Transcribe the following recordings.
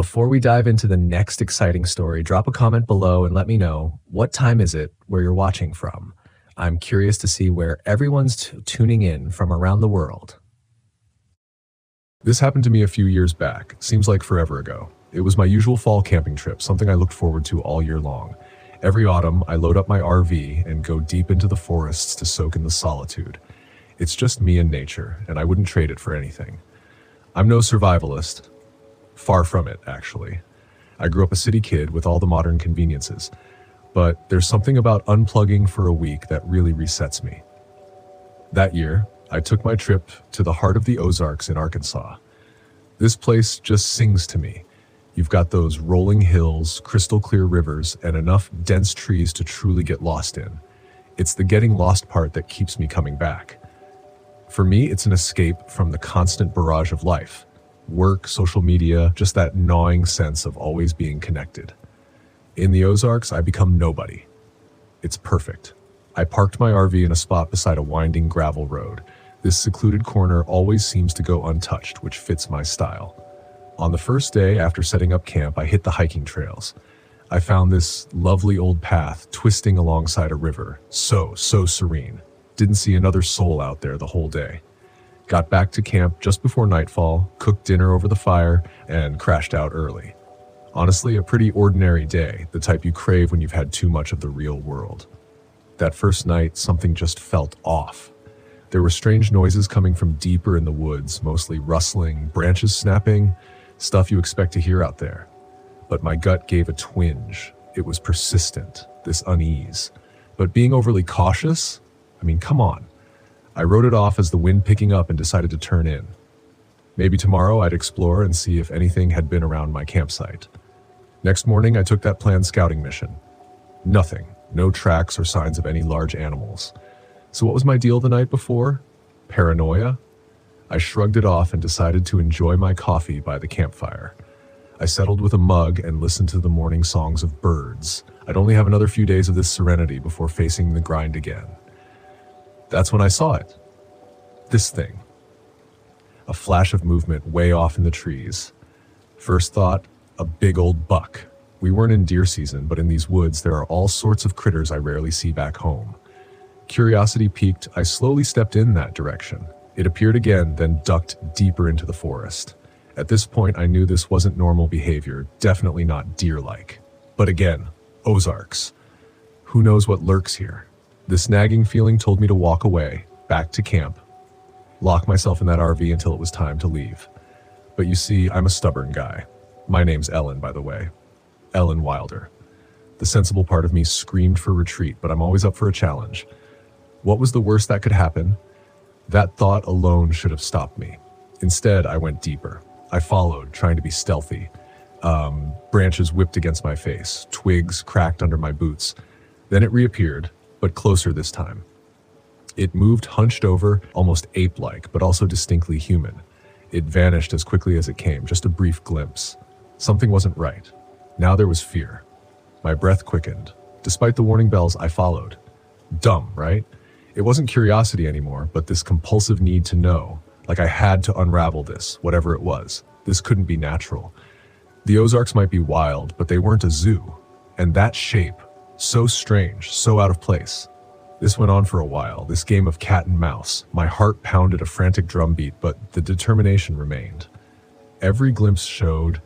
before we dive into the next exciting story, drop a comment below and let me know what time is it where you're watching from. I'm curious to see where everyone's tuning in from around the world. This happened to me a few years back, seems like forever ago. It was my usual fall camping trip, something I looked forward to all year long. Every autumn, I load up my RV and go deep into the forests to soak in the solitude. It's just me and nature, and I wouldn't trade it for anything. I'm no survivalist. Far from it, actually. I grew up a city kid with all the modern conveniences, but there's something about unplugging for a week that really resets me. That year, I took my trip to the heart of the Ozarks in Arkansas. This place just sings to me. You've got those rolling hills, crystal clear rivers, and enough dense trees to truly get lost in. It's the getting lost part that keeps me coming back. For me, it's an escape from the constant barrage of life. Work, social media, just that gnawing sense of always being connected. In the Ozarks, I become nobody. It's perfect. I parked my RV in a spot beside a winding gravel road. This secluded corner always seems to go untouched, which fits my style. On the first day after setting up camp, I hit the hiking trails. I found this lovely old path twisting alongside a river. So serene. Didn't see another soul out there the whole day. Got back to camp just before nightfall, cooked dinner over the fire, and crashed out early. Honestly, a pretty ordinary day, the type you crave when you've had too much of the real world. That first night, something just felt off. There were strange noises coming from deeper in the woods, mostly rustling, branches snapping, stuff you expect to hear out there. But my gut gave a twinge. It was persistent, this unease. But being overly cautious? I mean, come on. I wrote it off as the wind picking up and decided to turn in. Maybe tomorrow I'd explore and see if anything had been around my campsite. Next morning, I took that planned scouting mission. Nothing. No tracks or signs of any large animals. So what was my deal the night before? Paranoia? I shrugged it off and decided to enjoy my coffee by the campfire. I settled with a mug and listened to the morning songs of birds. I'd only have another few days of this serenity before facing the grind again. That's when I saw it. This thing. A flash of movement way off in the trees. First thought, a big old buck. We weren't in deer season, but in these woods there are all sorts of critters I rarely see back home. Curiosity piqued, I slowly stepped in that direction. It appeared again, then ducked deeper into the forest. At this point, I knew this wasn't normal behavior, definitely not deer-like. But again, Ozarks. Who knows what lurks here? This nagging feeling told me to walk away, back to camp, lock myself in that RV until it was time to leave. But you see, I'm a stubborn guy. My name's Ellen, by the way. Ellen Wilder. The sensible part of me screamed for retreat, but I'm always up for a challenge. What was the worst that could happen? That thought alone should have stopped me. Instead, I went deeper. I followed, trying to be stealthy. Branches whipped against my face, twigs cracked under my boots. Then it reappeared, but closer this time. It moved hunched over, almost ape-like, but also distinctly human. It vanished as quickly as it came, just a brief glimpse. Something wasn't right. Now there was fear. My breath quickened. Despite the warning bells, I followed. Dumb, right? It wasn't curiosity anymore, but this compulsive need to know, like I had to unravel this, whatever it was. This couldn't be natural. The Ozarks might be wild, but they weren't a zoo. And that shape, so strange, so out of place. This went on for a while, this game of cat and mouse. My heart pounded a frantic drumbeat, but the determination remained. Every glimpse showed,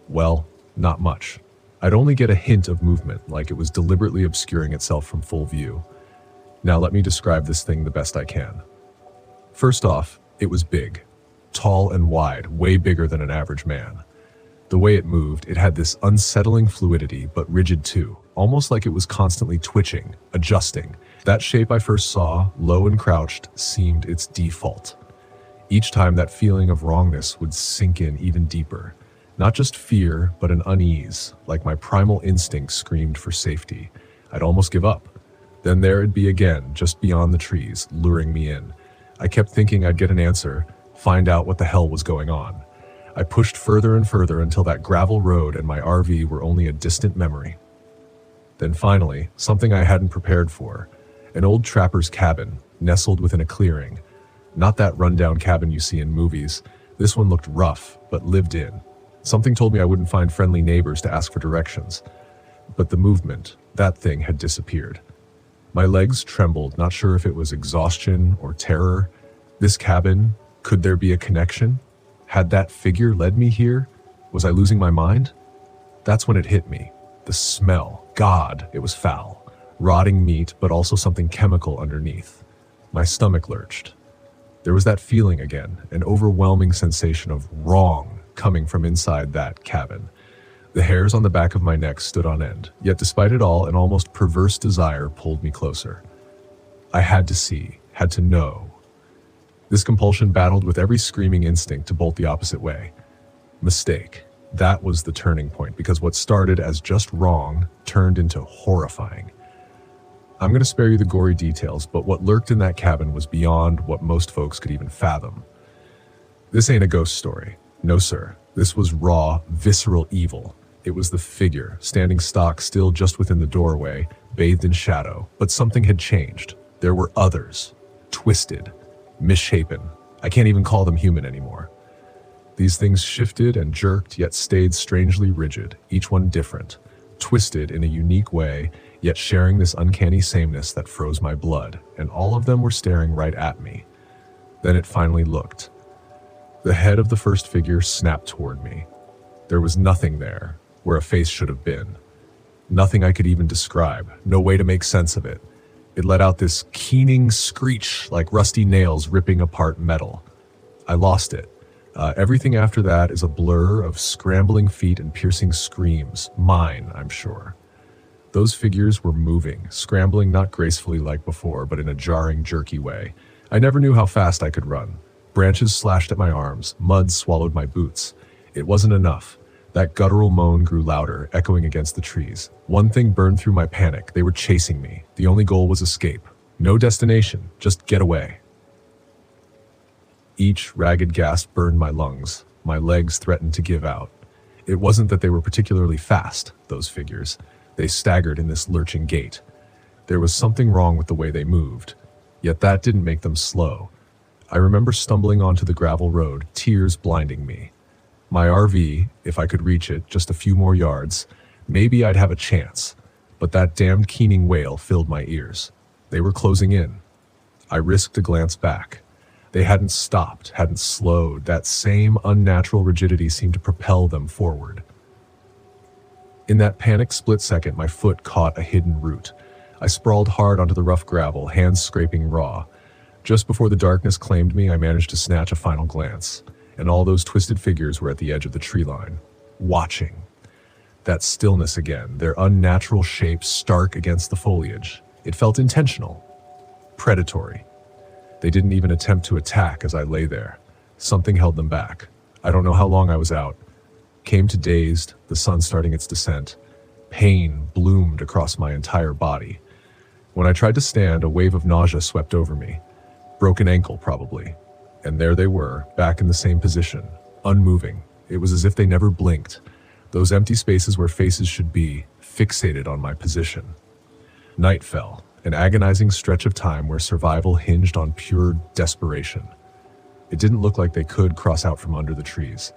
well, not much. I'd only get a hint of movement, like it was deliberately obscuring itself from full view. Now let me describe this thing the best I can. First off, it was big. Tall and wide, way bigger than an average man. The way it moved, it had this unsettling fluidity, but rigid too, almost like it was constantly twitching, adjusting. That shape I first saw, low and crouched, seemed its default. Each time that feeling of wrongness would sink in even deeper. Not just fear, but an unease, like my primal instinct screamed for safety. I'd almost give up. Then there it'd be again, just beyond the trees, luring me in. I kept thinking I'd get an answer, find out what the hell was going on. I pushed further and further until that gravel road and my RV were only a distant memory. Then finally, something I hadn't prepared for. An old trapper's cabin, nestled within a clearing. Not that rundown cabin you see in movies. This one looked rough, but lived in. Something told me I wouldn't find friendly neighbors to ask for directions. But the movement, that thing had disappeared. My legs trembled, not sure if it was exhaustion or terror. This cabin, could there be a connection? Had that figure led me here? Was I losing my mind? That's when it hit me. The smell. God, it was foul. Rotting meat, but also something chemical underneath. My stomach lurched. There was that feeling again, an overwhelming sensation of wrong coming from inside that cabin. The hairs on the back of my neck stood on end, yet despite it all, an almost perverse desire pulled me closer. I had to see, had to know. This compulsion battled with every screaming instinct to bolt the opposite way. Mistake. That was the turning point, because what started as just wrong turned into horrifying. I'm going to spare you the gory details, but what lurked in that cabin was beyond what most folks could even fathom. This ain't a ghost story. No, sir. This was raw, visceral evil. It was the figure, standing stock still just within the doorway, bathed in shadow. But something had changed. There were others. Twisted. Misshapen. I can't even call them human anymore. These things shifted and jerked, yet stayed strangely rigid, each one different. Twisted in a unique way, yet sharing this uncanny sameness that froze my blood, and all of them were staring right at me. Then it finally looked. The head of the first figure snapped toward me. There was nothing there, where a face should have been. Nothing I could even describe, no way to make sense of it. It let out this keening screech like rusty nails ripping apart metal. I lost it. Everything after that is a blur of scrambling feet and piercing screams. Mine, I'm sure. Those figures were moving, scrambling not gracefully like before, but in a jarring, jerky way. I never knew how fast I could run. Branches slashed at my arms, mud swallowed my boots. It wasn't enough. That guttural moan grew louder, echoing against the trees. One thing burned through my panic. They were chasing me. The only goal was escape. No destination, just get away. Each ragged gasp burned my lungs. My legs threatened to give out. It wasn't that they were particularly fast, those figures. They staggered in this lurching gait. There was something wrong with the way they moved. Yet that didn't make them slow. I remember stumbling onto the gravel road, tears blinding me. My RV, if I could reach it just a few more yards, maybe I'd have a chance. But that damned keening wail filled my ears. They were closing in. I risked a glance back. They hadn't stopped, hadn't slowed. That same unnatural rigidity seemed to propel them forward. In that panicked split second, my foot caught a hidden root. I sprawled hard onto the rough gravel, hands scraping raw. Just before the darkness claimed me, I managed to snatch a final glance, and all those twisted figures were at the edge of the tree line, watching. That stillness again, their unnatural shapes stark against the foliage. It felt intentional, predatory. They didn't even attempt to attack as I lay there. Something held them back. I don't know how long I was out. Came to dazed, the sun starting its descent. Pain bloomed across my entire body. When I tried to stand, a wave of nausea swept over me. Broken ankle, probably. And there they were, back in the same position, unmoving. It was as if they never blinked. Those empty spaces where faces should be, fixated on my position. Night fell, an agonizing stretch of time where survival hinged on pure desperation. It didn't look like they could cross out from under the trees.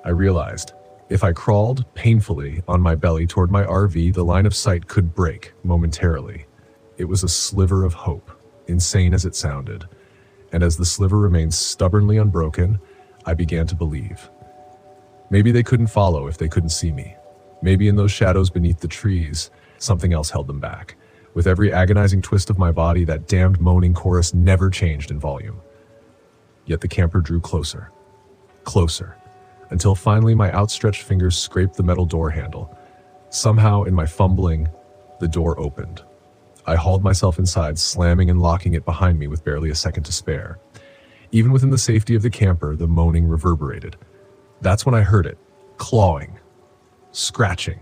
I realized, if I crawled painfully on my belly toward my RV, the line of sight could break momentarily. It was a sliver of hope, insane as it sounded. And as the sliver remained stubbornly unbroken, I began to believe. Maybe they couldn't follow if they couldn't see me. Maybe in those shadows beneath the trees, something else held them back. With every agonizing twist of my body, that damned moaning chorus never changed in volume. Yet the camper drew closer, closer, until finally my outstretched fingers scraped the metal door handle. Somehow, in my fumbling, the door opened. I hauled myself inside, slamming and locking it behind me with barely a second to spare. Even within the safety of the camper, the moaning reverberated. That's when I heard it, clawing, scratching.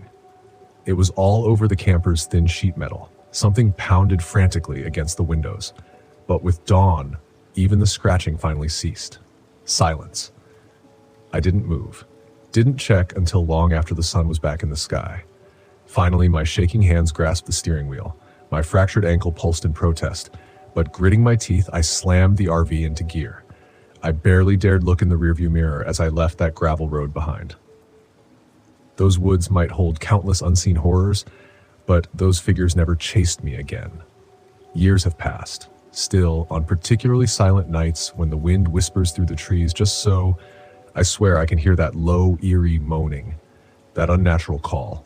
It was all over the camper's thin sheet metal. Something pounded frantically against the windows. But with dawn, even the scratching finally ceased. Silence. I didn't move. Didn't check until long after the sun was back in the sky. Finally, my shaking hands grasped the steering wheel. My fractured ankle pulsed in protest, but gritting my teeth, I slammed the RV into gear. I barely dared look in the rearview mirror as I left that gravel road behind. Those woods might hold countless unseen horrors, but those figures never chased me again. Years have passed. Still, on particularly silent nights when the wind whispers through the trees just so, I swear I can hear that low, eerie moaning, that unnatural call.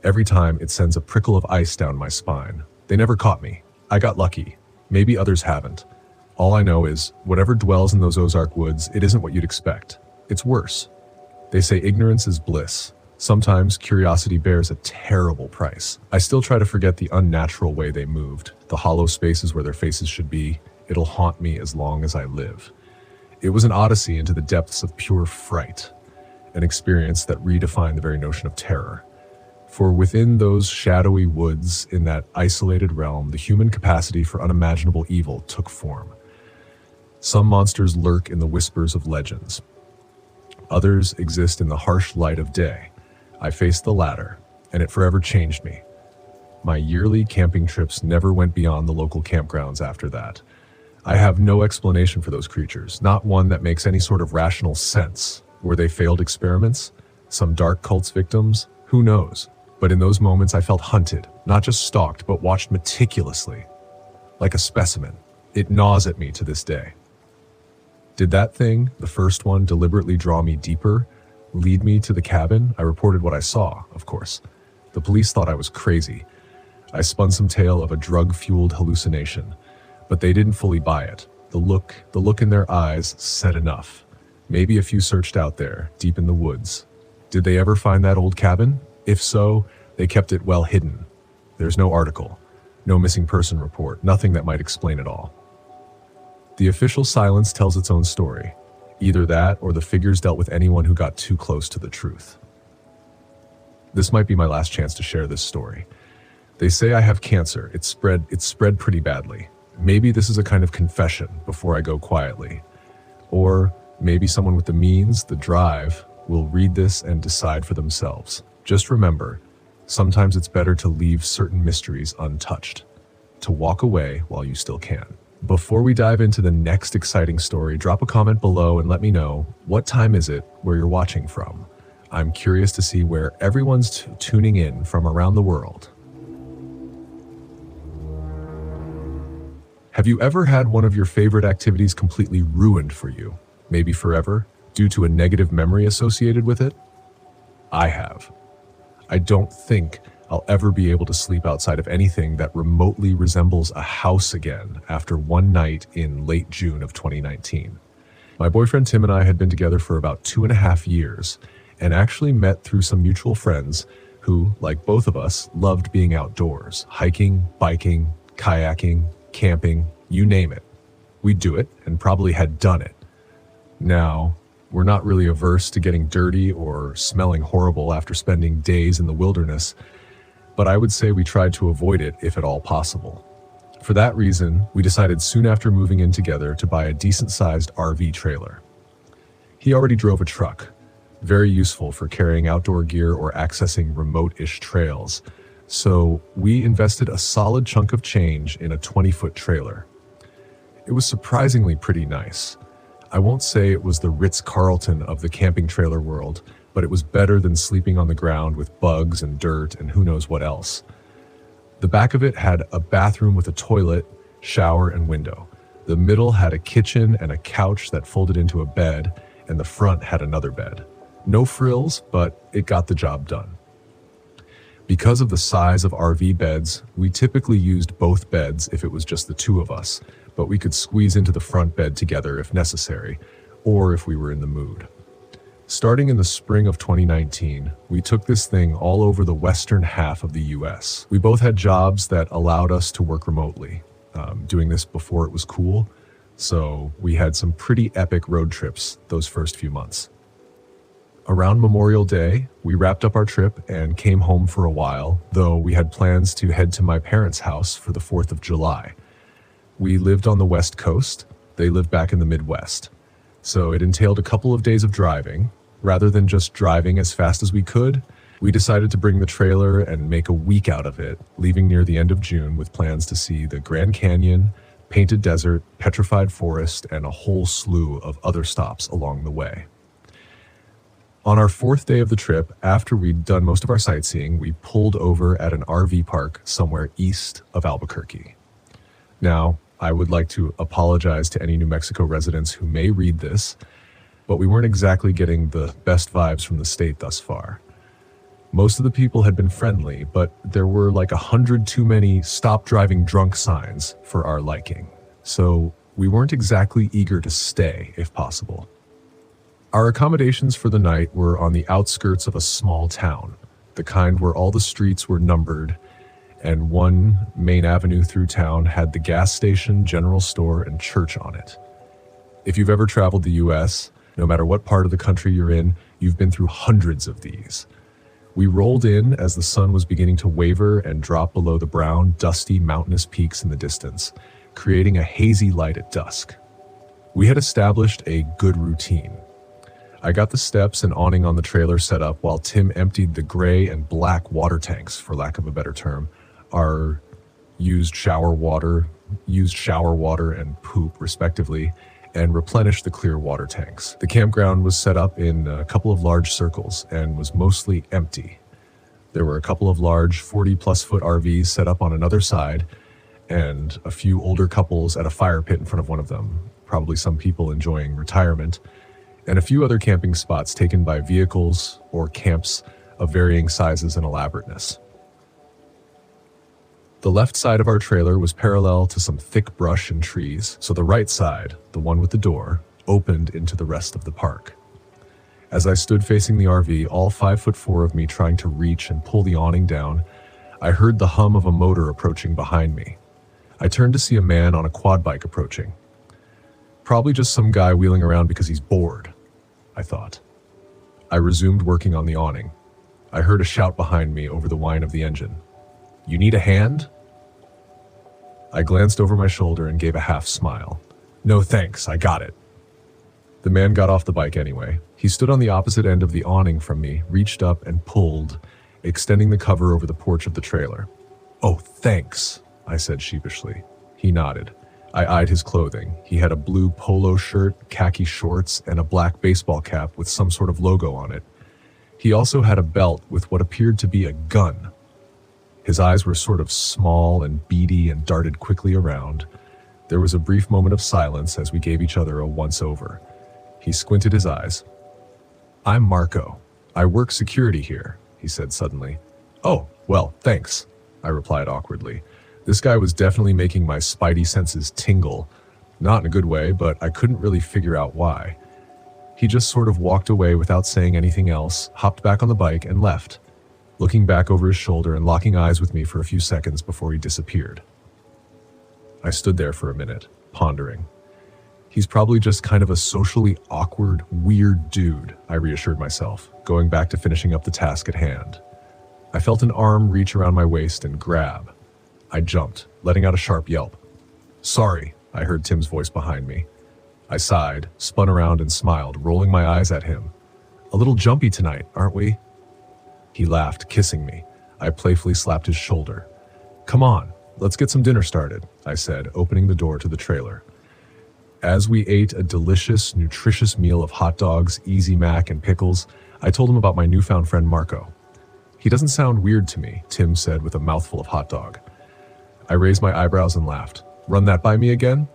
Every time it sends a prickle of ice down my spine. They never caught me. I got lucky. Maybe others haven't. All I know is, whatever dwells in those Ozark woods, it isn't what you'd expect. It's worse. They say ignorance is bliss. Sometimes curiosity bears a terrible price. I still try to forget the unnatural way they moved, the hollow spaces where their faces should be. It'll haunt me as long as I live. It was an odyssey into the depths of pure fright, an experience that redefined the very notion of terror. For within those shadowy woods, in that isolated realm, the human capacity for unimaginable evil took form. Some monsters lurk in the whispers of legends. Others exist in the harsh light of day. I faced the latter, and it forever changed me. My yearly camping trips never went beyond the local campgrounds after that. I have no explanation for those creatures, not one that makes any sort of rational sense. Were they failed experiments? Some dark cult's victims? Who knows? But in those moments I felt hunted, not just stalked, but watched meticulously. Like a specimen. It gnaws at me to this day. Did that thing, the first one, deliberately draw me deeper, lead me to the cabin? I reported what I saw, of course. The police thought I was crazy. I spun some tale of a drug-fueled hallucination, but they didn't fully buy it. The look in their eyes said enough. Maybe a few searched out there, deep in the woods. Did they ever find that old cabin? If so, they kept it well hidden. There's no article, no missing person report, nothing that might explain it all. The official silence tells its own story. Either that or the figures dealt with anyone who got too close to the truth. This might be my last chance to share this story. They say I have cancer. It's spread pretty badly. Maybe this is a kind of confession before I go quietly. Or maybe someone with the means, the drive, will read this and decide for themselves. Just remember, sometimes it's better to leave certain mysteries untouched, to walk away while you still can. Before we dive into the next exciting story, drop a comment below and let me know, what time is it where you're watching from? I'm curious to see where everyone's tuning in from around the world. Have you ever had one of your favorite activities completely ruined for you, maybe forever, due to a negative memory associated with it? I have. I don't think I'll ever be able to sleep outside of anything that remotely resembles a house again after one night in late June of 2019. My boyfriend Tim and I had been together for about 2.5 years and actually met through some mutual friends who, like both of us, loved being outdoors, hiking, biking, kayaking, camping, you name it. We'd do it and probably had done it. Now, we're not really averse to getting dirty or smelling horrible after spending days in the wilderness, but I would say we tried to avoid it if at all possible. For that reason, we decided soon after moving in together to buy a decent-sized RV trailer. He already drove a truck, very useful for carrying outdoor gear or accessing remote-ish trails, so we invested a solid chunk of change in a 20-foot trailer. It was surprisingly pretty nice. I won't say it was the Ritz-Carlton of the camping trailer world, but it was better than sleeping on the ground with bugs and dirt and who knows what else. The back of it had a bathroom with a toilet, shower, and window. The middle had a kitchen and a couch that folded into a bed, and the front had another bed. No frills, but it got the job done. Because of the size of RV beds, we typically used both beds if it was just the two of us, but we could squeeze into the front bed together if necessary, or if we were in the mood. Starting in the spring of 2019, we took this thing all over the western half of the US. We both had jobs that allowed us to work remotely, doing this before it was cool, so we had some pretty epic road trips those first few months. Around Memorial Day, we wrapped up our trip and came home for a while, though we had plans to head to my parents' house for the 4th of July. We lived on the West Coast, they lived back in the Midwest. So it entailed a couple of days of driving. Rather than just driving as fast as we could, we decided to bring the trailer and make a week out of it, leaving near the end of June with plans to see the Grand Canyon, painted desert, petrified forest, and a whole slew of other stops along the way. On our fourth day of the trip, after we'd done most of our sightseeing, we pulled over at an RV park somewhere east of Albuquerque. Now, I would like to apologize to any New Mexico residents who may read this, but we weren't exactly getting the best vibes from the state thus far. Most of the people had been friendly, but there were like 100 too many stop driving drunk signs for our liking. So we weren't exactly eager to stay, if possible. Our accommodations for the night were on the outskirts of a small town, the kind where all the streets were numbered, and one main avenue through town had the gas station, general store, and church on it. If you've ever traveled the US, no matter what part of the country you're in, you've been through hundreds of these. We rolled in as the sun was beginning to waver and drop below the brown, dusty, mountainous peaks in the distance, creating a hazy light at dusk. We had established a good routine. I got the steps and awning on the trailer set up while Tim emptied the gray and black water tanks, for lack of a better term, our used shower water and poop, respectively, and replenished the clear water tanks. The campground was set up in a couple of large circles and was mostly empty. There were a couple of large 40-plus foot RVs set up on another side, and a few older couples at a fire pit in front of one of them, probably some people enjoying retirement, and a few other camping spots taken by vehicles or camps of varying sizes and elaborateness. The left side of our trailer was parallel to some thick brush and trees, so the right side, the one with the door, opened into the rest of the park. As I stood facing the RV, all 5'4" of me trying to reach and pull the awning down, I heard the hum of a motor approaching behind me. I turned to see a man on a quad bike approaching. Probably just some guy wheeling around because he's bored, I thought. I resumed working on the awning. I heard a shout behind me over the whine of the engine. "You need a hand?" I glanced over my shoulder and gave a half smile. "No thanks, I got it." The man got off the bike anyway. He stood on the opposite end of the awning from me, reached up and pulled, extending the cover over the porch of the trailer. "Oh, thanks," I said sheepishly. He nodded. I eyed his clothing. He had a blue polo shirt, khaki shorts, and a black baseball cap with some sort of logo on it. He also had a belt with what appeared to be a gun. His eyes were sort of small and beady and darted quickly around. There was a brief moment of silence as we gave each other a once-over. He squinted his eyes. "I'm Marco. I work security here," he said suddenly. "Oh, well, thanks," I replied awkwardly. This guy was definitely making my spidey senses tingle. Not in a good way, but I couldn't really figure out why. He just sort of walked away without saying anything else, hopped back on the bike, and left, looking back over his shoulder and locking eyes with me for a few seconds before he disappeared. I stood there for a minute, pondering. He's probably just kind of a socially awkward, weird dude, I reassured myself, going back to finishing up the task at hand. I felt an arm reach around my waist and grab. I jumped, letting out a sharp yelp. "Sorry," I heard Tim's voice behind me. I sighed, spun around and smiled, rolling my eyes at him. "A little jumpy tonight, aren't we?" He laughed, kissing me. I playfully slapped his shoulder. "Come on, let's get some dinner started," I said, opening the door to the trailer. As we ate a delicious, nutritious meal of hot dogs, Easy Mac, and pickles, I told him about my newfound friend Marco. "He doesn't sound weird to me," Tim said with a mouthful of hot dog. I raised my eyebrows and laughed. "Run that by me again?"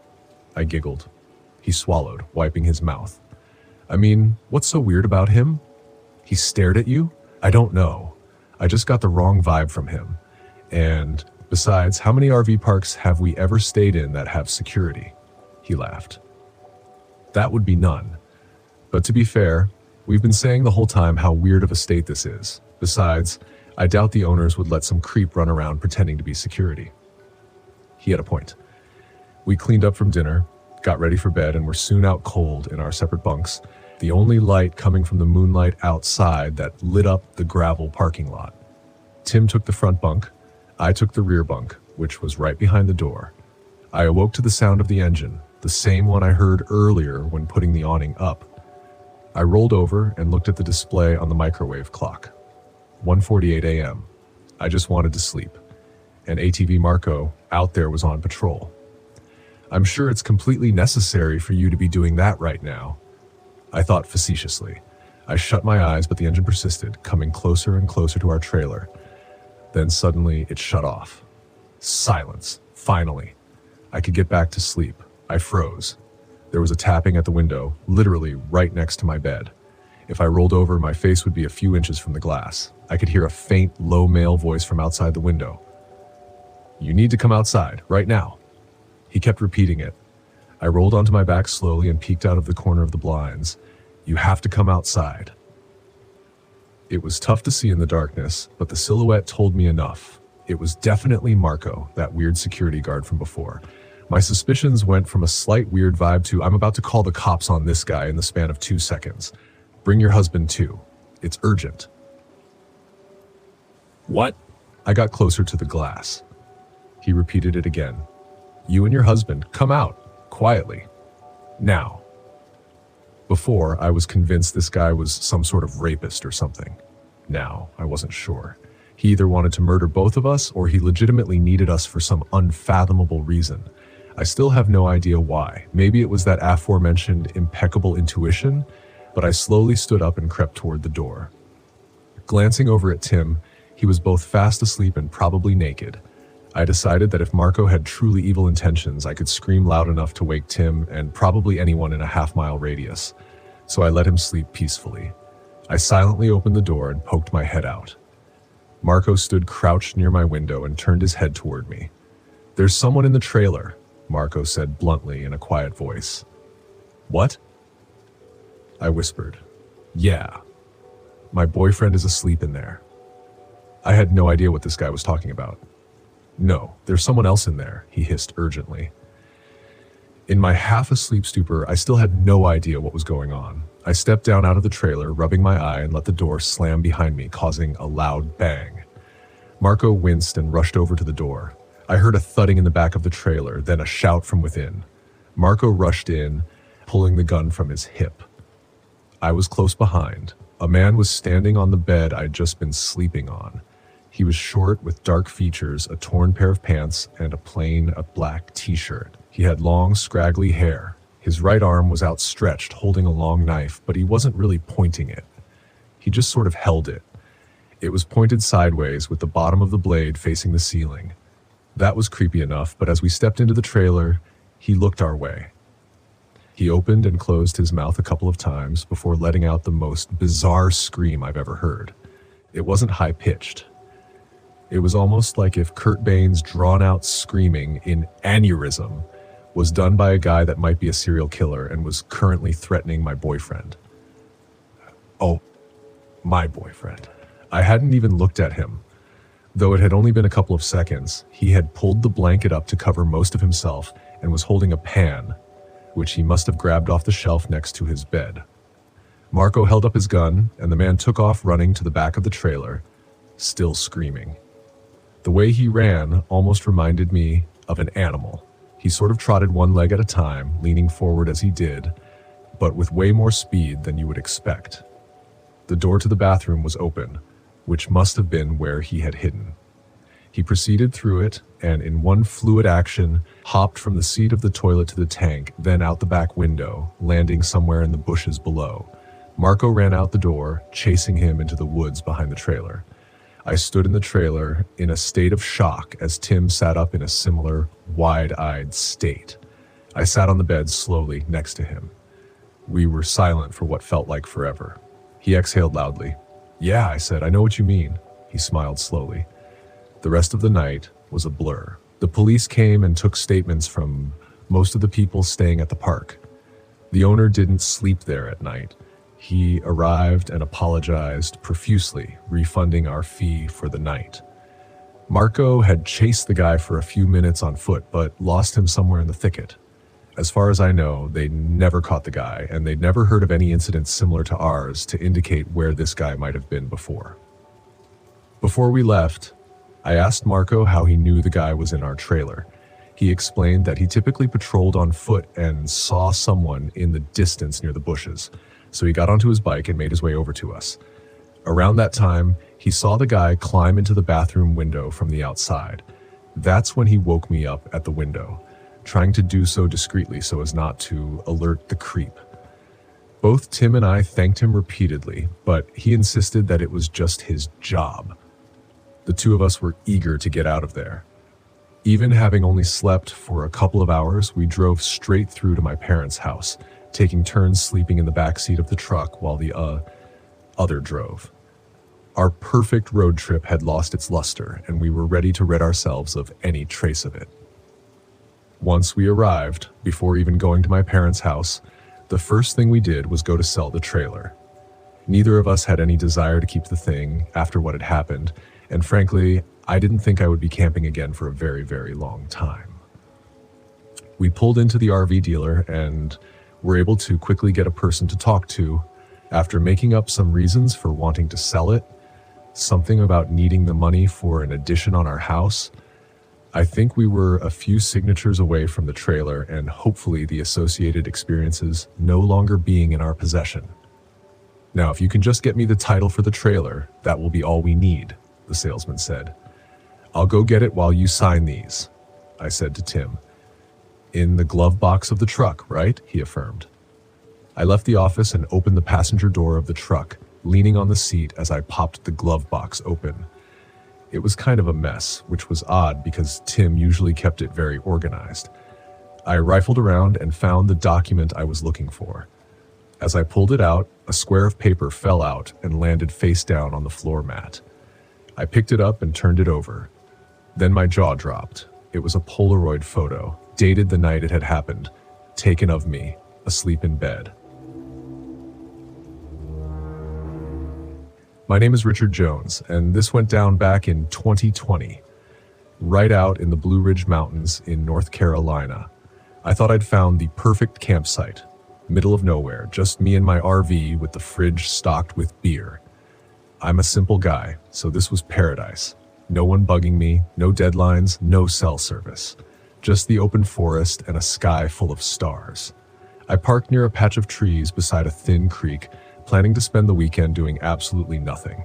I giggled. He swallowed, wiping his mouth. "I mean, what's so weird about him? He stared at you? I don't know. I just got the wrong vibe from him. And besides, how many RV parks have we ever stayed in that have security?" He laughed. "That would be none. But to be fair, we've been saying the whole time how weird of a state this is. Besides, I doubt the owners would let some creep run around pretending to be security." He had a point. We cleaned up from dinner, got ready for bed, and were soon out cold in our separate bunks, the only light coming from the moonlight outside that lit up the gravel parking lot. Tim took the front bunk. I took the rear bunk, which was right behind the door. I awoke to the sound of the engine, the same one I heard earlier when putting the awning up. I rolled over and looked at the display on the microwave clock. 1:48 a.m. I just wanted to sleep. And ATV Marco out there was on patrol. I'm sure it's completely necessary for you to be doing that right now. I thought facetiously. I shut my eyes, but the engine persisted, coming closer and closer to our trailer. Then suddenly it shut off. Silence. Finally. I could get back to sleep. I froze. There was a tapping at the window, literally right next to my bed. If I rolled over, my face would be a few inches from the glass. I could hear a faint, low male voice from outside the window. "You need to come outside, right now." He kept repeating it. I rolled onto my back slowly and peeked out of the corner of the blinds. "You have to come outside." It was tough to see in the darkness, but the silhouette told me enough. It was definitely Marco, that weird security guard from before. My suspicions went from a slight weird vibe to "I'm about to call the cops on this guy" in the span of 2 seconds. "Bring your husband too. It's urgent." "What?" I got closer to the glass. He repeated it again. "You and your husband, come out, quietly. Now." Before, I was convinced this guy was some sort of rapist or something. Now, I wasn't sure. He either wanted to murder both of us, or he legitimately needed us for some unfathomable reason. I still have no idea why. Maybe it was that aforementioned impeccable intuition, but I slowly stood up and crept toward the door. Glancing over at Tim, he was both fast asleep and probably naked. I decided that if Marco had truly evil intentions, I could scream loud enough to wake Tim and probably anyone in a half-mile radius. So I let him sleep peacefully. I silently opened the door and poked my head out. Marco stood crouched near my window and turned his head toward me. "There's someone in the trailer," Marco said bluntly in a quiet voice. "What?" I whispered. "Yeah. My boyfriend is asleep in there." I had no idea what this guy was talking about. "No, there's someone else in there," he hissed urgently. In my half-asleep stupor, I still had no idea what was going on. I stepped down out of the trailer, rubbing my eye, and let the door slam behind me, causing a loud bang. Marco winced and rushed over to the door. I heard a thudding in the back of the trailer, then a shout from within. Marco rushed in, pulling the gun from his hip. I was close behind. A man was standing on the bed I'd just been sleeping on. He was short with dark features, a torn pair of pants, and a plain black t-shirt. He had long, scraggly hair. His right arm was outstretched, holding a long knife, but he wasn't really pointing it. He just sort of held it. It was pointed sideways, with the bottom of the blade facing the ceiling. That was creepy enough, but as we stepped into the trailer, he looked our way. He opened and closed his mouth a couple of times before letting out the most bizarre scream I've ever heard. It wasn't high-pitched. It was almost like if Kurt Bain's drawn-out screaming in aneurysm was done by a guy that might be a serial killer and was currently threatening my boyfriend. Oh, my boyfriend. I hadn't even looked at him. Though it had only been a couple of seconds, he had pulled the blanket up to cover most of himself and was holding a pan, which he must have grabbed off the shelf next to his bed. Marco held up his gun, and the man took off running to the back of the trailer, still screaming. The way he ran almost reminded me of an animal. He sort of trotted one leg at a time, leaning forward as he did, but with way more speed than you would expect. The door to the bathroom was open, which must have been where he had hidden. He proceeded through it, and in one fluid action, hopped from the seat of the toilet to the tank, then out the back window, landing somewhere in the bushes below. Marco ran out the door, chasing him into the woods behind the trailer. I stood in the trailer in a state of shock as Tim sat up in a similar, wide-eyed state. I sat on the bed slowly next to him. We were silent for what felt like forever. He exhaled loudly. "Yeah," I said, "I know what you mean." He smiled slowly. The rest of the night was a blur. The police came and took statements from most of the people staying at the park. The owner didn't sleep there at night. He arrived and apologized profusely, refunding our fee for the night. Marco had chased the guy for a few minutes on foot, but lost him somewhere in the thicket. As far as I know, they never caught the guy, and they'd never heard of any incidents similar to ours to indicate where this guy might have been before. Before we left, I asked Marco how he knew the guy was in our trailer. He explained that he typically patrolled on foot and saw someone in the distance near the bushes, so he got onto his bike and made his way over to us. Around that time, he saw the guy climb into the bathroom window from the outside. That's when he woke me up at the window. trying to do so discreetly so as not to alert the creep. Both Tim and I thanked him repeatedly, but he insisted that it was just his job. The two of us were eager to get out of there. Even having only slept for a couple of hours, we drove straight through to my parents' house, taking turns sleeping in the back seat of the truck while the other drove. Our perfect road trip had lost its luster, and we were ready to rid ourselves of any trace of it. Once we arrived, before even going to my parents' house, the first thing we did was go to sell the trailer. Neither of us had any desire to keep the thing after what had happened, and frankly, I didn't think I would be camping again for a very, very long time. We pulled into the RV dealer and were able to quickly get a person to talk to. After making up some reasons for wanting to sell it, something about needing the money for an addition on our house, I think we were a few signatures away from the trailer and hopefully the associated experiences no longer being in our possession. Now, if you can just get me the title for the trailer, that will be all we need, the salesman said. I'll go get it while you sign these, I said to Tim. In the glove box of the truck, right? He affirmed. I left the office and opened the passenger door of the truck, leaning on the seat as I popped the glove box open. It was kind of a mess, which was odd because Tim usually kept it very organized. I rifled around and found the document I was looking for. As I pulled it out, a square of paper fell out and landed face down on the floor mat. I picked it up and turned it over. Then my jaw dropped. It was a Polaroid photo, dated the night it had happened, taken of me, asleep in bed. My name is Richard Jones, and this went down back in 2020, right out in the Blue Ridge Mountains in North Carolina. I thought I'd found the perfect campsite, middle of nowhere, just me and my RV with the fridge stocked with beer. I'm a simple guy, so this was paradise. No one bugging me, no deadlines, no cell service. Just the open forest and a sky full of stars. I parked near a patch of trees beside a thin creek, planning to spend the weekend doing absolutely nothing.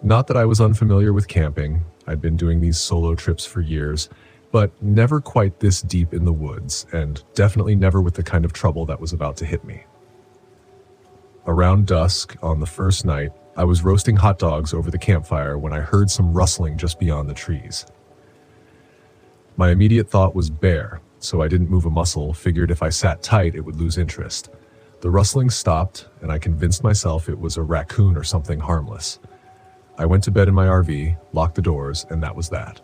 Not that I was unfamiliar with camping. I'd been doing these solo trips for years, but never quite this deep in the woods, and definitely never with the kind of trouble that was about to hit me. Around dusk on the first night, I was roasting hot dogs over the campfire when I heard some rustling just beyond the trees. My immediate thought was bear, so I didn't move a muscle, figured if I sat tight it would lose interest. The rustling stopped, and I convinced myself it was a raccoon or something harmless. I went to bed in my RV, locked the doors, and that was that.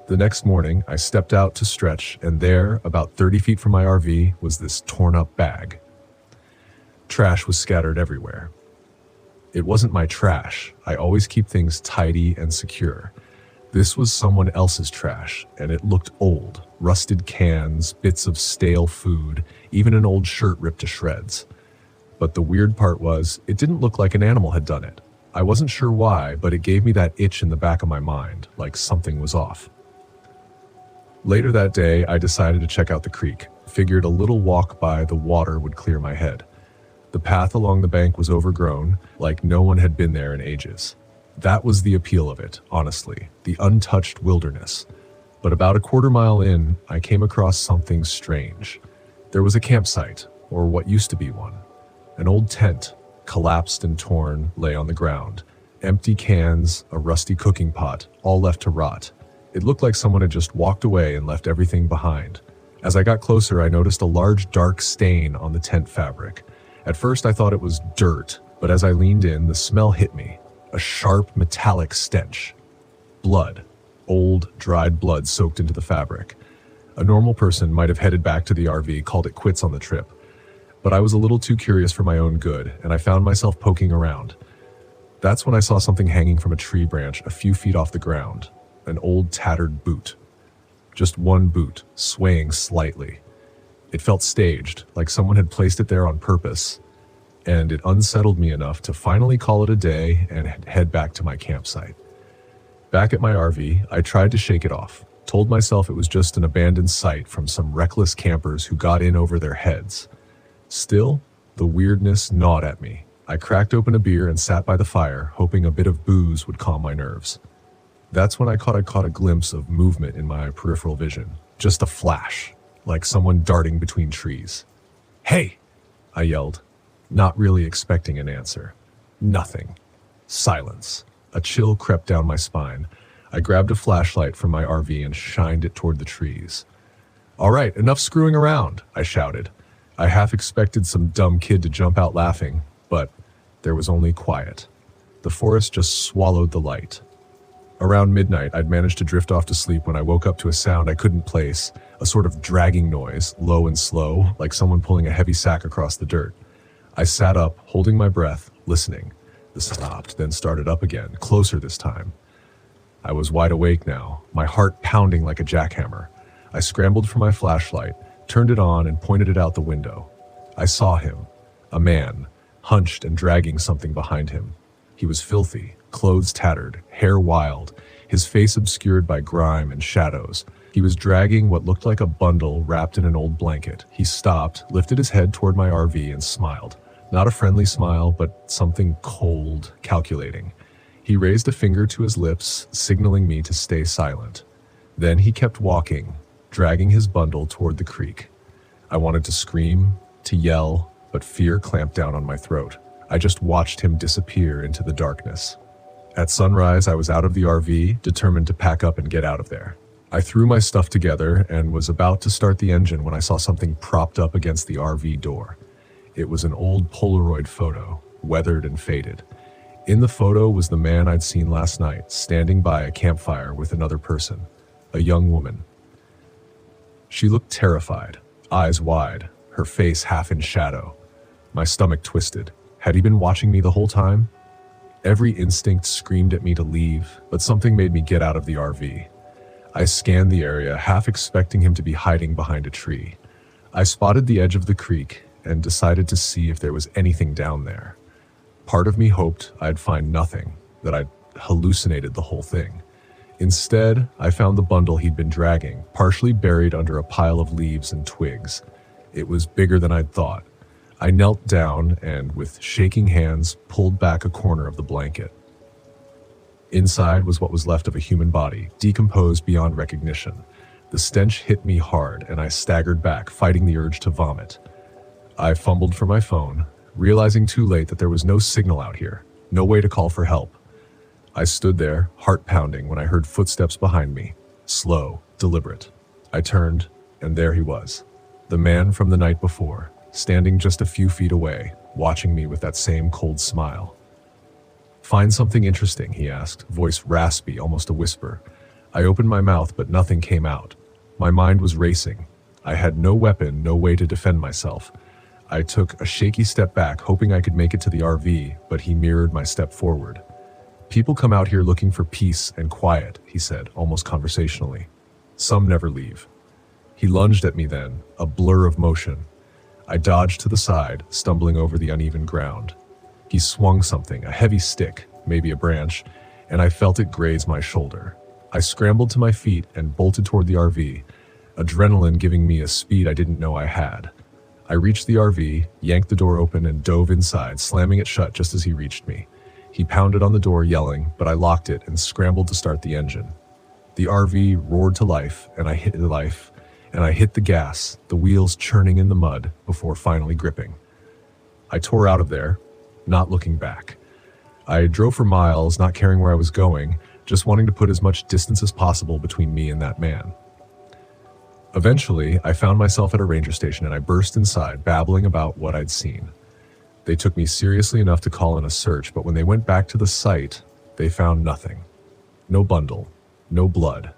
The next morning, I stepped out to stretch, and there, about 30 feet from my RV, was this torn-up bag. Trash was scattered everywhere. It wasn't my trash. I always keep things tidy and secure. This was someone else's trash, and it looked old. Rusted cans, bits of stale food, even an old shirt ripped to shreds. But the weird part was, it didn't look like an animal had done it. I wasn't sure why, but it gave me that itch in the back of my mind, like something was off. Later that day, I decided to check out the creek. Figured a little walk by the water would clear my head. The path along the bank was overgrown, like no one had been there in ages. That was the appeal of it, honestly, the untouched wilderness. But about a quarter mile in, I came across something strange. There was a campsite, or what used to be one. An old tent, collapsed and torn, lay on the ground. Empty cans, a rusty cooking pot, all left to rot. It looked like someone had just walked away and left everything behind. As I got closer, I noticed a large dark stain on the tent fabric. At first I thought it was dirt, but as I leaned in, the smell hit me. A sharp, metallic stench. Blood. Old, dried blood soaked into the fabric. A normal person might have headed back to the RV, called it quits on the trip. But I was a little too curious for my own good, and I found myself poking around. That's when I saw something hanging from a tree branch a few feet off the ground. An old, tattered boot. Just one boot, swaying slightly. It felt staged, like someone had placed it there on purpose, and it unsettled me enough to finally call it a day and head back to my campsite. Back at my RV, I tried to shake it off, told myself it was just an abandoned site from some reckless campers who got in over their heads. Still, the weirdness gnawed at me. I cracked open a beer and sat by the fire, hoping a bit of booze would calm my nerves. That's when I caught a glimpse of movement in my peripheral vision. Just a flash, like someone darting between trees. "Hey!" I yelled, not really expecting an answer. Nothing. Silence. A chill crept down my spine. I grabbed a flashlight from my RV and shined it toward the trees. "All right, enough screwing around," I shouted. I half expected some dumb kid to jump out laughing, but there was only quiet. The forest just swallowed the light. Around midnight, I'd managed to drift off to sleep when I woke up to a sound I couldn't place, a sort of dragging noise, low and slow, like someone pulling a heavy sack across the dirt. I sat up, holding my breath, listening. The stopped, then started up again, closer this time. I was wide awake now, my heart pounding like a jackhammer. I scrambled for my flashlight, turned it on, and pointed it out the window. I saw him, a man, hunched and dragging something behind him. He was filthy, clothes tattered, hair wild, his face obscured by grime and shadows. He was dragging what looked like a bundle wrapped in an old blanket. He stopped, lifted his head toward my RV, and smiled. Not a friendly smile, but something cold, calculating. He raised a finger to his lips, signaling me to stay silent. Then he kept walking, dragging his bundle toward the creek. I wanted to scream, to yell, but fear clamped down on my throat. I just watched him disappear into the darkness. At sunrise, I was out of the RV, determined to pack up and get out of there. I threw my stuff together and was about to start the engine when I saw something propped up against the RV door. It was an old Polaroid photo, weathered and faded. In the photo was the man I'd seen last night, standing by a campfire with another person, a young woman. She looked terrified, eyes wide, her face half in shadow. My stomach twisted. Had he been watching me the whole time? Every instinct screamed at me to leave, but something made me get out of the RV. I scanned the area, half expecting him to be hiding behind a tree. I spotted the edge of the creek and decided to see if there was anything down there. Part of me hoped I'd find nothing, that I'd hallucinated the whole thing. Instead, I found the bundle he'd been dragging, partially buried under a pile of leaves and twigs. It was bigger than I'd thought. I knelt down and, with shaking hands, pulled back a corner of the blanket. Inside was what was left of a human body, decomposed beyond recognition. The stench hit me hard, and I staggered back, fighting the urge to vomit. I fumbled for my phone, realizing too late that there was no signal out here, no way to call for help. I stood there, heart pounding, when I heard footsteps behind me, slow, deliberate. I turned, and there he was, the man from the night before, standing just a few feet away, watching me with that same cold smile. "Find something interesting?" he asked, voice raspy, almost a whisper. I opened my mouth, but nothing came out. My mind was racing. I had no weapon, no way to defend myself. I took a shaky step back, hoping I could make it to the RV, but he mirrored my step forward. "People come out here looking for peace and quiet," he said, almost conversationally. "Some never leave." He lunged at me then, a blur of motion. I dodged to the side, stumbling over the uneven ground. He swung something, a heavy stick, maybe a branch, and I felt it graze my shoulder. I scrambled to my feet and bolted toward the RV, adrenaline giving me a speed I didn't know I had. I reached the RV, yanked the door open, and dove inside, slamming it shut just as he reached me. He pounded on the door, yelling, but I locked it and scrambled to start the engine. The RV roared to life, and I hit the gas, the wheels churning in the mud before finally gripping. I tore out of there, not looking back. I drove for miles, not caring where I was going, just wanting to put as much distance as possible between me and that man. Eventually, I found myself at a ranger station and I burst inside, babbling about what I'd seen. They took me seriously enough to call in a search, but when they went back to the site, they found nothing. No bundle, no blood,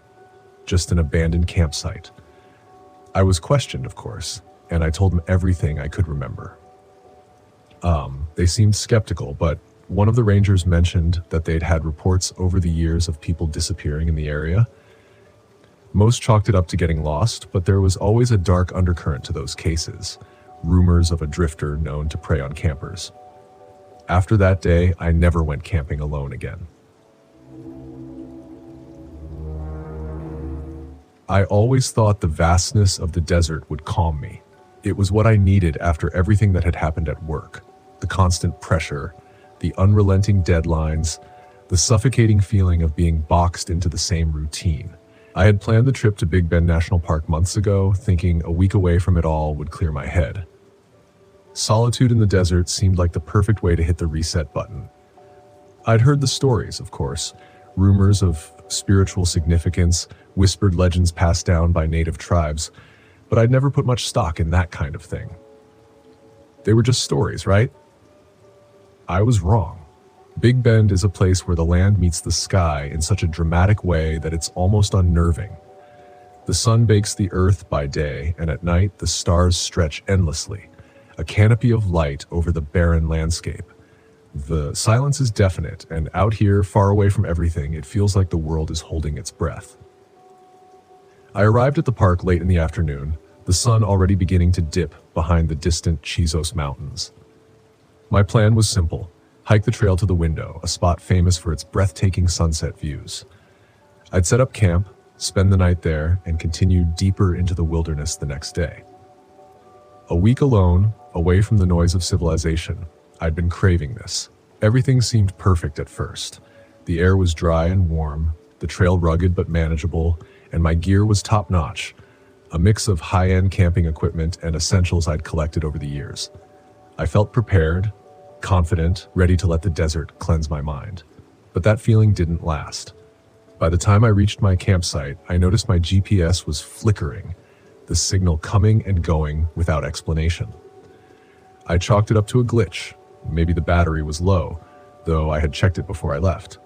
just an abandoned campsite. I was questioned, of course, and I told them everything I could remember. They seemed skeptical, but one of the rangers mentioned that they'd had reports over the years of people disappearing in the area. Most chalked it up to getting lost, but there was always a dark undercurrent to those cases, rumors of a drifter known to prey on campers. After that day, I never went camping alone again. I always thought the vastness of the desert would calm me. It was what I needed after everything that had happened at work. The constant pressure, the unrelenting deadlines, the suffocating feeling of being boxed into the same routine. I had planned the trip to Big Bend National Park months ago, thinking a week away from it all would clear my head. Solitude in the desert seemed like the perfect way to hit the reset button. I'd heard the stories, of course, rumors of spiritual significance, whispered legends passed down by native tribes, but I'd never put much stock in that kind of thing. They were just stories, right? I was wrong. Big Bend is a place where the land meets the sky in such a dramatic way that it's almost unnerving. The sun bakes the earth by day, and at night the stars stretch endlessly, a canopy of light over the barren landscape. The silence is deafening, and out here, far away from everything, it feels like the world is holding its breath. I arrived at the park late in the afternoon, the sun already beginning to dip behind the distant Chizos Mountains. My plan was simple: hike the trail to the window, a spot famous for its breathtaking sunset views. I'd set up camp, spend the night there, and continue deeper into the wilderness the next day. A week alone, away from the noise of civilization, I'd been craving this. Everything seemed perfect at first. The air was dry and warm, the trail rugged but manageable, and my gear was top-notch, a mix of high-end camping equipment and essentials I'd collected over the years. I felt prepared, confident, ready to let the desert cleanse my mind. But that feeling didn't last. By the time I reached my campsite, I noticed my GPS was flickering, the signal coming and going without explanation. I chalked it up to a glitch. Maybe the battery was low, though I had checked it before I left.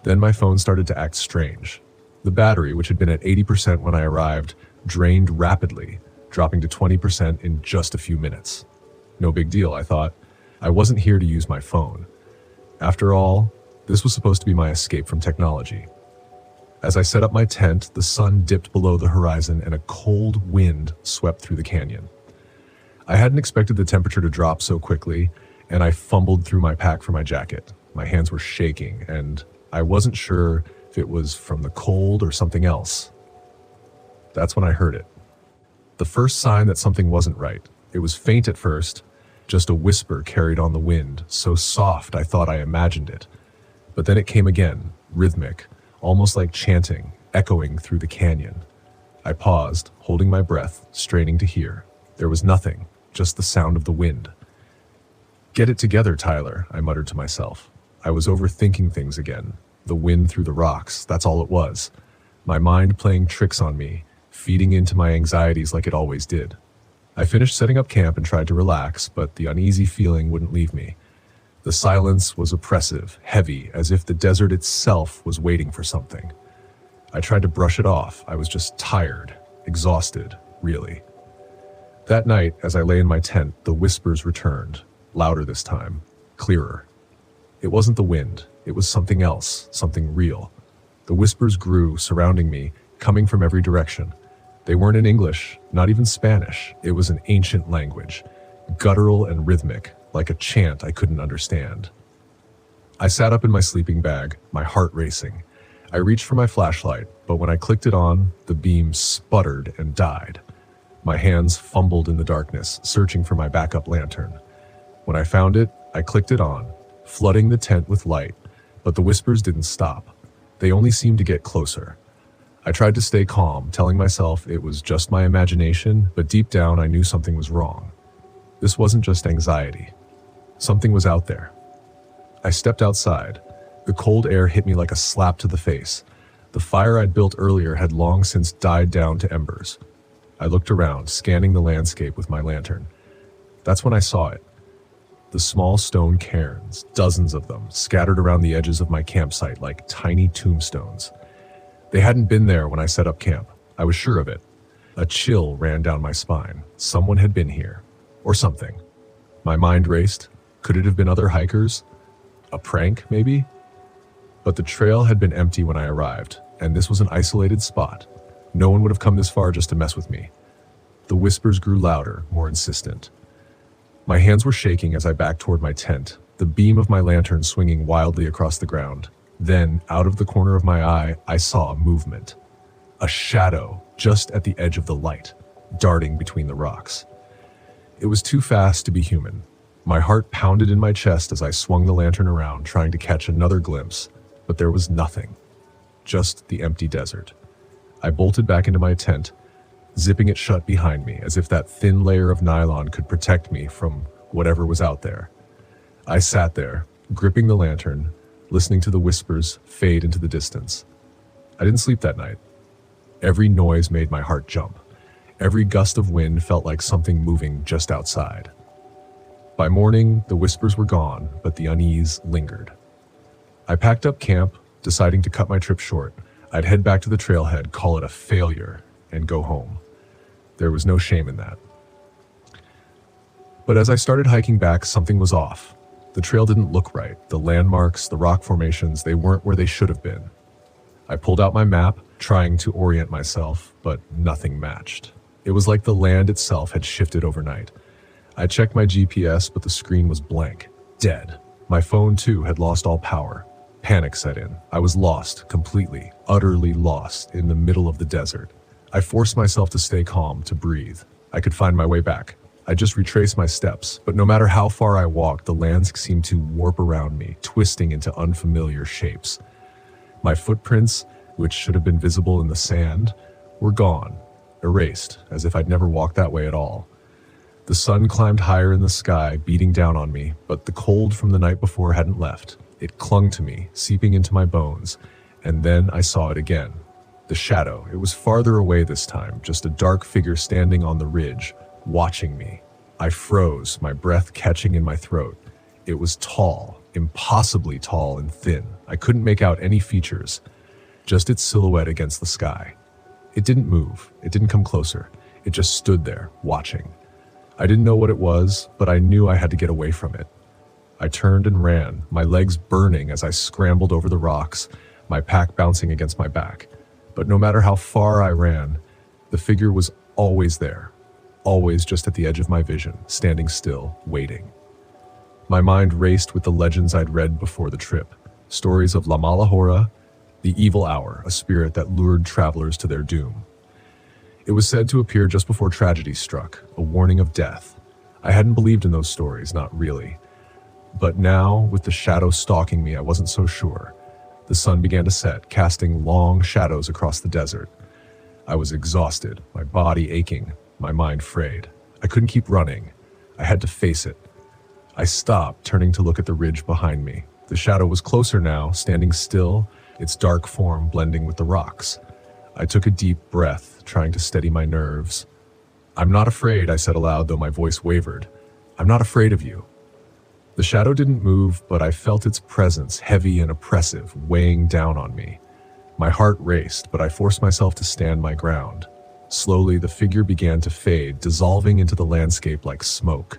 Then my phone started to act strange. The battery, which had been at 80% when I arrived, drained rapidly, dropping to 20% in just a few minutes. No big deal, I thought. I wasn't here to use my phone. After all, this was supposed to be my escape from technology. As I set up my tent, the sun dipped below the horizon and a cold wind swept through the canyon. I hadn't expected the temperature to drop so quickly, and I fumbled through my pack for my jacket. My hands were shaking, and I wasn't sure if it was from the cold or something else. That's when I heard it. The first sign that something wasn't right. It was faint at first, just a whisper carried on the wind, so soft I thought I imagined it. But then it came again, rhythmic, almost like chanting, echoing through the canyon. I paused, holding my breath, straining to hear. There was nothing, just the sound of the wind. "Get it together, Tyler," I muttered to myself. I was overthinking things again. The wind through the rocks, that's all it was. My mind playing tricks on me, feeding into my anxieties like it always did. I finished setting up camp and tried to relax, but the uneasy feeling wouldn't leave me. The silence was oppressive, heavy, as if the desert itself was waiting for something. I tried to brush it off. I was just tired, exhausted, really. That night, as I lay in my tent, the whispers returned, louder this time, clearer. It wasn't the wind, it was something else, something real. The whispers grew, surrounding me, coming from every direction. They weren't in English, not even Spanish. It was an ancient language, guttural and rhythmic, like a chant I couldn't understand. I sat up in my sleeping bag, my heart racing. I reached for my flashlight, but when I clicked it on, the beam sputtered and died. My hands fumbled in the darkness, searching for my backup lantern. When I found it, I clicked it on, flooding the tent with light, but the whispers didn't stop. They only seemed to get closer. I tried to stay calm, telling myself it was just my imagination, but deep down I knew something was wrong. This wasn't just anxiety. Something was out there. I stepped outside. The cold air hit me like a slap to the face. The fire I'd built earlier had long since died down to embers. I looked around, scanning the landscape with my lantern. That's when I saw it. The small stone cairns, dozens of them, scattered around the edges of my campsite like tiny tombstones. They hadn't been there when I set up camp. I was sure of it. A chill ran down my spine. Someone had been here. Or something. My mind raced. Could it have been other hikers? A prank, maybe? But the trail had been empty when I arrived, and this was an isolated spot. No one would have come this far just to mess with me. The whispers grew louder, more insistent. My hands were shaking as I backed toward my tent, the beam of my lantern swinging wildly across the ground. Then, out of the corner of my eye, I saw a movement. A shadow, just at the edge of the light, darting between the rocks. It was too fast to be human. My heart pounded in my chest as I swung the lantern around, trying to catch another glimpse, but there was nothing. Just the empty desert. I bolted back into my tent, zipping it shut behind me as if that thin layer of nylon could protect me from whatever was out there. I sat there, gripping the lantern, listening to the whispers fade into the distance. I didn't sleep that night. Every noise made my heart jump. Every gust of wind felt like something moving just outside. By morning, the whispers were gone, but the unease lingered. I packed up camp, deciding to cut my trip short. I'd head back to the trailhead, call it a failure, and go home. There was no shame in that. But as I started hiking back, something was off. The trail didn't look right. The landmarks, the rock formations, they weren't where they should have been. I pulled out my map, trying to orient myself, but nothing matched. It was like the land itself had shifted overnight. I checked my GPS, but the screen was blank, dead. My phone, too, had lost all power. Panic set in. I was lost, completely, utterly lost, in the middle of the desert. I forced myself to stay calm, to breathe. I could find my way back. I just retraced my steps, but no matter how far I walked, the lands seemed to warp around me, twisting into unfamiliar shapes. My footprints, which should have been visible in the sand, were gone, erased, as if I'd never walked that way at all. The sun climbed higher in the sky, beating down on me, but the cold from the night before hadn't left. It clung to me, seeping into my bones, and then I saw it again. The shadow. It was farther away this time, just a dark figure standing on the ridge, watching me. I froze, my breath catching in my throat. It was tall, impossibly tall and thin. I couldn't make out any features, just its silhouette against the sky. It didn't move. It didn't come closer. It just stood there, watching. I didn't know what it was, but I knew I had to get away from it. I turned and ran, my legs burning as I scrambled over the rocks, my pack bouncing against my back. But no matter how far I ran, the figure was always there, always just at the edge of my vision, standing still, waiting. My mind raced with the legends I'd read before the trip, stories of La Malahora, the evil hour, a spirit that lured travelers to their doom. It was said to appear just before tragedy struck, a warning of death. I hadn't believed in those stories, not really. But now, with the shadow stalking me, I wasn't so sure. The sun began to set, casting long shadows across the desert. I was exhausted, my body aching, my mind frayed. I couldn't keep running. I had to face it. I stopped, turning to look at the ridge behind me. The shadow was closer now, standing still, its dark form blending with the rocks. I took a deep breath, trying to steady my nerves. "I'm not afraid," I said aloud, though my voice wavered. "I'm not afraid of you." The shadow didn't move, but I felt its presence, heavy and oppressive, weighing down on me. My heart raced, but I forced myself to stand my ground. Slowly, the figure began to fade, dissolving into the landscape like smoke.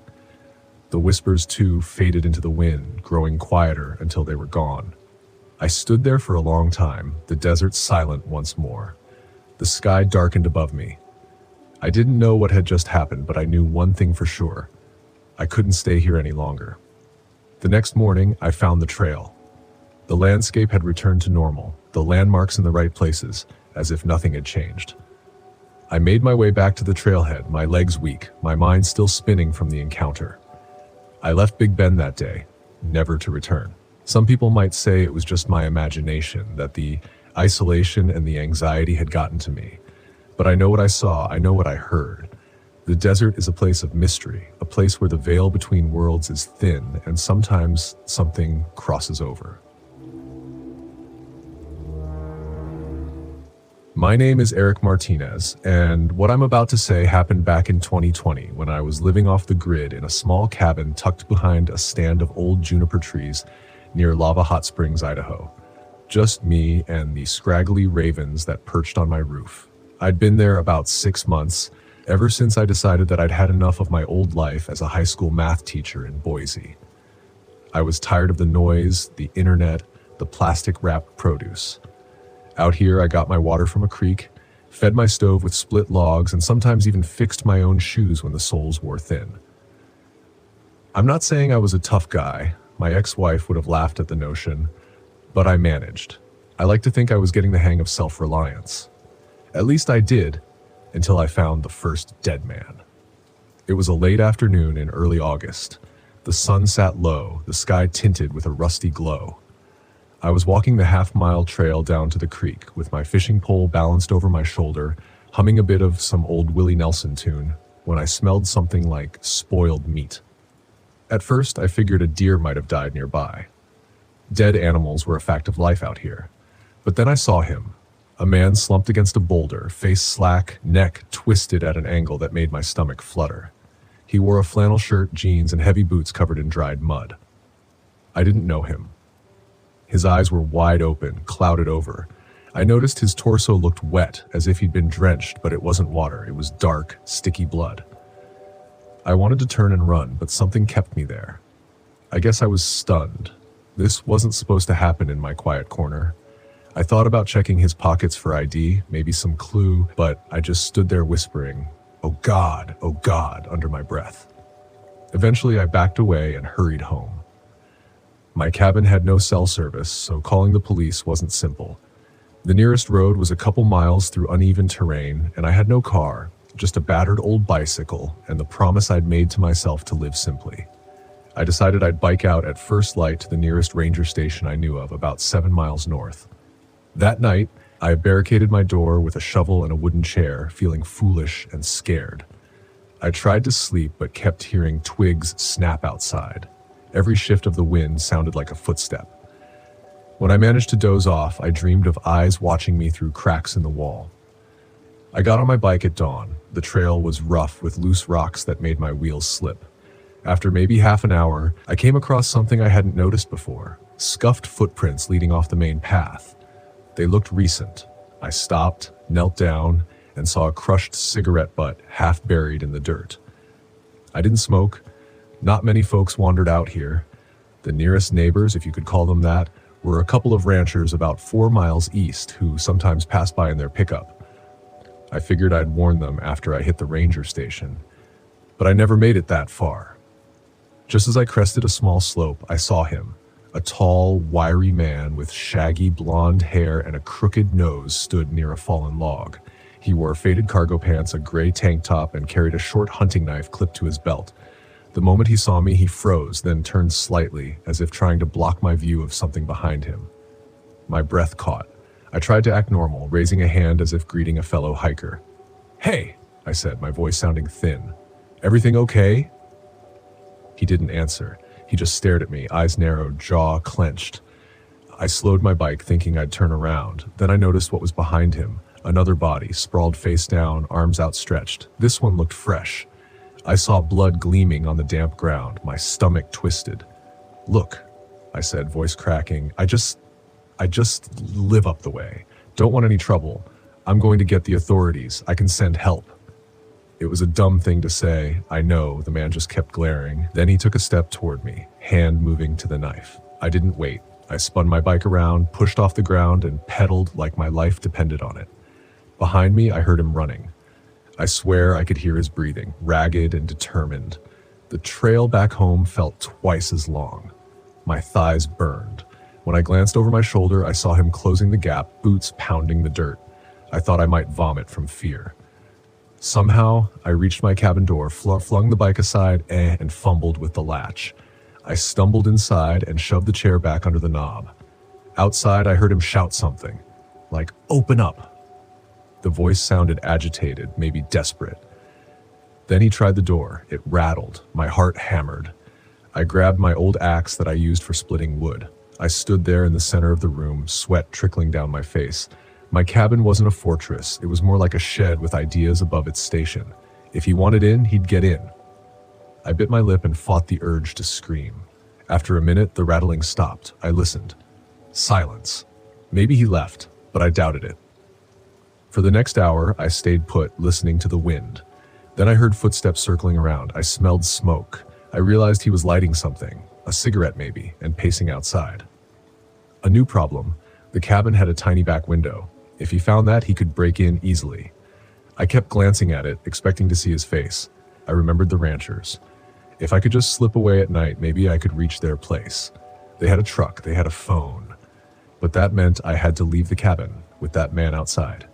The whispers, too, faded into the wind, growing quieter until they were gone. I stood there for a long time, the desert silent once more. The sky darkened above me. I didn't know what had just happened, but I knew one thing for sure. I couldn't stay here any longer. The next morning, I found the trail. The landscape had returned to normal, the landmarks in the right places, as if nothing had changed. I made my way back to the trailhead, my legs weak, my mind still spinning from the encounter. I left Big Bend that day, never to return. Some people might say it was just my imagination, that the isolation and the anxiety had gotten to me. But I know what I saw, I know what I heard. The desert is a place of mystery, a place where the veil between worlds is thin and sometimes something crosses over. My name is Eric Martinez, and what I'm about to say happened back in 2020 when I was living off the grid in a small cabin tucked behind a stand of old juniper trees near Lava Hot Springs, Idaho. Just me and the scraggly ravens that perched on my roof. I'd been there about 6 months, ever since I decided that I'd had enough of my old life as a high school math teacher in Boise. I was tired of the noise, the internet, the plastic-wrapped produce. Out here, I got my water from a creek, fed my stove with split logs, and sometimes even fixed my own shoes when the soles wore thin. I'm not saying I was a tough guy. My ex-wife would have laughed at the notion, but I managed. I like to think I was getting the hang of self-reliance. At least I did, until I found the first dead man. It was a late afternoon in early August. The sun sat low, the sky tinted with a rusty glow. I was walking the half-mile trail down to the creek with my fishing pole balanced over my shoulder, humming a bit of some old Willie Nelson tune, when I smelled something like spoiled meat. At first, I figured a deer might have died nearby. Dead animals were a fact of life out here. But then I saw him, a man slumped against a boulder, face slack, neck twisted at an angle that made my stomach flutter. He wore a flannel shirt, jeans, and heavy boots covered in dried mud. I didn't know him. His eyes were wide open, clouded over. I noticed his torso looked wet, as if he'd been drenched, but it wasn't water. It was dark, sticky blood. I wanted to turn and run, but something kept me there. I guess I was stunned. This wasn't supposed to happen in my quiet corner. I thought about checking his pockets for ID, maybe some clue, but I just stood there whispering, oh God," under my breath. Eventually, I backed away and hurried home. My cabin had no cell service, so calling the police wasn't simple. The nearest road was a couple miles through uneven terrain, and I had no car, just a battered old bicycle and the promise I'd made to myself to live simply. I decided I'd bike out at first light to the nearest ranger station I knew of, about 7 miles north. That night, I barricaded my door with a shovel and a wooden chair, feeling foolish and scared. I tried to sleep but kept hearing twigs snap outside. Every shift of the wind sounded like a footstep. When I managed to doze off, I dreamed of eyes watching me through cracks in the wall. I got on my bike at dawn. The trail was rough with loose rocks that made my wheels slip. After maybe half an hour, I came across something I hadn't noticed before, scuffed footprints leading off the main path. They looked recent. I stopped, knelt down, and saw a crushed cigarette butt half buried in the dirt. I didn't smoke. Not many folks wandered out here. The nearest neighbors, if you could call them that, were a couple of ranchers about 4 miles east who sometimes passed by in their pickup. I figured I'd warn them after I hit the ranger station, but I never made it that far. Just as I crested a small slope, I saw him, a tall, wiry man with shaggy blonde hair and a crooked nose stood near a fallen log. He wore faded cargo pants, a gray tank top, and carried a short hunting knife clipped to his belt. The moment he saw me, he froze, then turned slightly, as if trying to block my view of something behind him. My breath caught. I tried to act normal, raising a hand as if greeting a fellow hiker. "Hey," I said, my voice sounding thin. "Everything okay?" He didn't answer. He just stared at me, eyes narrowed, jaw clenched. I slowed my bike, thinking I'd turn around. Then I noticed what was behind him. Another body, sprawled face down, arms outstretched. This one looked fresh. I saw blood gleaming on the damp ground, my stomach twisted. "Look," I said, voice cracking, I just live up the way. Don't want any trouble. I'm going to get the authorities. I can send help." It was a dumb thing to say, I know. The man just kept glaring. Then he took a step toward me, hand moving to the knife. I didn't wait. I spun my bike around, pushed off the ground, and pedaled like my life depended on it. Behind me, I heard him running. I swear I could hear his breathing, ragged and determined. The trail back home felt twice as long. My thighs burned. When I glanced over my shoulder, I saw him closing the gap, boots pounding the dirt. I thought I might vomit from fear. Somehow, I reached my cabin door, flung the bike aside, and fumbled with the latch. I stumbled inside and shoved the chair back under the knob. Outside, I heard him shout something, like, "Open up." The voice sounded agitated, maybe desperate. Then he tried the door. It rattled. My heart hammered. I grabbed my old axe that I used for splitting wood. I stood there in the center of the room, sweat trickling down my face. My cabin wasn't a fortress. It was more like a shed with ideas above its station. If he wanted in, he'd get in. I bit my lip and fought the urge to scream. After a minute, the rattling stopped. I listened. Silence. Maybe he left, but I doubted it. For the next hour, I stayed put, listening to the wind. Then I heard footsteps circling around. I smelled smoke. I realized he was lighting something, a cigarette maybe, and pacing outside. A new problem. The cabin had a tiny back window. If he found that, he could break in easily. I kept glancing at it, expecting to see his face. I remembered the ranchers. If I could just slip away at night, maybe I could reach their place. They had a truck, they had a phone. But that meant I had to leave the cabin with that man outside.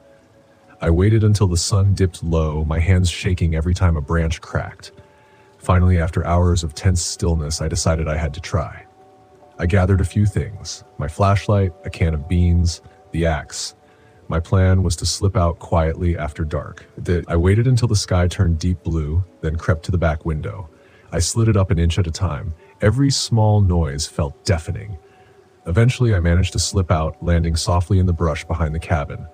I waited until the sun dipped low, my hands shaking every time a branch cracked. Finally, after hours of tense stillness, I decided I had to try. I gathered a few things: my flashlight, a can of beans, the axe. My plan was to slip out quietly after dark. I waited until the sky turned deep blue, then crept to the back window. I slid it up an inch at a time. Every small noise felt deafening. Eventually, I managed to slip out, landing softly in the brush behind the cabin.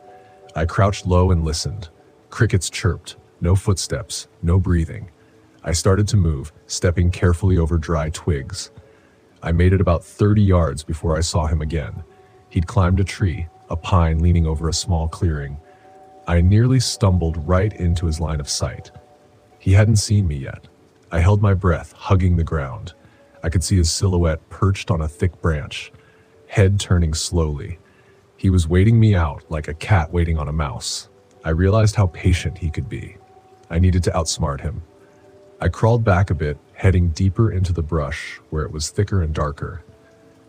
I crouched low and listened. Crickets chirped. No footsteps, no breathing. I started to move, stepping carefully over dry twigs. I made it about 30 yards before I saw him again. He'd climbed a tree, a pine leaning over a small clearing. I nearly stumbled right into his line of sight. He hadn't seen me yet. I held my breath, hugging the ground. I could see his silhouette perched on a thick branch, head turning slowly. He was waiting me out like a cat waiting on a mouse. I realized how patient he could be. I needed to outsmart him. I crawled back a bit, heading deeper into the brush where it was thicker and darker.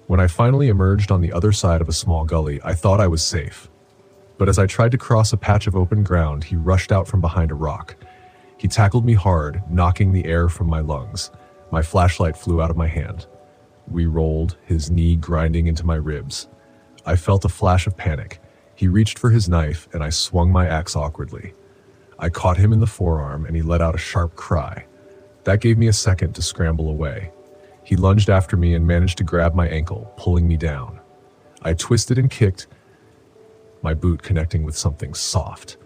When I finally emerged on the other side of a small gully, I thought I was safe. But as I tried to cross a patch of open ground, he rushed out from behind a rock. He tackled me hard, knocking the air from my lungs. My flashlight flew out of my hand. We rolled, his knee grinding into my ribs. I felt a flash of panic. He reached for his knife, and I swung my axe awkwardly. I caught him in the forearm, and he let out a sharp cry. That gave me a second to scramble away. He lunged after me and managed to grab my ankle, pulling me down. I twisted and kicked, my boot connecting with something soft.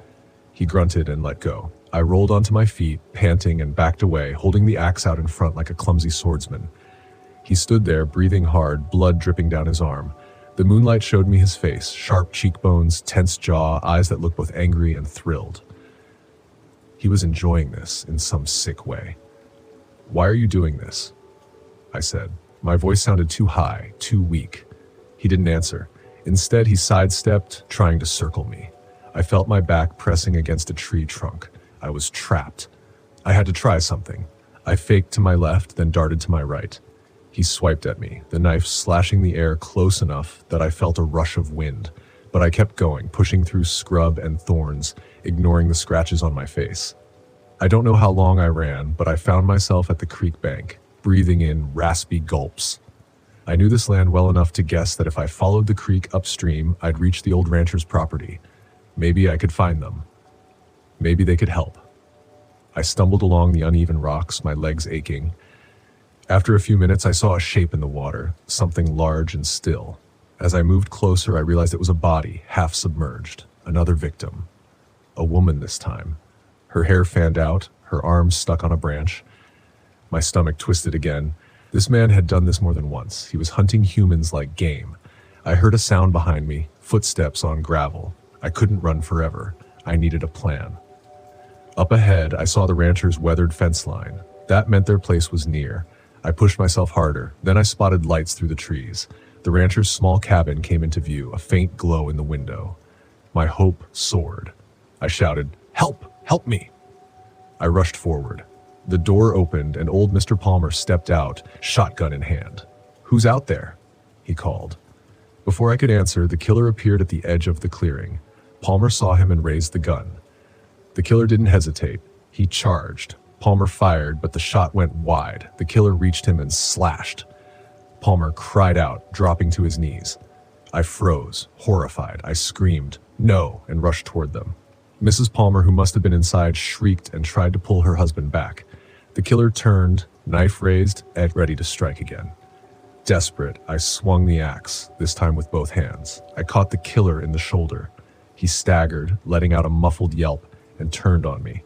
He grunted and let go. I rolled onto my feet, panting, and backed away, holding the axe out in front like a clumsy swordsman. He stood there, breathing hard, blood dripping down his arm. The moonlight showed me his face, sharp cheekbones, tense jaw, eyes that looked both angry and thrilled. He was enjoying this in some sick way. "Why are you doing this?" I said. My voice sounded too high, too weak. He didn't answer. Instead, he sidestepped, trying to circle me. I felt my back pressing against a tree trunk. I was trapped. I had to try something. I faked to my left, then darted to my right. He swiped at me, the knife slashing the air close enough that I felt a rush of wind. But I kept going, pushing through scrub and thorns, ignoring the scratches on my face. I don't know how long I ran, but I found myself at the creek bank, breathing in raspy gulps. I knew this land well enough to guess that if I followed the creek upstream, I'd reach the old rancher's property. Maybe I could find them. Maybe they could help. I stumbled along the uneven rocks, my legs aching. After a few minutes, I saw a shape in the water, something large and still. As I moved closer, I realized it was a body, half submerged, another victim. A woman this time. Her hair fanned out, her arms stuck on a branch. My stomach twisted again. This man had done this more than once. He was hunting humans like game. I heard a sound behind me, footsteps on gravel. I couldn't run forever. I needed a plan. Up ahead, I saw the rancher's weathered fence line. That meant their place was near. I pushed myself harder. Then I spotted lights through the trees. The rancher's small cabin came into view, a faint glow in the window. My hope soared. I shouted, "Help! Help me!" I rushed forward. The door opened and old Mr. Palmer stepped out, shotgun in hand. "Who's out there?" he called. Before I could answer, the killer appeared at the edge of the clearing. Palmer saw him and raised the gun. The killer didn't hesitate. He charged. Palmer fired, but the shot went wide. The killer reached him and slashed. Palmer cried out, dropping to his knees. I froze, horrified. I screamed, "No," and rushed toward them. Mrs. Palmer, who must have been inside, shrieked and tried to pull her husband back. The killer turned, knife raised, and ready to strike again. Desperate, I swung the axe, this time with both hands. I caught the killer in the shoulder. He staggered, letting out a muffled yelp, and turned on me.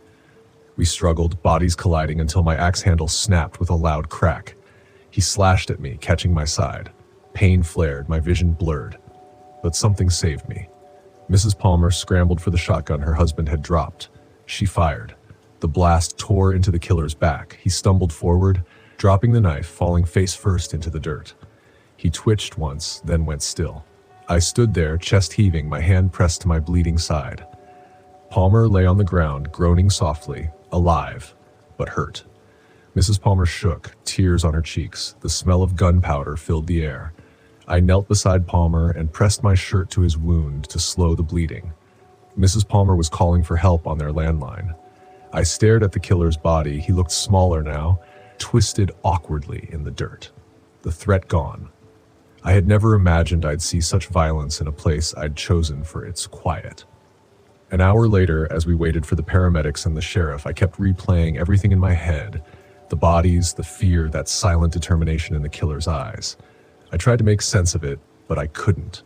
We struggled, bodies colliding until my axe handle snapped with a loud crack. He slashed at me, catching my side. Pain flared, my vision blurred. But something saved me. Mrs. Palmer scrambled for the shotgun her husband had dropped. She fired. The blast tore into the killer's back. He stumbled forward, dropping the knife, falling face first into the dirt. He twitched once, then went still. I stood there, chest heaving, my hand pressed to my bleeding side. Palmer lay on the ground, groaning softly, alive, but hurt. Mrs. Palmer shook, tears on her cheeks. The smell of gunpowder filled the air. I knelt beside Palmer and pressed my shirt to his wound to slow the bleeding. Mrs. Palmer was calling for help on their landline. I stared at the killer's body. He looked smaller now, twisted awkwardly in the dirt. The threat gone. I had never imagined I'd see such violence in a place I'd chosen for its quiet. An hour later, as we waited for the paramedics and the sheriff, I kept replaying everything in my head. The bodies, the fear, that silent determination in the killer's eyes. I tried to make sense of it, but I couldn't.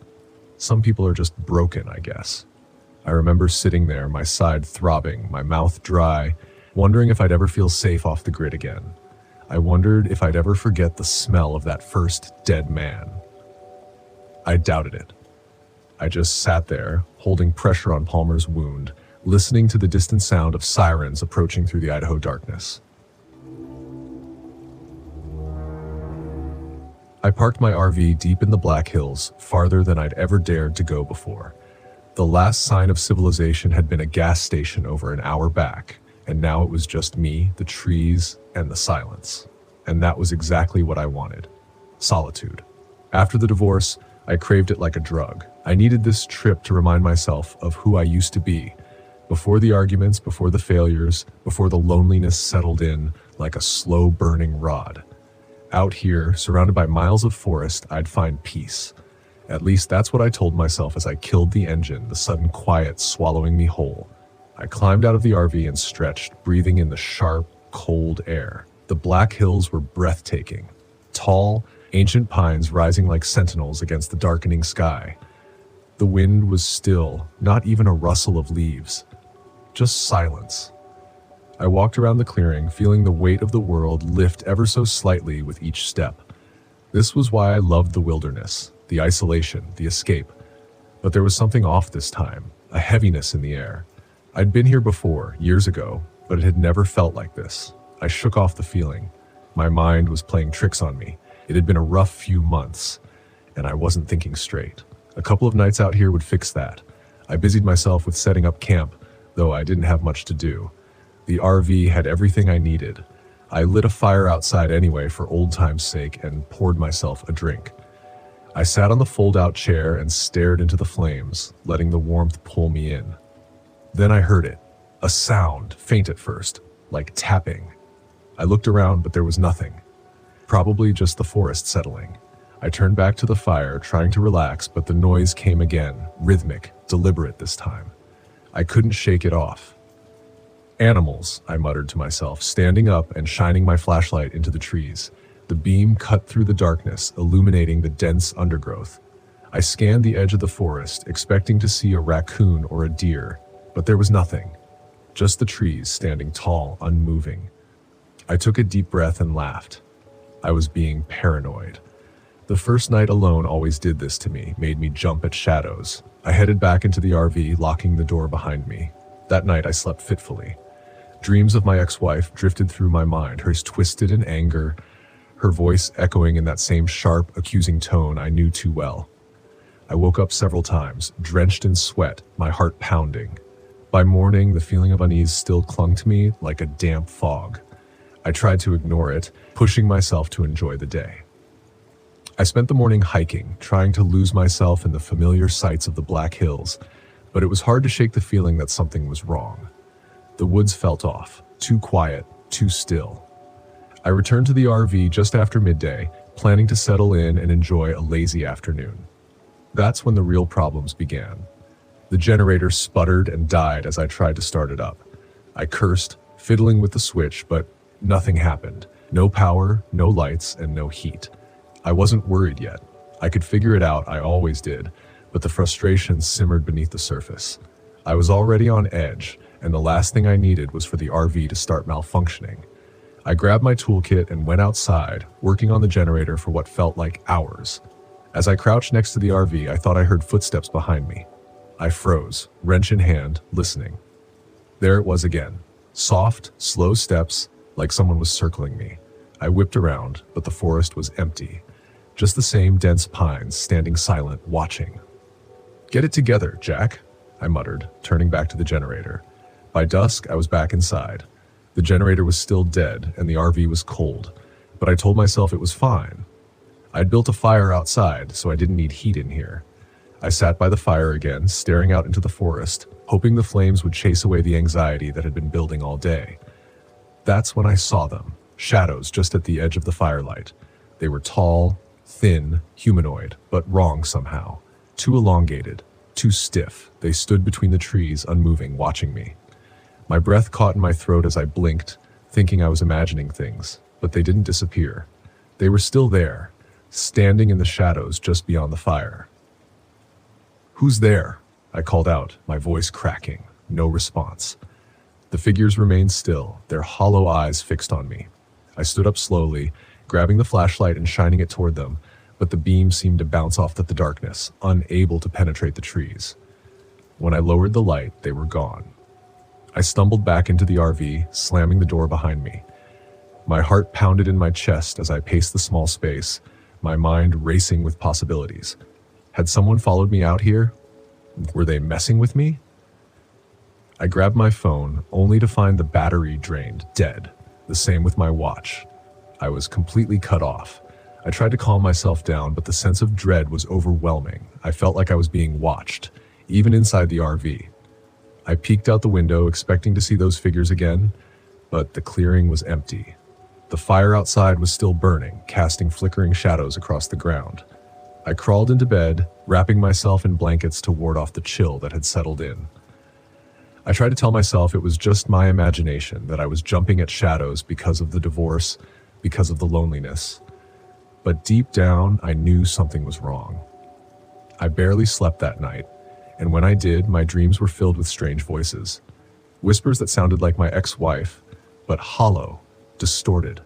Some people are just broken, I guess. I remember sitting there, my side throbbing, my mouth dry, wondering if I'd ever feel safe off the grid again. I wondered if I'd ever forget the smell of that first dead man. I doubted it. I just sat there, holding pressure on Palmer's wound, listening to the distant sound of sirens approaching through the Idaho darkness. I parked my RV deep in the Black Hills, farther than I'd ever dared to go before. The last sign of civilization had been a gas station over an hour back, and now it was just me, the trees, and the silence. And that was exactly what I wanted. Solitude. After the divorce, I craved it like a drug. I needed this trip to remind myself of who I used to be. Before the arguments, before the failures, before the loneliness settled in like a slow-burning rod. Out here, surrounded by miles of forest, I'd find peace. At least that's what I told myself as I killed the engine, the sudden quiet swallowing me whole. I climbed out of the RV and stretched, breathing in the sharp, cold air. The Black Hills were breathtaking. Tall, ancient pines rising like sentinels against the darkening sky. The wind was still, not even a rustle of leaves. Just silence. I walked around the clearing, feeling the weight of the world lift ever so slightly with each step. This was why I loved the wilderness, the isolation, the escape. But there was something off this time, a heaviness in the air. I'd been here before, years ago, but it had never felt like this. I shook off the feeling. My mind was playing tricks on me. It had been a rough few months, and I wasn't thinking straight. A couple of nights out here would fix that. I busied myself with setting up camp, though I didn't have much to do. The RV had everything I needed. I lit a fire outside anyway for old time's sake and poured myself a drink. I sat on the fold-out chair and stared into the flames, letting the warmth pull me in. Then I heard it. A sound, faint at first, like tapping. I looked around, but there was nothing. Probably just the forest settling. I turned back to the fire, trying to relax, but the noise came again, rhythmic, deliberate this time. I couldn't shake it off. Animals, I muttered to myself, standing up and shining my flashlight into the trees. The beam cut through the darkness, illuminating the dense undergrowth. I scanned the edge of the forest, expecting to see a raccoon or a deer, but there was nothing. Just the trees standing tall, unmoving. I took a deep breath and laughed. I was being paranoid. The first night alone always did this to me, made me jump at shadows. I headed back into the RV, locking the door behind me. That night I slept fitfully. Dreams of my ex-wife drifted through my mind, hers twisted in anger, her voice echoing in that same sharp, accusing tone I knew too well. I woke up several times, drenched in sweat, my heart pounding. By morning, the feeling of unease still clung to me like a damp fog. I tried to ignore it, pushing myself to enjoy the day. I spent the morning hiking, trying to lose myself in the familiar sights of the Black Hills, but it was hard to shake the feeling that something was wrong. The woods felt off, too quiet, too still. I returned to the RV just after midday, planning to settle in and enjoy a lazy afternoon. That's when the real problems began. The generator sputtered and died as I tried to start it up. I cursed, fiddling with the switch, but nothing happened. No power, no lights, and no heat. I wasn't worried yet. I could figure it out, I always did, but the frustration simmered beneath the surface. I was already on edge, and the last thing I needed was for the RV to start malfunctioning. I grabbed my toolkit and went outside, working on the generator for what felt like hours. As I crouched next to the RV, I thought I heard footsteps behind me. I froze, wrench in hand, listening. There it was again. Soft, slow steps, like someone was circling me. I whipped around, but the forest was empty. Just the same dense pines standing silent, watching. "Get it together, Jack," I muttered, turning back to the generator. By dusk, I was back inside. The generator was still dead, and the RV was cold, but I told myself it was fine. I'd built a fire outside, so I didn't need heat in here. I sat by the fire again, staring out into the forest, hoping the flames would chase away the anxiety that had been building all day. That's when I saw them, shadows just at the edge of the firelight. They were tall, Thin, humanoid, but wrong somehow. Too elongated, too stiff. They stood between the trees, unmoving, watching me. My breath caught in my throat as I blinked, thinking I was imagining things, but they didn't disappear. They were still there, standing in the shadows just beyond the fire. "Who's there?" I called out, my voice cracking. No response. The figures remained still, their hollow eyes fixed on me. I stood up slowly, grabbing the flashlight and shining it toward them, but the beam seemed to bounce off the darkness, unable to penetrate the trees. When I lowered the light, they were gone. I stumbled back into the RV, slamming the door behind me. My heart pounded in my chest as I paced the small space, my mind racing with possibilities. Had someone followed me out here? Were they messing with me? I grabbed my phone, only to find the battery drained, dead. The same with my watch. I was completely cut off. I tried to calm myself down, but the sense of dread was overwhelming. I felt like I was being watched, even inside the RV. I peeked out the window, expecting to see those figures again, but the clearing was empty. The fire outside was still burning, casting flickering shadows across the ground. I crawled into bed, wrapping myself in blankets to ward off the chill that had settled in. I tried to tell myself it was just my imagination, that I was jumping at shadows because of the divorce, because of the loneliness. But deep down, I knew something was wrong. I barely slept that night, and when I did, my dreams were filled with strange voices. Whispers that sounded like my ex-wife, but hollow, distorted.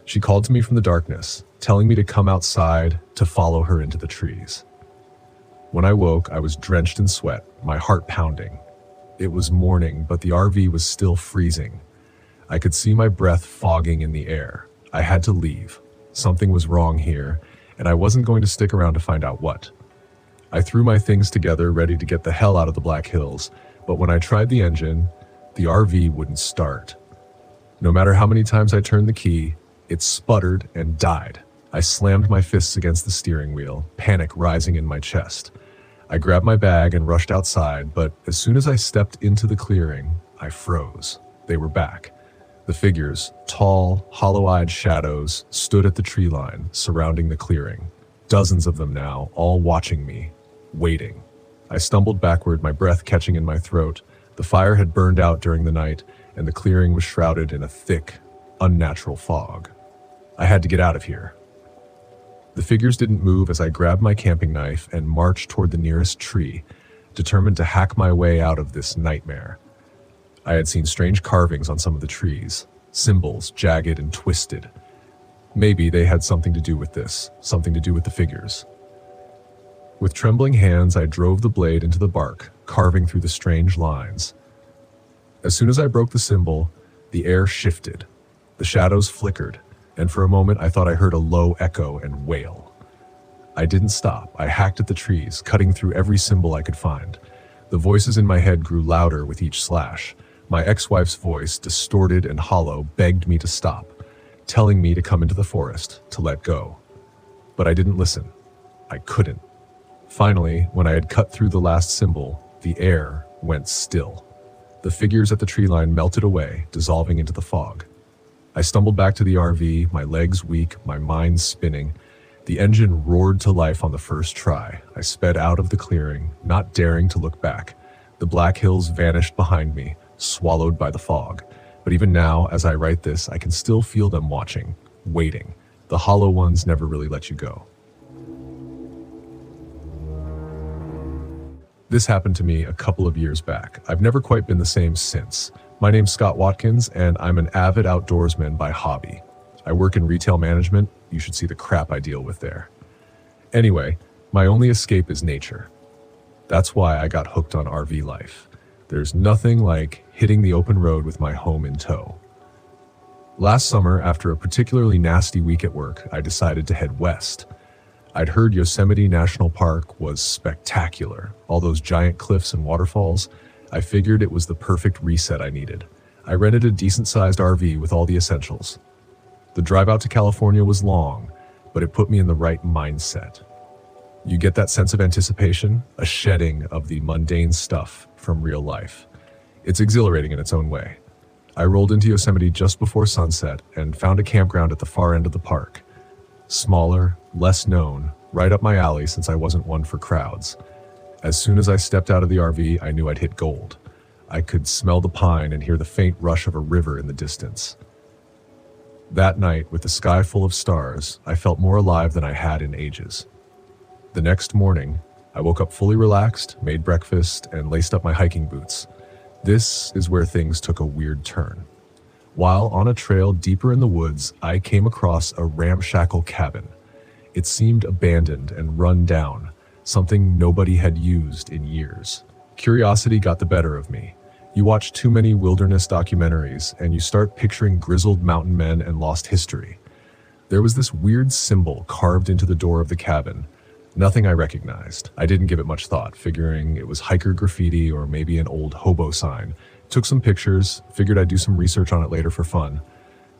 She called to me from the darkness, telling me to come outside, to follow her into the trees. When I woke, I was drenched in sweat, my heart pounding. It was morning, but the RV was still freezing. I could see my breath fogging in the air. I had to leave. Something was wrong here, and I wasn't going to stick around to find out what. I threw my things together, ready to get the hell out of the Black Hills, but when I tried the engine, the RV wouldn't start. No matter how many times I turned the key, it sputtered and died. I slammed my fists against the steering wheel, panic rising in my chest. I grabbed my bag and rushed outside, but as soon as I stepped into the clearing, I froze. They were back. The figures, tall, hollow-eyed shadows, stood at the tree line, surrounding the clearing. Dozens of them now, all watching me, waiting. I stumbled backward, my breath catching in my throat. The fire had burned out during the night, and the clearing was shrouded in a thick, unnatural fog. I had to get out of here. The figures didn't move as I grabbed my camping knife and marched toward the nearest tree, determined to hack my way out of this nightmare. I had seen strange carvings on some of the trees, symbols jagged and twisted. Maybe they had something to do with this, something to do with the figures. With trembling hands, I drove the blade into the bark, carving through the strange lines. As soon as I broke the symbol, the air shifted. The shadows flickered, and for a moment I thought I heard a low echo and wail. I didn't stop. I hacked at the trees, cutting through every symbol I could find. The voices in my head grew louder with each slash. My ex-wife's voice, distorted and hollow, begged me to stop, telling me to come into the forest, to let go. But I didn't listen. I couldn't. Finally, when I had cut through the last symbol, the air went still. The figures at the tree line melted away, dissolving into the fog. I stumbled back to the RV, my legs weak, my mind spinning. The engine roared to life on the first try. I sped out of the clearing, not daring to look back. The Black Hills vanished behind me, swallowed by the fog. But even now, as I write this, I can still feel them watching, waiting. The hollow ones never really let you go. This happened to me a couple of years back. I've never quite been the same since. My name's Scott Watkins, and I'm an avid outdoorsman by hobby. I work in retail management. You should see the crap I deal with there. Anyway, my only escape is nature. That's why I got hooked on RV life. There's nothing like hitting the open road with my home in tow. Last summer, after a particularly nasty week at work, I decided to head west. I'd heard Yosemite National Park was spectacular, all those giant cliffs and waterfalls. I figured it was the perfect reset I needed. I rented a decent-sized RV with all the essentials. The drive out to California was long, but it put me in the right mindset. You get that sense of anticipation, a shedding of the mundane stuff from real life. It's exhilarating in its own way. I rolled into Yosemite just before sunset and found a campground at the far end of the park. Smaller, less known, right up my alley since I wasn't one for crowds. As soon as I stepped out of the RV, I knew I'd hit gold. I could smell the pine and hear the faint rush of a river in the distance. That night, with the sky full of stars, I felt more alive than I had in ages. The next morning, I woke up fully relaxed, made breakfast, and laced up my hiking boots. This is where things took a weird turn. While on a trail deeper in the woods, I came across a ramshackle cabin. It seemed abandoned and run down, something nobody had used in years. Curiosity got the better of me. You watch too many wilderness documentaries, and you start picturing grizzled mountain men and lost history. There was this weird symbol carved into the door of the cabin. Nothing I recognized. I didn't give it much thought, figuring it was hiker graffiti or maybe an old hobo sign. Took some pictures, figured I'd do some research on it later for fun.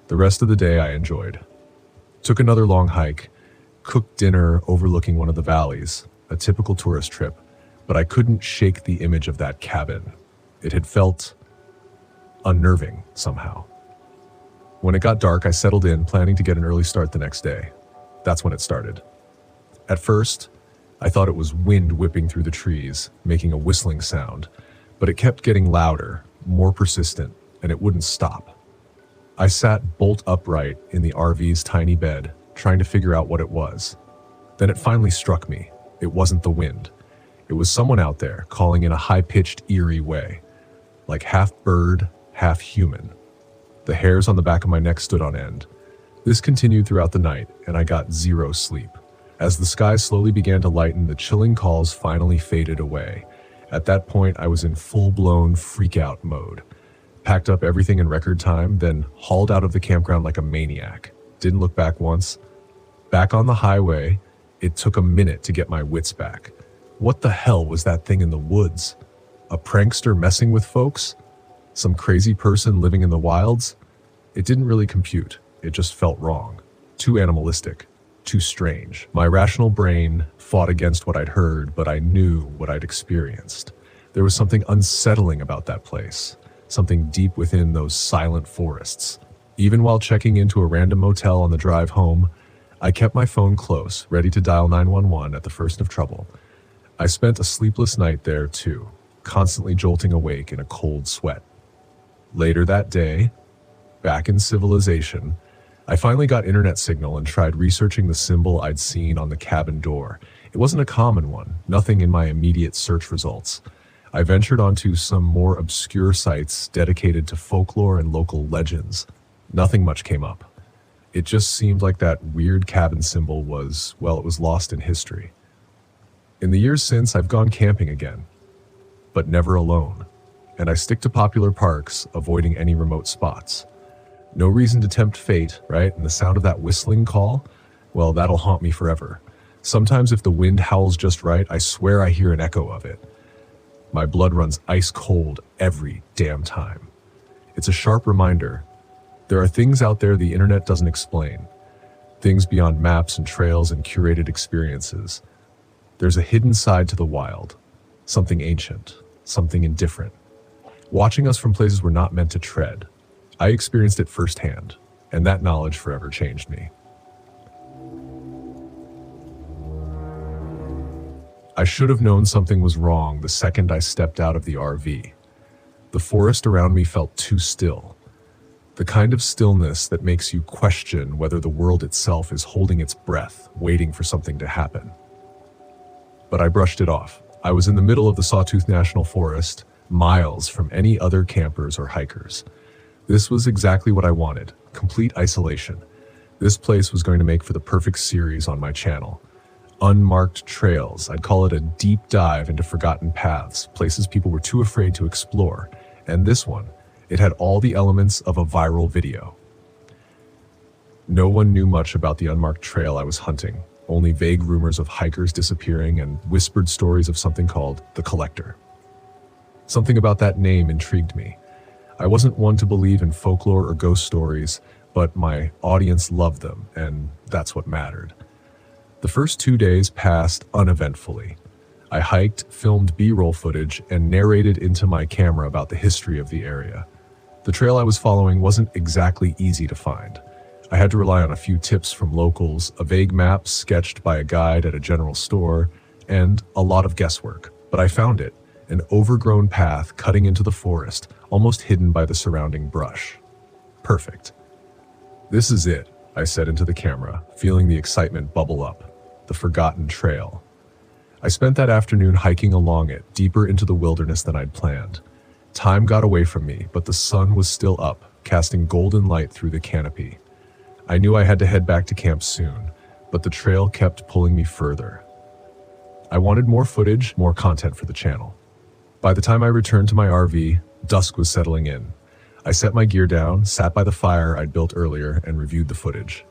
The rest of the day I enjoyed. Took another long hike, cooked dinner overlooking one of the valleys, a typical tourist trip, but I couldn't shake the image of that cabin. It had felt unnerving somehow. When it got dark, I settled in, planning to get an early start the next day. That's when it started. At first, I thought it was wind whipping through the trees, making a whistling sound, but it kept getting louder, more persistent, and it wouldn't stop. I sat bolt upright in the RV's tiny bed, trying to figure out what it was. Then it finally struck me. It wasn't the wind. It was someone out there calling in a high-pitched, eerie way, like half bird, half human. The hairs on the back of my neck stood on end. This continued throughout the night, and I got zero sleep. As the sky slowly began to lighten, the chilling calls finally faded away. At that point, I was in full-blown freak-out mode. Packed up everything in record time, then hauled out of the campground like a maniac. Didn't look back once. Back on the highway, it took a minute to get my wits back. What the hell was that thing in the woods? A prankster messing with folks? Some crazy person living in the wilds? It didn't really compute. It just felt wrong. Too animalistic. Too strange. My rational brain fought against what I'd heard, but I knew what I'd experienced. There was something unsettling about that place. Something deep within those silent forests. Even while checking into a random motel on the drive home, I kept my phone close, ready to dial 911 at the first of trouble. I spent a sleepless night there too, constantly jolting awake in a cold sweat. Later that day, back in civilization, I finally got internet signal and tried researching the symbol I'd seen on the cabin door. It wasn't a common one, nothing in my immediate search results. I ventured onto some more obscure sites dedicated to folklore and local legends. Nothing much came up. It just seemed like that weird cabin symbol was, well, it was lost in history. In the years since, I've gone camping again, but never alone, and I stick to popular parks, avoiding any remote spots. No reason to tempt fate, right? And the sound of that whistling call, well, that'll haunt me forever. Sometimes if the wind howls just right, I swear I hear an echo of it. My blood runs ice cold every damn time. It's a sharp reminder. There are things out there the internet doesn't explain. Things beyond maps and trails and curated experiences. There's a hidden side to the wild. Something ancient. Something indifferent. Watching us from places we're not meant to tread. I experienced it firsthand, and that knowledge forever changed me. I should have known something was wrong the second I stepped out of the RV. The forest around me felt too still. The kind of stillness that makes you question whether the world itself is holding its breath, waiting for something to happen. But I brushed it off. I was in the middle of the Sawtooth National Forest, miles from any other campers or hikers. This was exactly what I wanted, complete isolation. This place was going to make for the perfect series on my channel. Unmarked trails, I'd call it a deep dive into forgotten paths, places people were too afraid to explore. And this one, it had all the elements of a viral video. No one knew much about the unmarked trail I was hunting, only vague rumors of hikers disappearing and whispered stories of something called the Collector. Something about that name intrigued me. I wasn't one to believe in folklore or ghost stories, but my audience loved them, and that's what mattered. The first 2 days passed uneventfully. I hiked, filmed B-roll footage, and narrated into my camera about the history of the area. The trail I was following wasn't exactly easy to find. I had to rely on a few tips from locals, a vague map sketched by a guide at a general store, and a lot of guesswork. But I found it, an overgrown path cutting into the forest, almost hidden by the surrounding brush. Perfect. This is it, I said into the camera, feeling the excitement bubble up. The forgotten trail. I spent that afternoon hiking along it, deeper into the wilderness than I'd planned. Time got away from me, but the sun was still up, casting golden light through the canopy. I knew I had to head back to camp soon, but the trail kept pulling me further. I wanted more footage, more content for the channel. By the time I returned to my RV, dusk was settling in. I set my gear down, sat by the fire I'd built earlier, and reviewed the footage.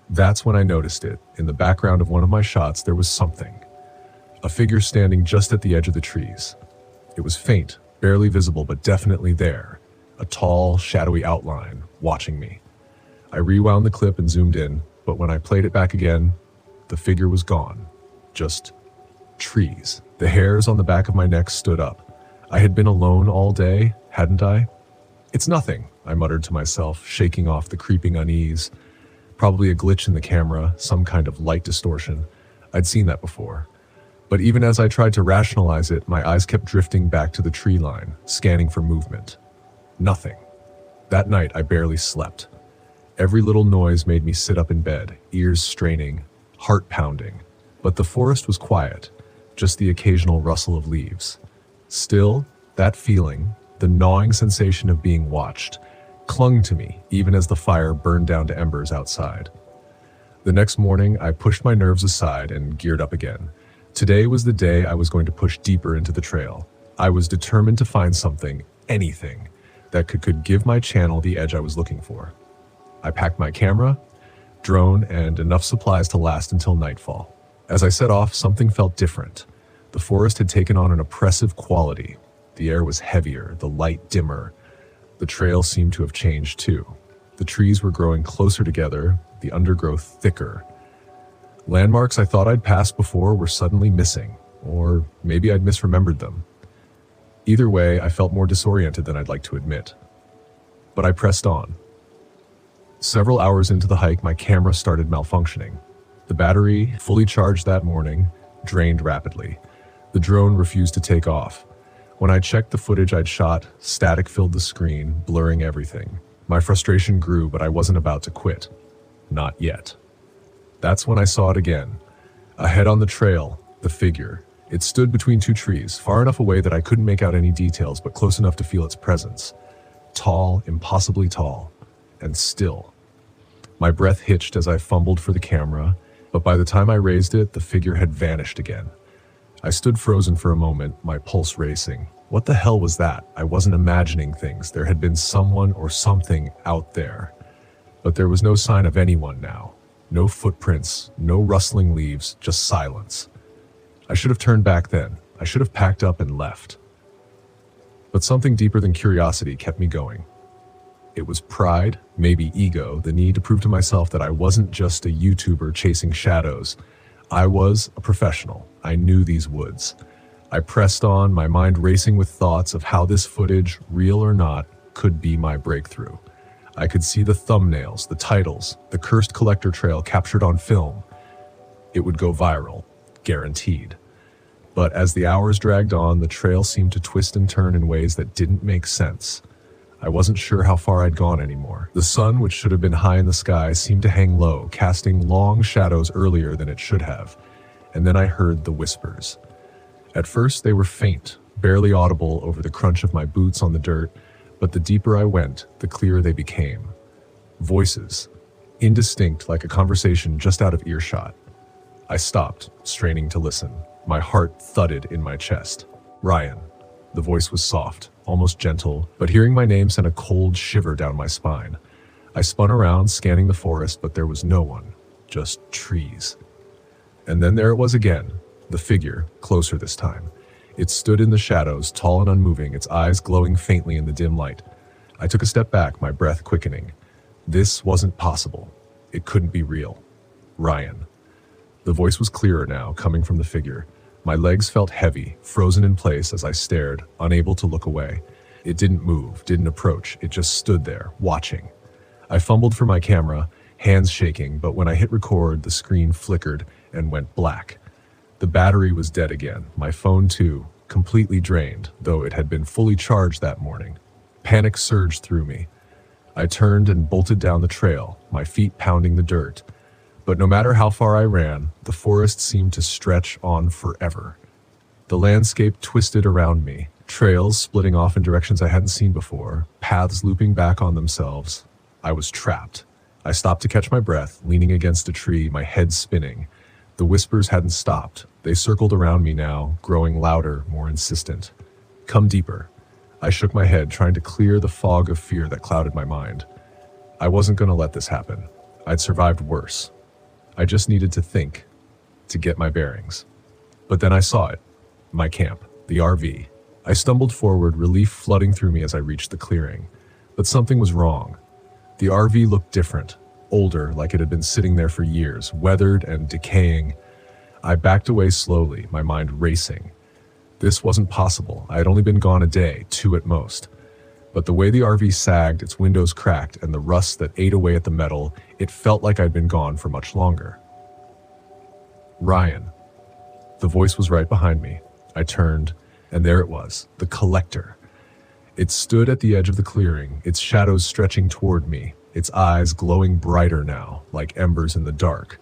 That's when I noticed it. In the background of one of my shots, there was something. A figure standing just at the edge of the trees. It was faint, barely visible, but definitely there. A tall, shadowy outline, watching me. I rewound the clip and zoomed in, but when I played it back again, the figure was gone. Just trees. The hairs on the back of my neck stood up. I had been alone all day, hadn't I? It's nothing, I muttered to myself, shaking off the creeping unease. Probably a glitch in the camera, some kind of light distortion. I'd seen that before. But even as I tried to rationalize it, my eyes kept drifting back to the tree line, scanning for movement. Nothing. That night, I barely slept. Every little noise made me sit up in bed, ears straining, heart pounding. But the forest was quiet, just the occasional rustle of leaves. Still, that feeling, the gnawing sensation of being watched, clung to me even as the fire burned down to embers outside. The next morning, I pushed my nerves aside and geared up again. Today was the day I was going to push deeper into the trail. I was determined to find something, anything, that could give my channel the edge I was looking for. I packed my camera, drone, and enough supplies to last until nightfall. As I set off, something felt different. The forest had taken on an oppressive quality. The air was heavier, the light dimmer. The trail seemed to have changed too. The trees were growing closer together, the undergrowth thicker. Landmarks I thought I'd passed before were suddenly missing, or maybe I'd misremembered them. Either way, I felt more disoriented than I'd like to admit. But I pressed on. Several hours into the hike, my camera started malfunctioning. The battery, fully charged that morning, drained rapidly. The drone refused to take off. When I checked the footage I'd shot, static filled the screen, blurring everything. My frustration grew, but I wasn't about to quit. Not yet. That's when I saw it again. Ahead on the trail, the figure. It stood between two trees, far enough away that I couldn't make out any details, but close enough to feel its presence. Tall, impossibly tall, and still. My breath hitched as I fumbled for the camera, but by the time I raised it, the figure had vanished again. I stood frozen for a moment, my pulse racing. What the hell was that? I wasn't imagining things. There had been someone or something out there. But there was no sign of anyone now. No footprints, no rustling leaves, just silence. I should have turned back then. I should have packed up and left. But something deeper than curiosity kept me going. It was pride, maybe ego, the need to prove to myself that I wasn't just a YouTuber chasing shadows. I was a professional. I knew these woods. I pressed on, my mind racing with thoughts of how this footage, real or not, could be my breakthrough. I could see the thumbnails, the titles, the cursed collector trail captured on film. It would go viral, guaranteed. But as the hours dragged on, the trail seemed to twist and turn in ways that didn't make sense. I wasn't sure how far I'd gone anymore. The sun, which should have been high in the sky, seemed to hang low, casting long shadows earlier than it should have. And then I heard the whispers. At first, they were faint, barely audible over the crunch of my boots on the dirt, but the deeper I went, the clearer they became. Voices, indistinct like a conversation just out of earshot. I stopped, straining to listen. My heart thudded in my chest. Ryan. The voice was soft, almost gentle, but hearing my name sent a cold shiver down my spine. I spun around, scanning the forest, but there was no one, just trees. And then there it was again, the figure, closer this time. It stood in the shadows, tall and unmoving, its eyes glowing faintly in the dim light. I took a step back, my breath quickening. This wasn't possible. It couldn't be real. Ryan. The voice was clearer now, coming from the figure. My legs felt heavy, frozen in place as I stared, unable to look away. It didn't move, didn't approach, it just stood there, watching. I fumbled for my camera, hands shaking, but when I hit record, the screen flickered and went black. The battery was dead again, my phone too, completely drained, though it had been fully charged that morning. Panic surged through me. I turned and bolted down the trail, my feet pounding the dirt. But no matter how far I ran, the forest seemed to stretch on forever. The landscape twisted around me, trails splitting off in directions I hadn't seen before, paths looping back on themselves. I was trapped. I stopped to catch my breath, leaning against a tree, my head spinning. The whispers hadn't stopped. They circled around me now, growing louder, more insistent. Come deeper. I shook my head, trying to clear the fog of fear that clouded my mind. I wasn't going to let this happen. I'd survived worse. I just needed to think, to get my bearings. But then I saw it. My camp, the RV. I stumbled forward, relief flooding through me as I reached the clearing. But something was wrong. The RV looked different, older, like it had been sitting there for years, weathered and decaying. I backed away slowly, my mind racing. This wasn't possible. I had only been gone a day, 2 at most. But the way the RV sagged, its windows cracked, and the rust that ate away at the metal, it felt like I'd been gone for much longer. Ryan. The voice was right behind me. I turned, and there it was, the collector. It stood at the edge of the clearing, its shadows stretching toward me, its eyes glowing brighter now, like embers in the dark.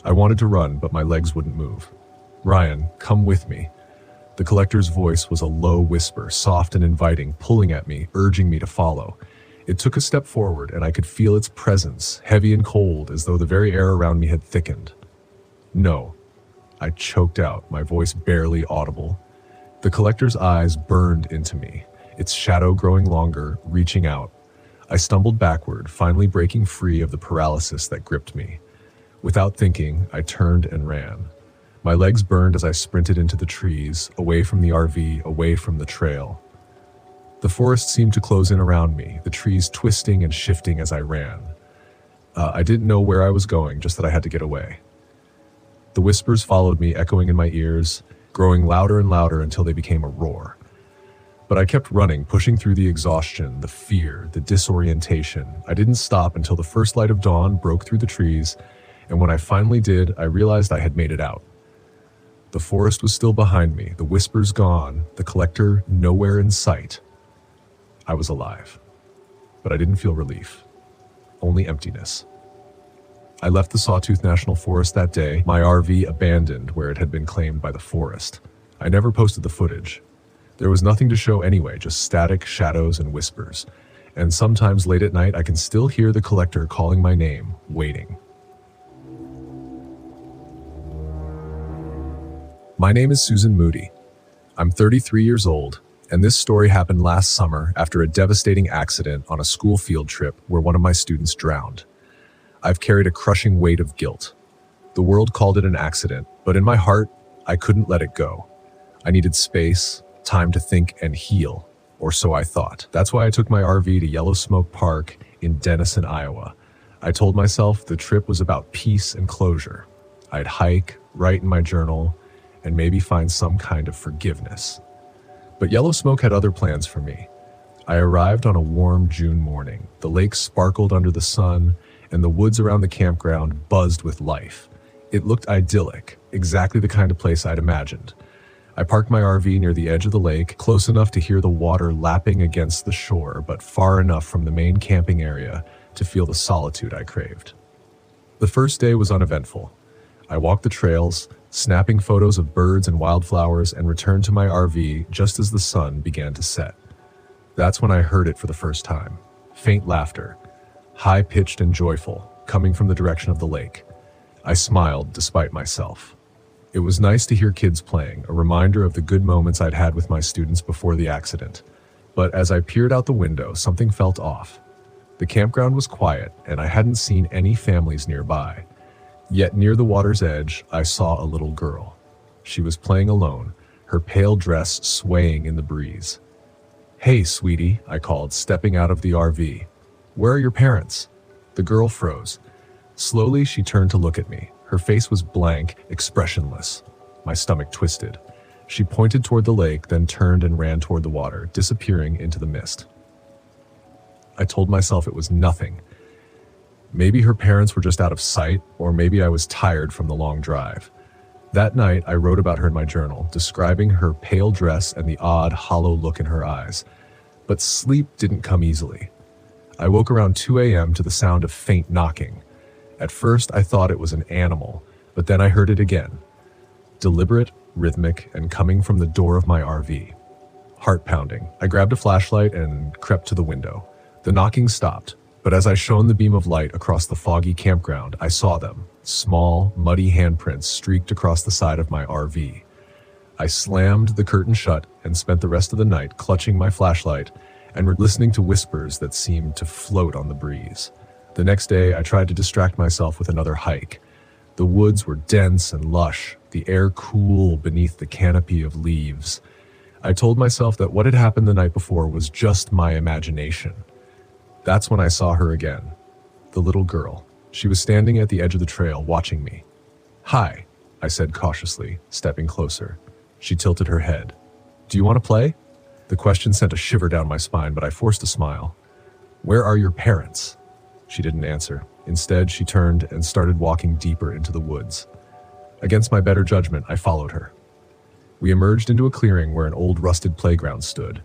I wanted to run, but my legs wouldn't move. Ryan, come with me. The collector's voice was a low whisper, soft and inviting, pulling at me, urging me to follow. It took a step forward, and I could feel its presence, heavy and cold, as though the very air around me had thickened. No. I choked out, my voice barely audible. The collector's eyes burned into me, its shadow growing longer, reaching out. I stumbled backward, finally breaking free of the paralysis that gripped me. Without thinking, I turned and ran. My legs burned as I sprinted into the trees, away from the RV, away from the trail. The forest seemed to close in around me, the trees twisting and shifting as I ran. I didn't know where I was going, just that I had to get away. The whispers followed me, echoing in my ears, growing louder and louder until they became a roar. But I kept running, pushing through the exhaustion, the fear, the disorientation. I didn't stop until the first light of dawn broke through the trees, and when I finally did, I realized I had made it out. The forest was still behind me, the whispers gone, the collector nowhere in sight. I was alive, but I didn't feel relief, only emptiness. I left the Sawtooth National Forest that day, my RV abandoned where it had been claimed by the forest. I never posted the footage. There was nothing to show anyway, just static shadows and whispers. And sometimes late at night, I can still hear the collector calling my name, waiting. My name is Susan Moody. I'm 33 years old, and this story happened last summer after a devastating accident on a school field trip where one of my students drowned. I've carried a crushing weight of guilt. The world called it an accident, but in my heart, I couldn't let it go. I needed space, time to think and heal, or so I thought. That's why I took my RV to Yellow Smoke Park in Denison, Iowa. I told myself the trip was about peace and closure. I'd hike, write in my journal, and maybe find some kind of forgiveness. But Yellow Smoke had other plans for me. I arrived on a warm June morning. The lake sparkled under the sun, and the woods around the campground buzzed with life. It looked idyllic, exactly the kind of place I'd imagined. I parked my RV near the edge of the lake, close enough to hear the water lapping against the shore, but far enough from the main camping area to feel the solitude I craved. The first day was uneventful. I walked the trails, snapping photos of birds and wildflowers, and returned to my RV just as the sun began to set. That's when I heard it for the first time. Faint laughter, high-pitched and joyful, coming from the direction of the lake. I smiled despite myself. It was nice to hear kids playing, a reminder of the good moments I'd had with my students before the accident. But as I peered out the window, something felt off. The campground was quiet, and I hadn't seen any families nearby. Yet near the water's edge, I saw a little girl. She was playing alone, her pale dress swaying in the breeze. "Hey, sweetie," I called, stepping out of the RV. "Where are your parents?" The girl froze. Slowly, she turned to look at me. Her face was blank, expressionless. My stomach twisted. She pointed toward the lake, then turned and ran toward the water, disappearing into the mist. I told myself it was nothing. Maybe her parents were just out of sight, or maybe I was tired from the long drive. That night, I wrote about her in my journal, describing her pale dress and the odd, hollow look in her eyes. But sleep didn't come easily. I woke around 2 a.m. to the sound of faint knocking. At first, I thought it was an animal, but then I heard it again. Deliberate, rhythmic, and coming from the door of my RV. Heart pounding. I grabbed a flashlight and crept to the window. The knocking stopped, but as I shone the beam of light across the foggy campground, I saw them. Small, muddy handprints streaked across the side of my RV. I slammed the curtain shut and spent the rest of the night clutching my flashlight and listening to whispers that seemed to float on the breeze. The next day, I tried to distract myself with another hike. The woods were dense and lush, the air cool beneath the canopy of leaves. I told myself that what had happened the night before was just my imagination. That's when I saw her again. The little girl. She was standing at the edge of the trail, watching me. "Hi," I said cautiously, stepping closer. She tilted her head. "Do you want to play?" The question sent a shiver down my spine, but I forced a smile. "Where are your parents?" She didn't answer. Instead, she turned and started walking deeper into the woods. Against my better judgment, I followed her. We emerged into a clearing where an old rusted playground stood.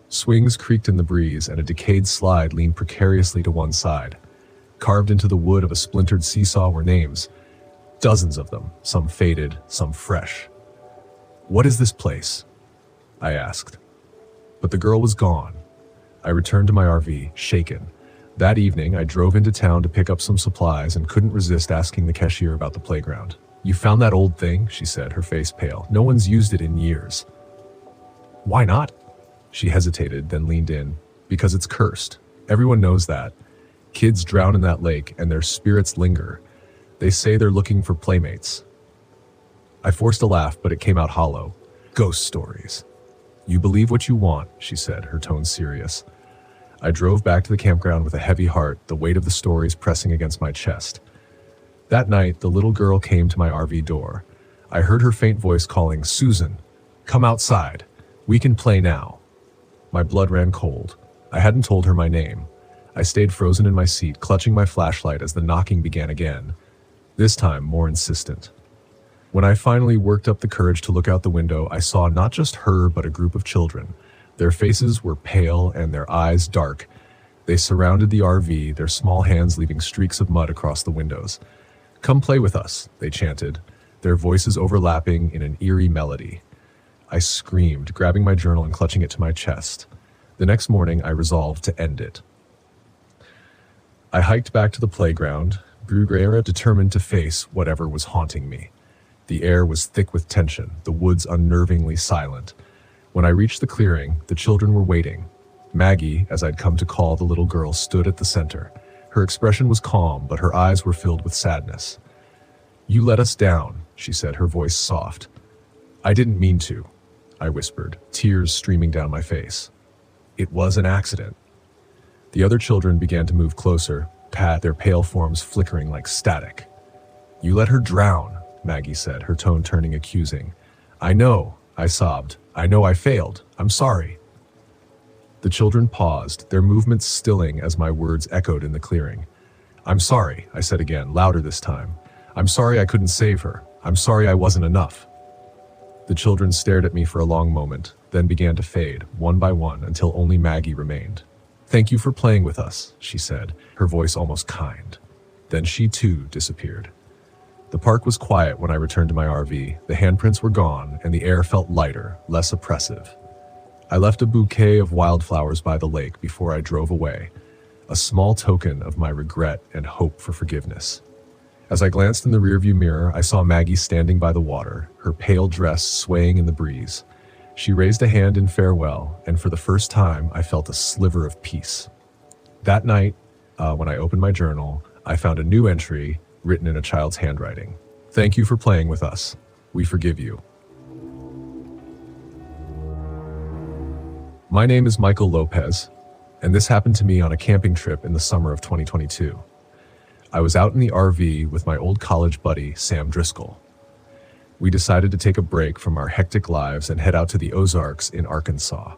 Swings creaked in the breeze, and a decayed slide leaned precariously to one side. Carved into the wood of a splintered seesaw were names. Dozens of them, some faded, some fresh. "What is this place?" I asked. But the girl was gone. I returned to my RV, shaken. That evening, I drove into town to pick up some supplies and couldn't resist asking the cashier about the playground. "You found that old thing?" she said, her face pale. "No one's used it in years." "Why not?" She hesitated, then leaned in. "Because it's cursed. Everyone knows that. Kids drown in that lake, and their spirits linger. They say they're looking for playmates." I forced a laugh, but it came out hollow. "Ghost stories." "You believe what you want," she said, her tone serious. I drove back to the campground with a heavy heart, the weight of the stories pressing against my chest. That night, the little girl came to my RV door. I heard her faint voice calling, "Susan, come outside. We can play now." My blood ran cold. I hadn't told her my name. I stayed frozen in my seat, clutching my flashlight as the knocking began again, this time more insistent. When I finally worked up the courage to look out the window, I saw not just her, but a group of children. Their faces were pale and their eyes dark. They surrounded the RV, their small hands leaving streaks of mud across the windows. "Come play with us," they chanted, their voices overlapping in an eerie melody. I screamed, grabbing my journal and clutching it to my chest. The next morning, I resolved to end it. I hiked back to the playground, determined to face whatever was haunting me. The air was thick with tension, the woods unnervingly silent. When I reached the clearing, the children were waiting. Maggie, as I'd come to call the little girl, stood at the center. Her expression was calm, but her eyes were filled with sadness. "You let us down," she said, her voice soft. "I didn't mean to," I whispered, tears streaming down my face. "It was an accident." The other children began to move closer, their pale forms flickering like static. "You let her drown," Maggie said, her tone turning accusing. "I know," I sobbed. "I know I failed. I'm sorry." The children paused, their movements stilling as my words echoed in the clearing. "I'm sorry," I said again, louder this time. "I'm sorry I couldn't save her. I'm sorry I wasn't enough." The children stared at me for a long moment, then began to fade, one by one, until only Maggie remained. "Thank you for playing with us," she said, her voice almost kind. Then she too disappeared. The park was quiet when I returned to my RV. The handprints were gone, and the air felt lighter, less oppressive. I left a bouquet of wildflowers by the lake before I drove away, a small token of my regret and hope for forgiveness. As I glanced in the rearview mirror, I saw Maggie standing by the water, her pale dress swaying in the breeze. She raised a hand in farewell, and for the first time, I felt a sliver of peace. That night, when I opened my journal, I found a new entry written in a child's handwriting. "Thank you for playing with us. We forgive you." My name is Michael Lopez, and this happened to me on a camping trip in the summer of 2022. I was out in the RV with my old college buddy, Sam Driscoll. We decided to take a break from our hectic lives and head out to the Ozarks in Arkansas.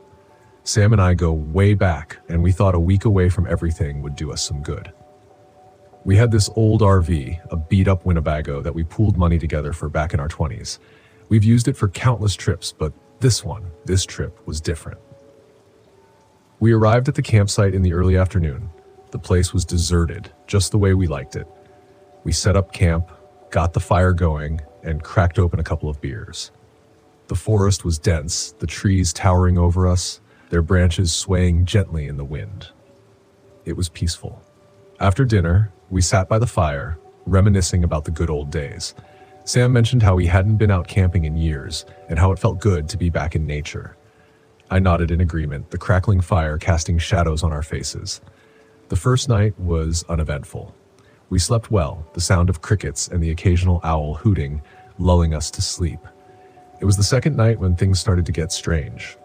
Sam and I go way back, and we thought a week away from everything would do us some good. We had this old RV, a beat-up Winnebago that we pooled money together for back in our 20s. We've used it for countless trips, but this trip was different. We arrived at the campsite in the early afternoon. The place was deserted, just the way we liked it. We set up camp, got the fire going, and cracked open a couple of beers. The forest was dense, the trees towering over us, their branches swaying gently in the wind. It was peaceful. After dinner, we sat by the fire, reminiscing about the good old days. Sam mentioned how he hadn't been out camping in years, and how it felt good to be back in nature. I nodded in agreement, the crackling fire casting shadows on our faces. The first night was uneventful. We slept well, the sound of crickets and the occasional owl hooting, lulling us to sleep. It was the second night when things started to get strange.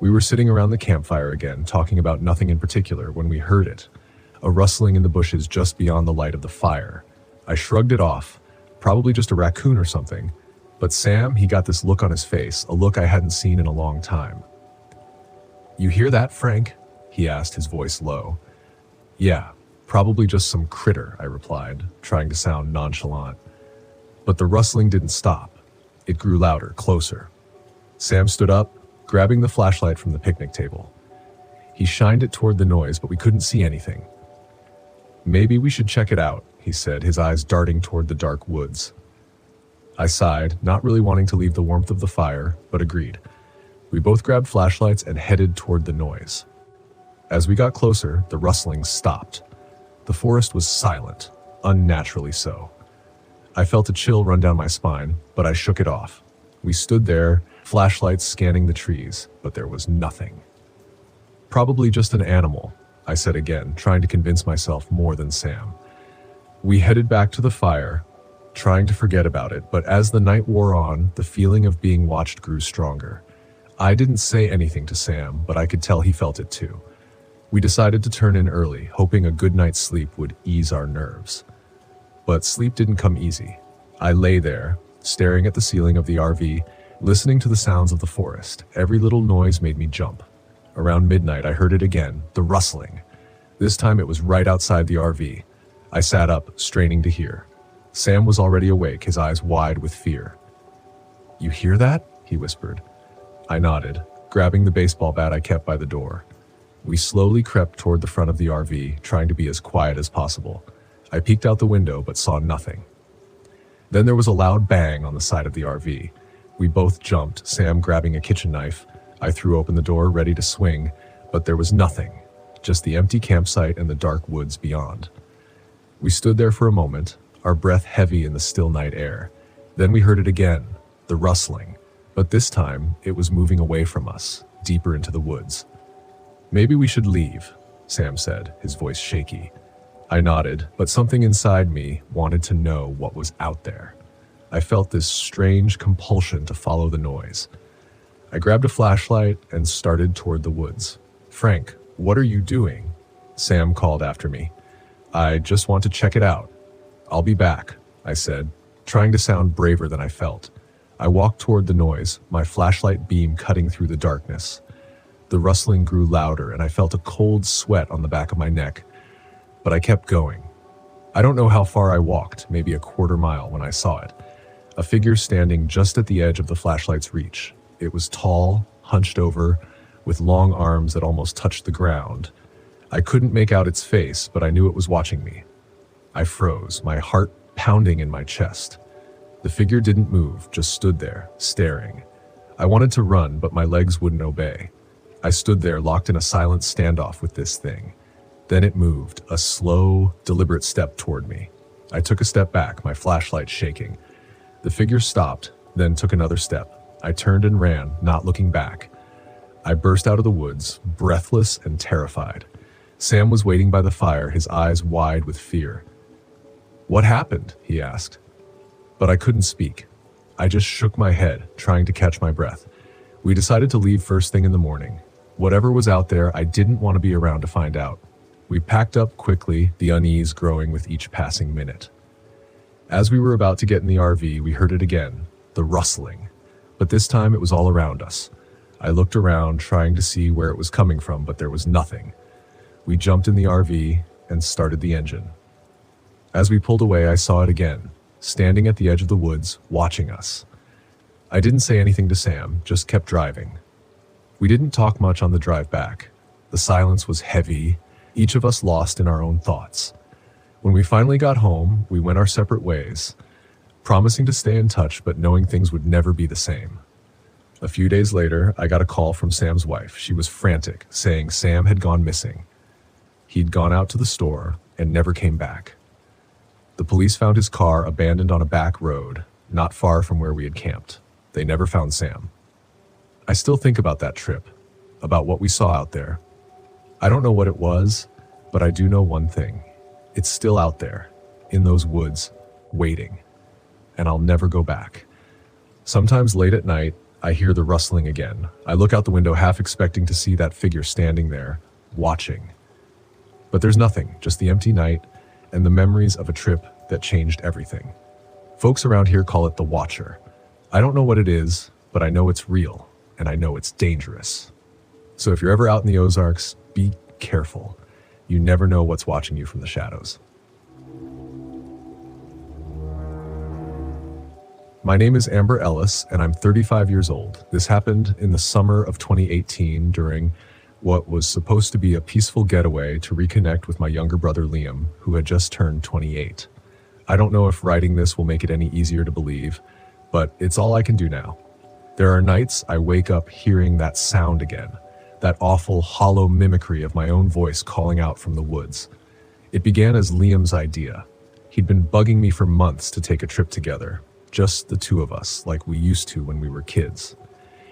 We were sitting around the campfire again, talking about nothing in particular, when we heard it, a rustling in the bushes just beyond the light of the fire. I shrugged it off, probably just a raccoon or something, but Sam, he got this look on his face, a look I hadn't seen in a long time. "You hear that, Frank?" he asked, his voice low. "Yeah, probably just some critter," I replied, trying to sound nonchalant. But the rustling didn't stop. It grew louder, closer. Sam stood up, grabbing the flashlight from the picnic table. He shined it toward the noise, but we couldn't see anything. "Maybe we should check it out," he said, his eyes darting toward the dark woods. I sighed, not really wanting to leave the warmth of the fire, but agreed. We both grabbed flashlights and headed toward the noise. As we got closer, the rustling stopped. The forest was silent, unnaturally so. I felt a chill run down my spine, but I shook it off. We stood there, flashlights scanning the trees, but there was nothing. "Probably just an animal," I said again, trying to convince myself more than Sam. We headed back to the fire, trying to forget about it, but as the night wore on, the feeling of being watched grew stronger. I didn't say anything to Sam, but I could tell he felt it too. We decided to turn in early, hoping a good night's sleep would ease our nerves. But sleep didn't come easy. I lay there, staring at the ceiling of the RV, listening to the sounds of the forest. Every little noise made me jump. Around midnight, I heard it again, the rustling. This time it was right outside the RV. I sat up, straining to hear. Sam was already awake, his eyes wide with fear. "You hear that?" he whispered. I nodded, grabbing the baseball bat I kept by the door. We slowly crept toward the front of the RV, trying to be as quiet as possible. I peeked out the window but saw nothing. Then there was a loud bang on the side of the RV. We both jumped, Sam grabbing a kitchen knife. I threw open the door, ready to swing, but there was nothing, just the empty campsite and the dark woods beyond. We stood there for a moment, our breath heavy in the still night air. Then we heard it again, the rustling, but this time it was moving away from us, deeper into the woods. "Maybe we should leave," Sam said, his voice shaky. I nodded, but something inside me wanted to know what was out there. I felt this strange compulsion to follow the noise. I grabbed a flashlight and started toward the woods. "Frank, what are you doing?" Sam called after me. "I just want to check it out." "I'll be back," I said, trying to sound braver than I felt. I walked toward the noise, my flashlight beam cutting through the darkness. The rustling grew louder, and I felt a cold sweat on the back of my neck. But I kept going. I don't know how far I walked, maybe a quarter mile, when I saw it. A figure standing just at the edge of the flashlight's reach. It was tall, hunched over, with long arms that almost touched the ground. I couldn't make out its face, but I knew it was watching me. I froze, my heart pounding in my chest. The figure didn't move, just stood there, staring. I wanted to run, but my legs wouldn't obey. I stood there, locked in a silent standoff with this thing. Then it moved, a slow, deliberate step toward me. I took a step back, my flashlight shaking. The figure stopped, then took another step. I turned and ran, not looking back. I burst out of the woods, breathless and terrified. Sam was waiting by the fire, his eyes wide with fear. "What happened?" he asked. But I couldn't speak. I just shook my head, trying to catch my breath. We decided to leave first thing in the morning. Whatever was out there, I didn't want to be around to find out. We packed up quickly, the unease growing with each passing minute. As we were about to get in the RV, we heard it again, the rustling. But this time it was all around us. I looked around, trying to see where it was coming from, but there was nothing. We jumped in the RV and started the engine. As we pulled away, I saw it again, standing at the edge of the woods, watching us. I didn't say anything to Sam, just kept driving. We didn't talk much on the drive back. The silence was heavy, each of us lost in our own thoughts. When we finally got home, we went our separate ways, promising to stay in touch but knowing things would never be the same. A few days later, I got a call from Sam's wife. She was frantic, saying Sam had gone missing. He'd gone out to the store and never came back. The police found his car abandoned on a back road, not far from where we had camped. They never found Sam. I still think about that trip, about what we saw out there. I don't know what it was, but I do know one thing. It's still out there, in those woods, waiting. And I'll never go back. Sometimes late at night, I hear the rustling again. I look out the window half expecting to see that figure standing there, watching. But there's nothing, just the empty night and the memories of a trip that changed everything. Folks around here call it the Watcher. I don't know what it is, but I know it's real, and I know it's dangerous. So if you're ever out in the Ozarks, be careful. You never know what's watching you from the shadows. My name is Amber Ellis, and I'm 35 years old. This happened in the summer of 2018 during what was supposed to be a peaceful getaway to reconnect with my younger brother Liam, who had just turned 28. I don't know if writing this will make it any easier to believe, but it's all I can do now. There are nights I wake up hearing that sound again, that awful hollow mimicry of my own voice calling out from the woods. It began as Liam's idea. He'd been bugging me for months to take a trip together, just the two of us, like we used to when we were kids.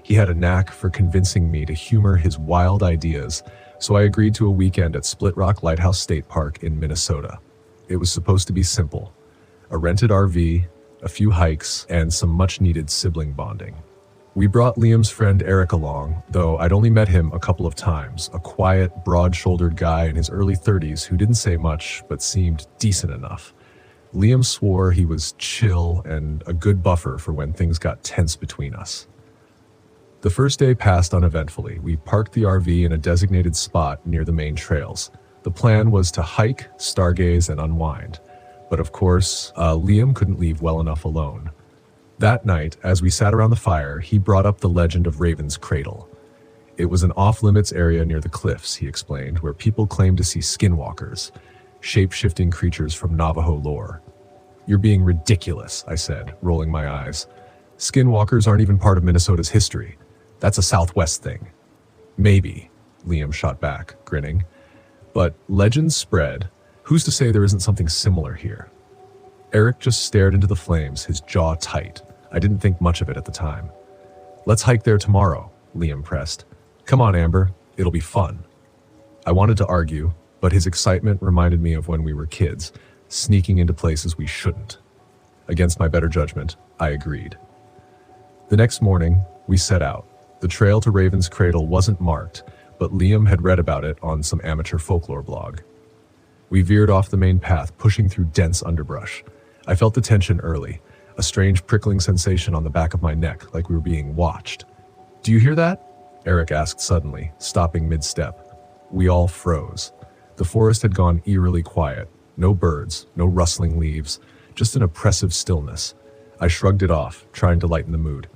He had a knack for convincing me to humor his wild ideas, so I agreed to a weekend at Split Rock Lighthouse State Park in Minnesota. It was supposed to be simple: a rented RV, a few hikes, and some much-needed sibling bonding. We brought Liam's friend Eric along, though I'd only met him a couple of times, a quiet, broad-shouldered guy in his early 30s who didn't say much but seemed decent enough. Liam swore he was chill and a good buffer for when things got tense between us. The first day passed uneventfully. We parked the RV in a designated spot near the main trails. The plan was to hike, stargaze, and unwind. But of course, Liam couldn't leave well enough alone. That night, as we sat around the fire, he brought up the legend of Raven's Cradle. It was an off-limits area near the cliffs, he explained, where people claimed to see skinwalkers, shape-shifting creatures from Navajo lore. "You're being ridiculous," I said, rolling my eyes. "Skinwalkers aren't even part of Minnesota's history. That's a Southwest thing." "Maybe," Liam shot back, grinning. "But legends spread. Who's to say there isn't something similar here?" Eric just stared into the flames, his jaw tight. I didn't think much of it at the time. "Let's hike there tomorrow," Liam pressed. "Come on, Amber. It'll be fun." I wanted to argue, but his excitement reminded me of when we were kids, sneaking into places we shouldn't. Against my better judgment, I agreed. The next morning, we set out. The trail to Raven's Cradle wasn't marked, but Liam had read about it on some amateur folklore blog. We veered off the main path, pushing through dense underbrush. I felt the tension early, a strange prickling sensation on the back of my neck, like we were being watched. "Do you hear that?" Eric asked suddenly, stopping mid-step. We all froze. The forest had gone eerily quiet. No birds, no rustling leaves, just an oppressive stillness. I shrugged it off, trying to lighten the mood.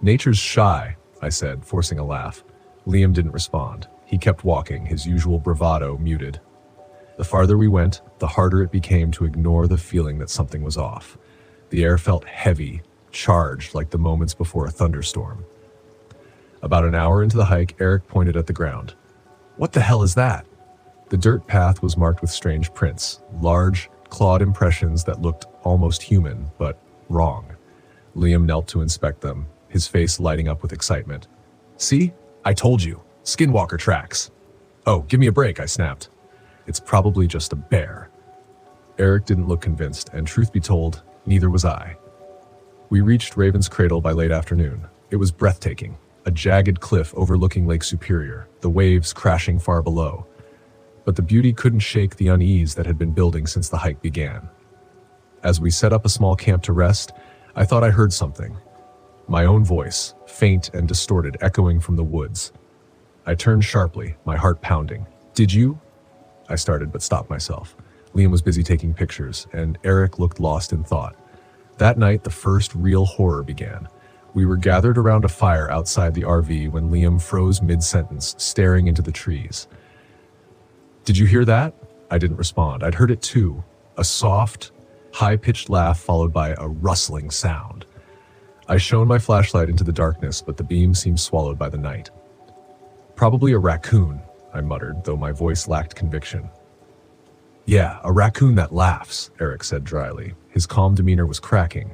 "Nature's shy," I said, forcing a laugh. Liam didn't respond. He kept walking, his usual bravado muted. The farther we went, the harder it became to ignore the feeling that something was off. The air felt heavy, charged like the moments before a thunderstorm. About an hour into the hike, Eric pointed at the ground. "What the hell is that?" The dirt path was marked with strange prints, large, clawed impressions that looked almost human, but wrong. Liam knelt to inspect them, his face lighting up with excitement. "See? I told you. Skinwalker tracks." "Oh, give me a break," I snapped. "It's probably just a bear." Eric didn't look convinced, and truth be told, neither was I. We reached Raven's Cradle by late afternoon. It was breathtaking, a jagged cliff overlooking Lake Superior, the waves crashing far below. But the beauty couldn't shake the unease that had been building since the hike began. As we set up a small camp to rest, I thought I heard something. My own voice, faint and distorted, echoing from the woods. I turned sharply, my heart pounding. "Did you?" I started, but stopped myself. Liam was busy taking pictures, and Eric looked lost in thought. That night, the first real horror began. We were gathered around a fire outside the RV when Liam froze mid-sentence, staring into the trees. "Did you hear that?" I didn't respond. I'd heard it too. A soft, high-pitched laugh followed by a rustling sound. I shone my flashlight into the darkness, but the beam seemed swallowed by the night. "Probably a raccoon," I muttered, though my voice lacked conviction. "Yeah, a raccoon that laughs," Eric said dryly. His calm demeanor was cracking.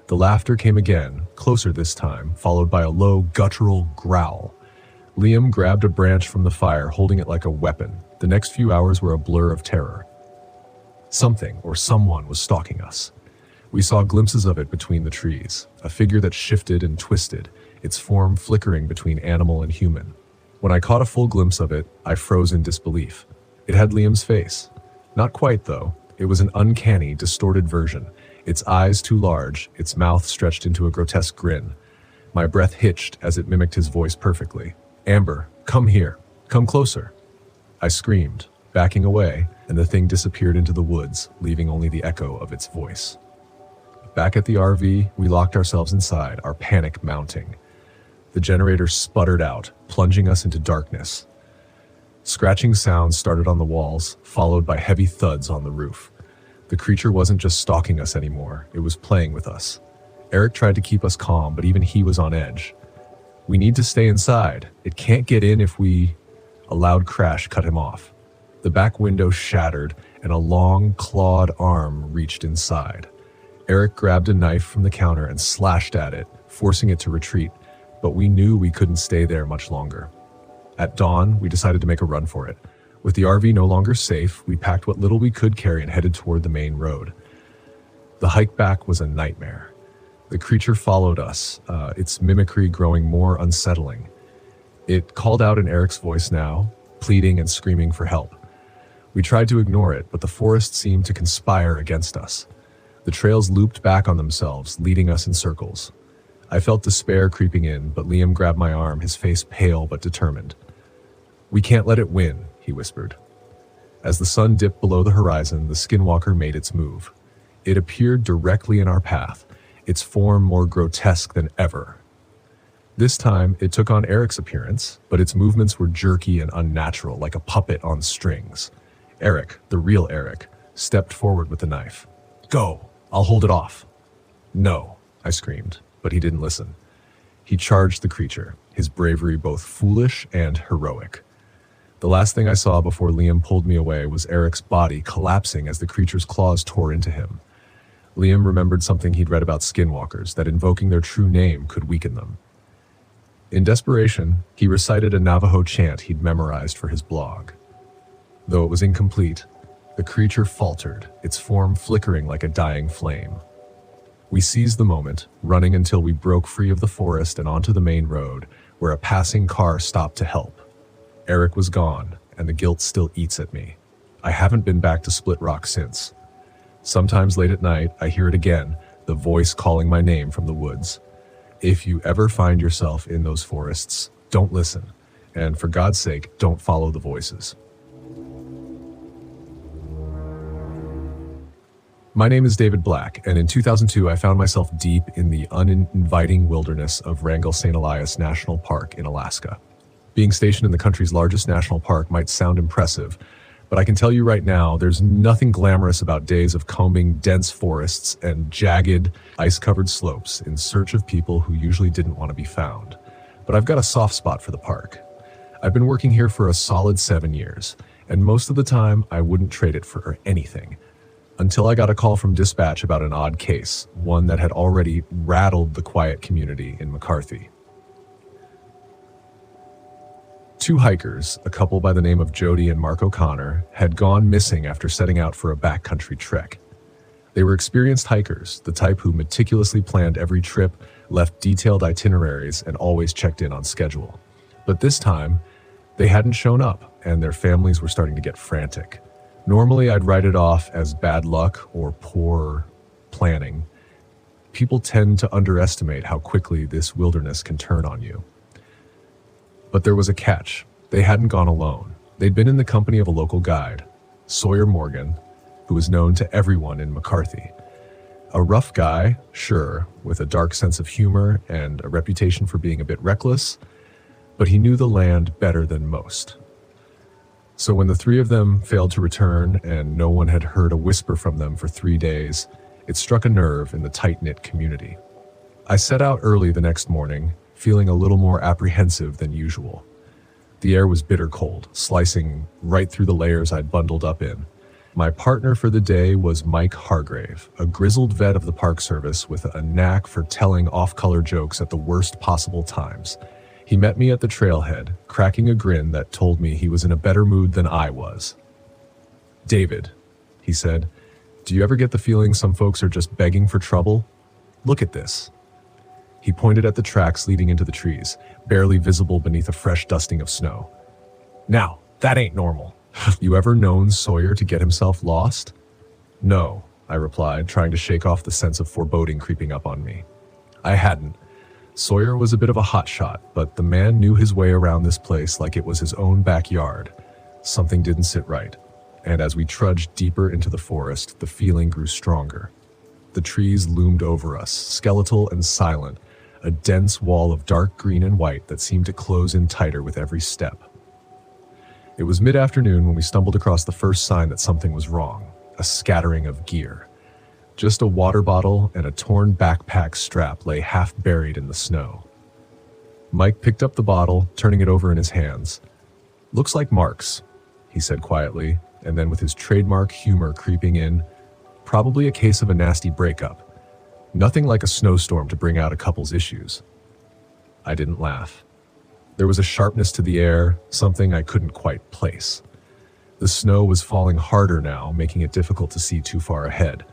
The laughter came again, closer this time, followed by a low, guttural growl. Liam grabbed a branch from the fire, holding it like a weapon. The next few hours were a blur of terror. Something or someone was stalking us. We saw glimpses of it between the trees, a figure that shifted and twisted, its form flickering between animal and human. When I caught a full glimpse of it, I froze in disbelief. It had Liam's face. Not quite, though. It was an uncanny, distorted version, its eyes too large, its mouth stretched into a grotesque grin. My breath hitched as it mimicked his voice perfectly. "Amber, come here. Come closer." I screamed, backing away, and the thing disappeared into the woods, leaving only the echo of its voice. Back at the RV, we locked ourselves inside, our panic mounting. The generator sputtered out, plunging us into darkness. Scratching sounds started on the walls, followed by heavy thuds on the roof. The creature wasn't just stalking us anymore, it was playing with us. Eric tried to keep us calm, but even he was on edge. "We need to stay inside. It can't get in if we..." A loud crash cut him off. The back window shattered, and a long, clawed arm reached inside. Eric grabbed a knife from the counter and slashed at it, forcing it to retreat, but we knew we couldn't stay there much longer. At dawn, we decided to make a run for it. With the RV no longer safe, we packed what little we could carry and headed toward the main road. The hike back was a nightmare. The creature followed us, its mimicry growing more unsettling. It called out in Eric's voice now, pleading and screaming for help. We tried to ignore it, but the forest seemed to conspire against us. The trails looped back on themselves, leading us in circles. I felt despair creeping in, but Liam grabbed my arm, his face pale but determined. "We can't let it win," he whispered. As the sun dipped below the horizon, the skinwalker made its move. It appeared directly in our path, its form more grotesque than ever. This time, it took on Eric's appearance, but its movements were jerky and unnatural, like a puppet on strings. Eric, the real Eric, stepped forward with the knife. "Go, I'll hold it off." "No," I screamed, but he didn't listen. He charged the creature, his bravery both foolish and heroic. The last thing I saw before Liam pulled me away was Eric's body collapsing as the creature's claws tore into him. Liam remembered something he'd read about skinwalkers, that invoking their true name could weaken them. In desperation, he recited a Navajo chant he'd memorized for his blog. Though it was incomplete, the creature faltered, its form flickering like a dying flame. We seized the moment, running until we broke free of the forest and onto the main road, where a passing car stopped to help. Eric was gone, and the guilt still eats at me. I haven't been back to Split Rock since. Sometimes late at night, I hear it again, the voice calling my name from the woods. If you ever find yourself in those forests, don't listen, and for God's sake, don't follow the voices. My name is David Black, and in 2002 I found myself deep in the uninviting wilderness of Wrangell St. Elias National Park in Alaska. Being stationed in the country's largest national park might sound impressive, but I can tell you right now, there's nothing glamorous about days of combing dense forests and jagged, ice-covered slopes in search of people who usually didn't want to be found. But I've got a soft spot for the park. I've been working here for a solid 7 years, and most of the time I wouldn't trade it for anything. Until I got a call from dispatch about an odd case, one that had already rattled the quiet community in McCarthy. Two hikers, a couple by the name of Jody and Mark O'Connor, had gone missing after setting out for a backcountry trek. They were experienced hikers, the type who meticulously planned every trip, left detailed itineraries, and always checked in on schedule. But this time, they hadn't shown up, and their families were starting to get frantic. Normally, I'd write it off as bad luck or poor planning. People tend to underestimate how quickly this wilderness can turn on you. But there was a catch. They hadn't gone alone. They'd been in the company of a local guide, Sawyer Morgan, who who was known to everyone in McCarthy. A rough guy, sure, with a dark sense of humor and a reputation for being a bit reckless, but he knew the land better than most. So when the three of them failed to return and no one had heard a whisper from them for 3 days, it struck a nerve in the tight-knit community. I set out early the next morning, feeling a little more apprehensive than usual. The air was bitter cold, slicing right through the layers I'd bundled up in. My partner for the day was Mike Hargrave, a grizzled vet of the Park Service with a knack for telling off-color jokes at the worst possible times. He met me at the trailhead, cracking a grin that told me he was in a better mood than I was. "David," he said, "do you ever get the feeling some folks are just begging for trouble? Look at this." He pointed at the tracks leading into the trees, barely visible beneath a fresh dusting of snow. "Now, that ain't normal." "You ever known Sawyer to get himself lost?" "No," I replied, trying to shake off the sense of foreboding creeping up on me. I hadn't. Sawyer was a bit of a hotshot, but the man knew his way around this place like it was his own backyard. Something didn't sit right, and as we trudged deeper into the forest, the feeling grew stronger. The trees loomed over us, skeletal and silent, a dense wall of dark green and white that seemed to close in tighter with every step. It was mid-afternoon when we stumbled across the first sign that something was wrong, a scattering of gear. Just a water bottle and a torn backpack strap lay half buried in the snow. Mike picked up the bottle, turning it over in his hands. "Looks like Mark's," he said quietly, and then with his trademark humor creeping in, "Probably a case of a nasty breakup. Nothing like a snowstorm to bring out a couple's issues." I didn't laugh. There was a sharpness to the air, something I couldn't quite place. The snow was falling harder now, making it difficult to see too far ahead.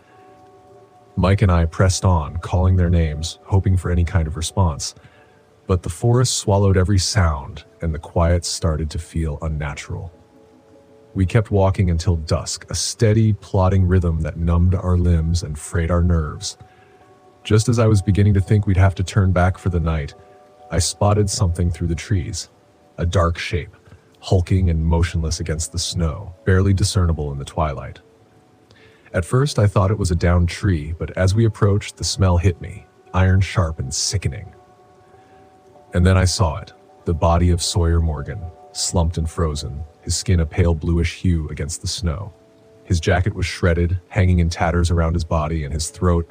Mike and I pressed on, calling their names, hoping for any kind of response. But the forest swallowed every sound, and the quiet started to feel unnatural. We kept walking until dusk, a steady, plodding rhythm that numbed our limbs and frayed our nerves. Just as I was beginning to think we'd have to turn back for the night, I spotted something through the trees, a dark shape, hulking and motionless against the snow, barely discernible in the twilight. At first, I thought it was a downed tree, but as we approached, the smell hit me, iron-sharp and sickening. And then I saw it, the body of Sawyer Morgan, slumped and frozen, his skin a pale bluish hue against the snow. His jacket was shredded, hanging in tatters around his body, and his throat,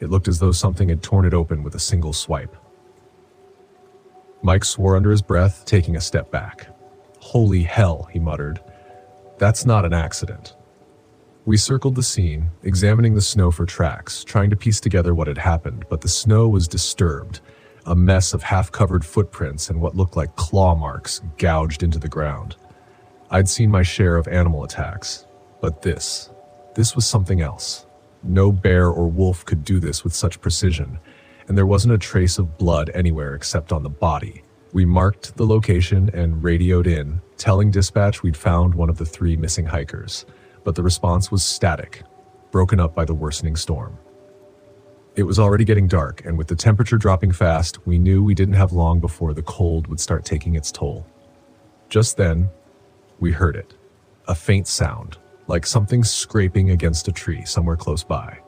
it looked as though something had torn it open with a single swipe. Mike swore under his breath, taking a step back. "Holy hell," he muttered. "That's not an accident." We circled the scene, examining the snow for tracks, trying to piece together what had happened, but the snow was disturbed, a mess of half-covered footprints and what looked like claw marks gouged into the ground. I'd seen my share of animal attacks, but this was something else. No bear or wolf could do this with such precision, and there wasn't a trace of blood anywhere except on the body. We marked the location and radioed in, telling dispatch we'd found one of the 3 missing hikers. But the response was static, broken up by the worsening storm. It was already getting dark, and with the temperature dropping fast, we knew we didn't have long before the cold would start taking its toll. Just then, we heard it. A faint sound, like something scraping against a tree somewhere close by.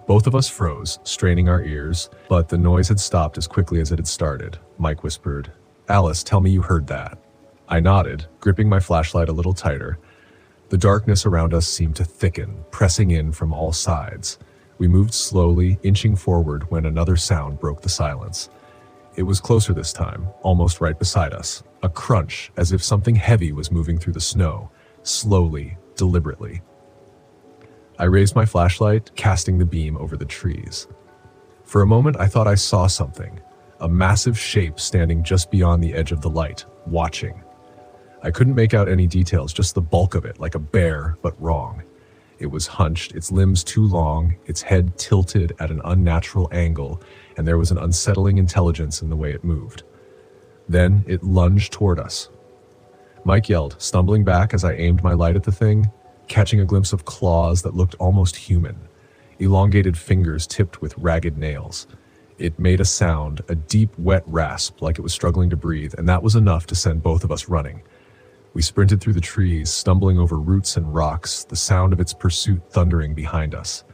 Both of us froze, straining our ears, but the noise had stopped as quickly as it had started. Mike whispered, "Alice, tell me you heard that." I nodded, gripping my flashlight a little tighter. The darkness around us seemed to thicken, pressing in from all sides. We moved slowly, inching forward when another sound broke the silence. It was closer this time, almost right beside us. A crunch, as if something heavy was moving through the snow, slowly, deliberately. I raised my flashlight, casting the beam over the trees. For a moment, I thought I saw something, a massive shape standing just beyond the edge of the light, watching. I couldn't make out any details, just the bulk of it, like a bear, but wrong. It was hunched, its limbs too long, its head tilted at an unnatural angle, and there was an unsettling intelligence in the way it moved. Then it lunged toward us. Mike yelled, stumbling back as I aimed my light at the thing, catching a glimpse of claws that looked almost human, elongated fingers tipped with ragged nails. It made a sound, a deep, wet rasp like it was struggling to breathe, and that was enough to send both of us running. We sprinted through the trees, stumbling over roots and rocks, the sound of its pursuit thundering behind us.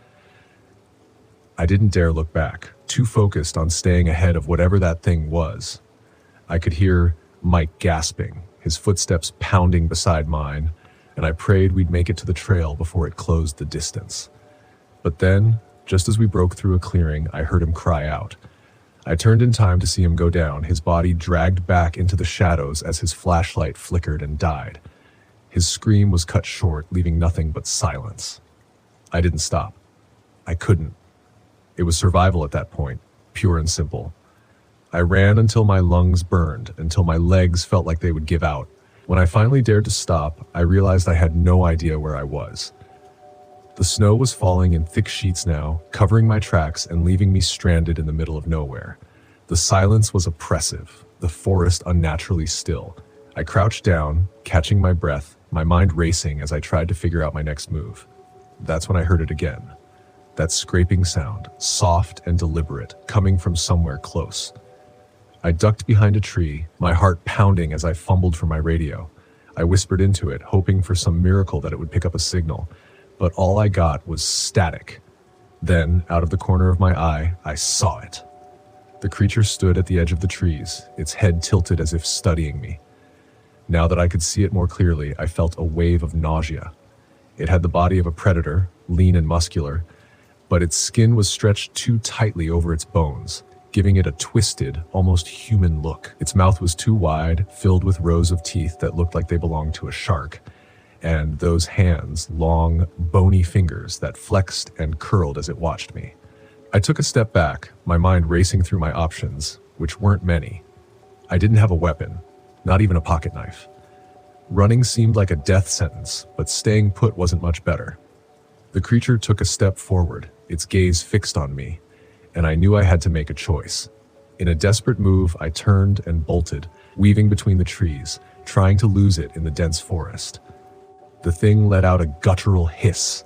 I didn't dare look back, too focused on staying ahead of whatever that thing was. I could hear Mike gasping, his footsteps pounding beside mine, and I prayed we'd make it to the trail before it closed the distance. But then, just as we broke through a clearing, I heard him cry out. I turned in time to see him go down, his body dragged back into the shadows as his flashlight flickered and died. His scream was cut short, leaving nothing but silence. I didn't stop. I couldn't. It was survival at that point, pure and simple. I ran until my lungs burned, until my legs felt like they would give out. When I finally dared to stop, I realized I had no idea where I was. The snow was falling in thick sheets now, covering my tracks and leaving me stranded in the middle of nowhere. The silence was oppressive, the forest unnaturally still. I crouched down, catching my breath, my mind racing as I tried to figure out my next move. That's when I heard it again. That scraping sound, soft and deliberate, coming from somewhere close. I ducked behind a tree, my heart pounding as I fumbled for my radio. I whispered into it, hoping for some miracle that it would pick up a signal, but all I got was static. Then, out of the corner of my eye, I saw it. The creature stood at the edge of the trees, its head tilted as if studying me. Now that I could see it more clearly, I felt a wave of nausea. It had the body of a predator, lean and muscular, but its skin was stretched too tightly over its bones, giving it a twisted, almost human look. Its mouth was too wide, filled with rows of teeth that looked like they belonged to a shark. And those hands, long, bony fingers that flexed and curled as it watched me. I took a step back, my mind racing through my options, which weren't many. I didn't have a weapon, not even a pocket knife. Running seemed like a death sentence, but staying put wasn't much better. The creature took a step forward, its gaze fixed on me, and I knew I had to make a choice. In a desperate move, I turned and bolted, weaving between the trees, trying to lose it in the dense forest. The thing let out a guttural hiss,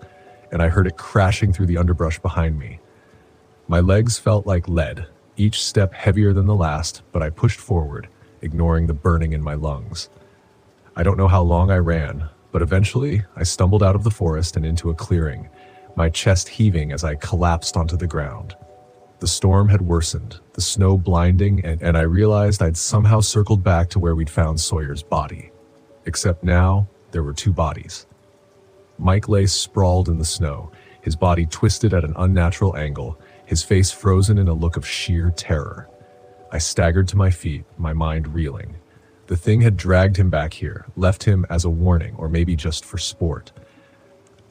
and I heard it crashing through the underbrush behind me. My legs felt like lead, each step heavier than the last, but I pushed forward, ignoring the burning in my lungs. I don't know how long I ran, but eventually I stumbled out of the forest and into a clearing, my chest heaving as I collapsed onto the ground. The storm had worsened, the snow blinding, and I realized I'd somehow circled back to where we'd found Sawyer's body. Except now, there were two bodies. Mike lay sprawled in the snow, his body twisted at an unnatural angle, his face frozen in a look of sheer terror. I staggered to my feet, my mind reeling. The thing had dragged him back here, left him as a warning, or maybe just for sport.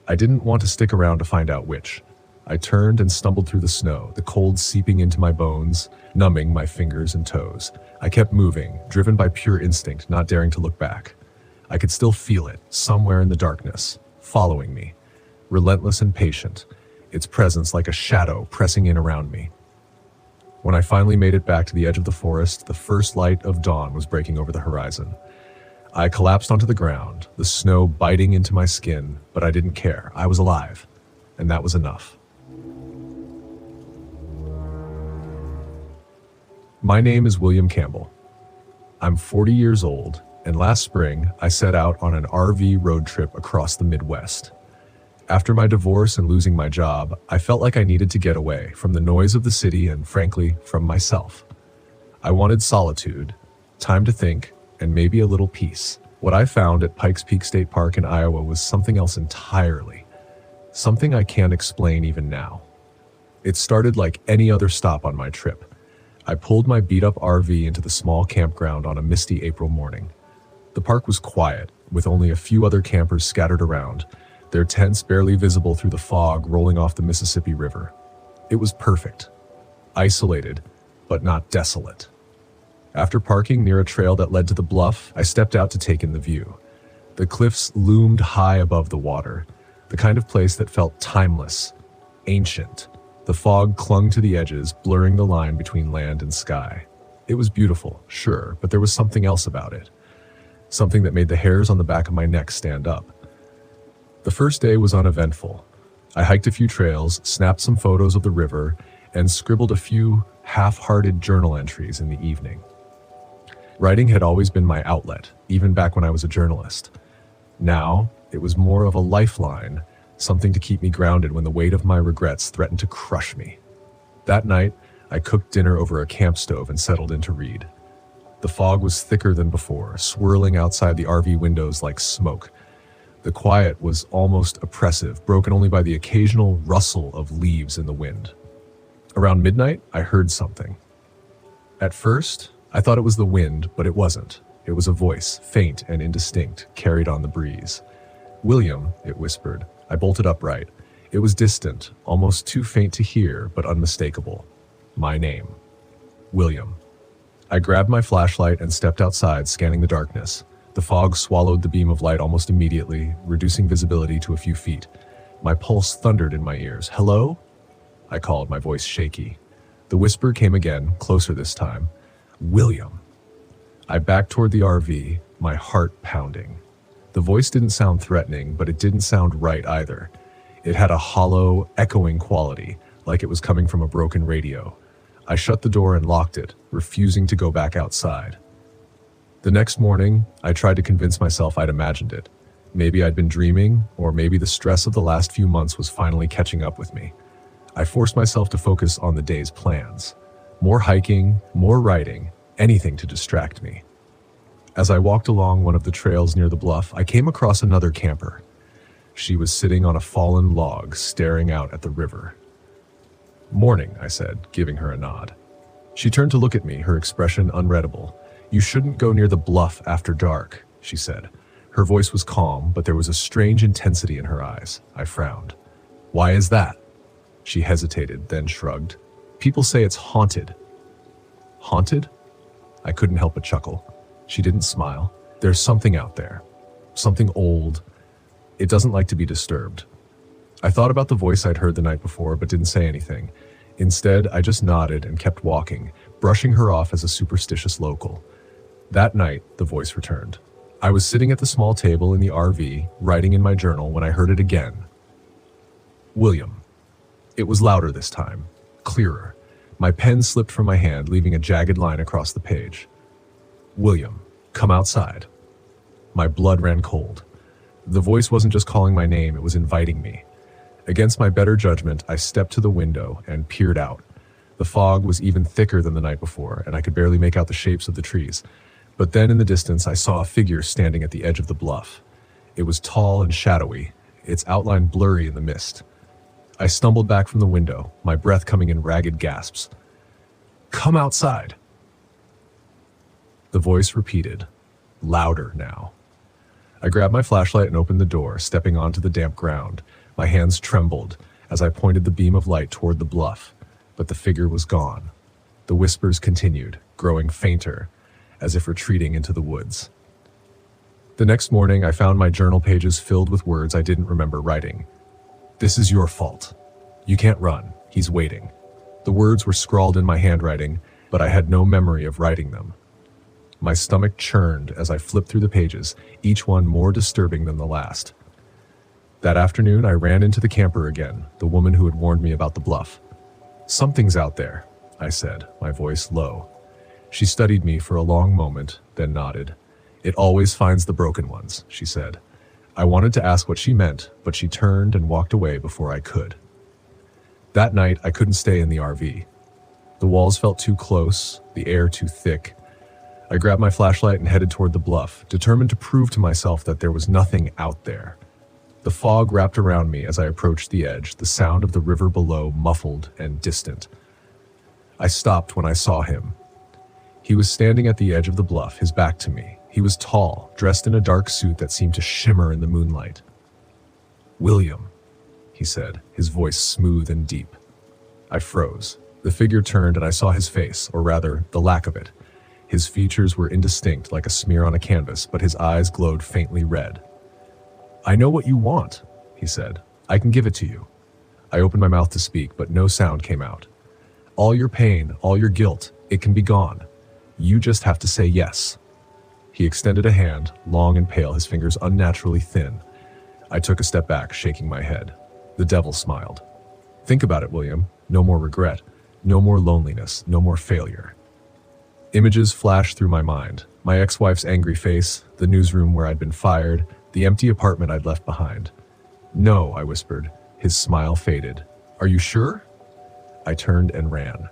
I didn't want to stick around to find out which. I turned and stumbled through the snow, the cold seeping into my bones, numbing my fingers and toes. I kept moving, driven by pure instinct, not daring to look back. I could still feel it, somewhere in the darkness, following me, relentless and patient, its presence like a shadow pressing in around me. When I finally made it back to the edge of the forest, the first light of dawn was breaking over the horizon. I collapsed onto the ground, the snow biting into my skin, but I didn't care. I was alive, and that was enough. My name is William Campbell. I'm 40 years old, and last spring I set out on an RV road trip across the Midwest. After my divorce and losing my job, I felt like I needed to get away from the noise of the city and, frankly, from myself. I wanted solitude, time to think, and maybe a little peace. What I found at Pikes Peak State Park in Iowa was something else entirely. Something I can't explain even now. It started like any other stop on my trip. I pulled my beat-up RV into the small campground on a misty April morning. The park was quiet, with only a few other campers scattered around, their tents barely visible through the fog rolling off the Mississippi River. It was perfect. Isolated, but not desolate. After parking near a trail that led to the bluff, I stepped out to take in the view. The cliffs loomed high above the water, the kind of place that felt timeless, ancient. The fog clung to the edges, blurring the line between land and sky. It was beautiful, sure, but there was something else about it. Something that made the hairs on the back of my neck stand up. The first day was uneventful. I hiked a few trails, snapped some photos of the river, and scribbled a few half-hearted journal entries in the evening. Writing had always been my outlet, even back when I was a journalist. Now, it was more of a lifeline, something to keep me grounded when the weight of my regrets threatened to crush me. That night, I cooked dinner over a camp stove and settled in to read. The fog was thicker than before, swirling outside the RV windows like smoke. The quiet was almost oppressive, broken only by the occasional rustle of leaves in the wind. Around midnight, I heard something. At first, I thought it was the wind, but it wasn't. It was a voice, faint and indistinct, carried on the breeze. "William," it whispered. I bolted upright. It was distant, almost too faint to hear, but unmistakable. My name. William. I grabbed my flashlight and stepped outside, scanning the darkness. The fog swallowed the beam of light almost immediately, reducing visibility to a few feet. My pulse thundered in my ears. "Hello?" I called, my voice shaky. The whisper came again, closer this time. "William." I backed toward the RV, my heart pounding. The voice didn't sound threatening, but it didn't sound right either. It had a hollow, echoing quality, like it was coming from a broken radio. I shut the door and locked it, refusing to go back outside. The next morning, I tried to convince myself I'd imagined it. Maybe I'd been dreaming, or maybe the stress of the last few months was finally catching up with me. I forced myself to focus on the day's plans. More hiking, more writing, anything to distract me. As I walked along one of the trails near the bluff, I came across another camper. She was sitting on a fallen log, staring out at the river. "Morning," I said, giving her a nod. She turned to look at me, her expression unreadable. "You shouldn't go near the bluff after dark," she said. Her voice was calm, but there was a strange intensity in her eyes. I frowned. "Why is that?" She hesitated, then shrugged. "People say it's haunted." "Haunted?" I couldn't help but chuckle. She didn't smile. "There's something out there. Something old. It doesn't like to be disturbed." I thought about the voice I'd heard the night before, but didn't say anything. Instead, I just nodded and kept walking, brushing her off as a superstitious local. That night, the voice returned. I was sitting at the small table in the RV, writing in my journal, when I heard it again. "William." It was louder this time, clearer. My pen slipped from my hand, leaving a jagged line across the page. "William, come outside." My blood ran cold. The voice wasn't just calling my name, it was inviting me. Against my better judgment, I stepped to the window and peered out. The fog was even thicker than the night before, and I could barely make out the shapes of the trees. But then in the distance, I saw a figure standing at the edge of the bluff. It was tall and shadowy, its outline blurry in the mist. I stumbled back from the window, my breath coming in ragged gasps. "Come outside." The voice repeated, louder now. I grabbed my flashlight and opened the door, stepping onto the damp ground. My hands trembled as I pointed the beam of light toward the bluff, but the figure was gone. The whispers continued, growing fainter, as if retreating into the woods. The next morning, I found my journal pages filled with words I didn't remember writing. "This is your fault. You can't run. He's waiting." The words were scrawled in my handwriting, but I had no memory of writing them. My stomach churned as I flipped through the pages, each one more disturbing than the last. That afternoon, I ran into the camper again, the woman who had warned me about the bluff. "Something's out there," I said, my voice low. She studied me for a long moment, then nodded. "It always finds the broken ones," she said. I wanted to ask what she meant, but she turned and walked away before I could. That night, I couldn't stay in the RV. The walls felt too close, the air too thick. I grabbed my flashlight and headed toward the bluff, determined to prove to myself that there was nothing out there. The fog wrapped around me as I approached the edge, the sound of the river below muffled and distant. I stopped when I saw him. He was standing at the edge of the bluff, his back to me. He was tall, dressed in a dark suit that seemed to shimmer in the moonlight. "William," he said, his voice smooth and deep. I froze. The figure turned and I saw his face, or rather, the lack of it. His features were indistinct, like a smear on a canvas, but his eyes glowed faintly red. "I know what you want," he said. "I can give it to you." I opened my mouth to speak, but no sound came out. "All your pain, all your guilt, it can be gone. You just have to say yes." He extended a hand, long and pale, his fingers unnaturally thin. I took a step back, shaking my head. The devil smiled. "Think about it, William. No more regret. No more loneliness. No more failure." Images flashed through my mind. My ex-wife's angry face, the newsroom where I'd been fired, the empty apartment I'd left behind. "No," I whispered. His smile faded. "Are you sure?" I turned and ran.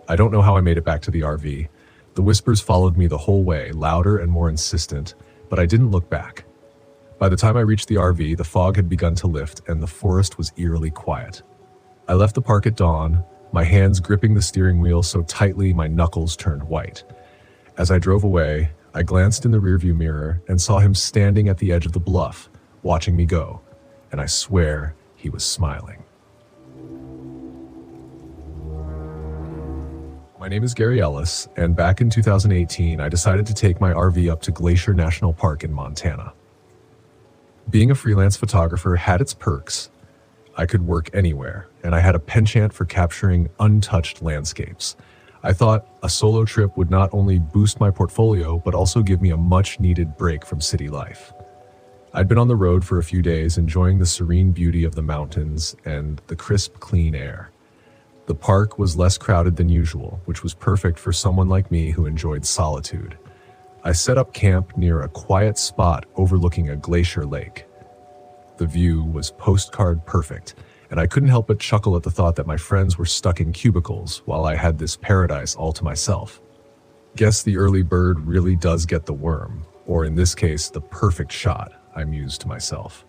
I don't know how I made it back to the RV. The whispers followed me the whole way, louder and more insistent, but I didn't look back. By the time I reached the RV, the fog had begun to lift and the forest was eerily quiet. I left the park at dawn, my hands gripping the steering wheel so tightly my knuckles turned white. As I drove away, I glanced in the rearview mirror and saw him standing at the edge of the bluff, watching me go, and I swear he was smiling. My name is Gary Ellis, and back in 2018, I decided to take my RV up to Glacier National Park in Montana. Being a freelance photographer had its perks. I could work anywhere, and I had a penchant for capturing untouched landscapes. I thought a solo trip would not only boost my portfolio, but also give me a much-needed break from city life. I'd been on the road for a few days, enjoying the serene beauty of the mountains and the crisp, clean air. The park was less crowded than usual, which was perfect for someone like me who enjoyed solitude. I set up camp near a quiet spot overlooking a glacier lake. The view was postcard perfect, and I couldn't help but chuckle at the thought that my friends were stuck in cubicles while I had this paradise all to myself. Guess the early bird really does get the worm, or in this case, the perfect shot, I mused to myself.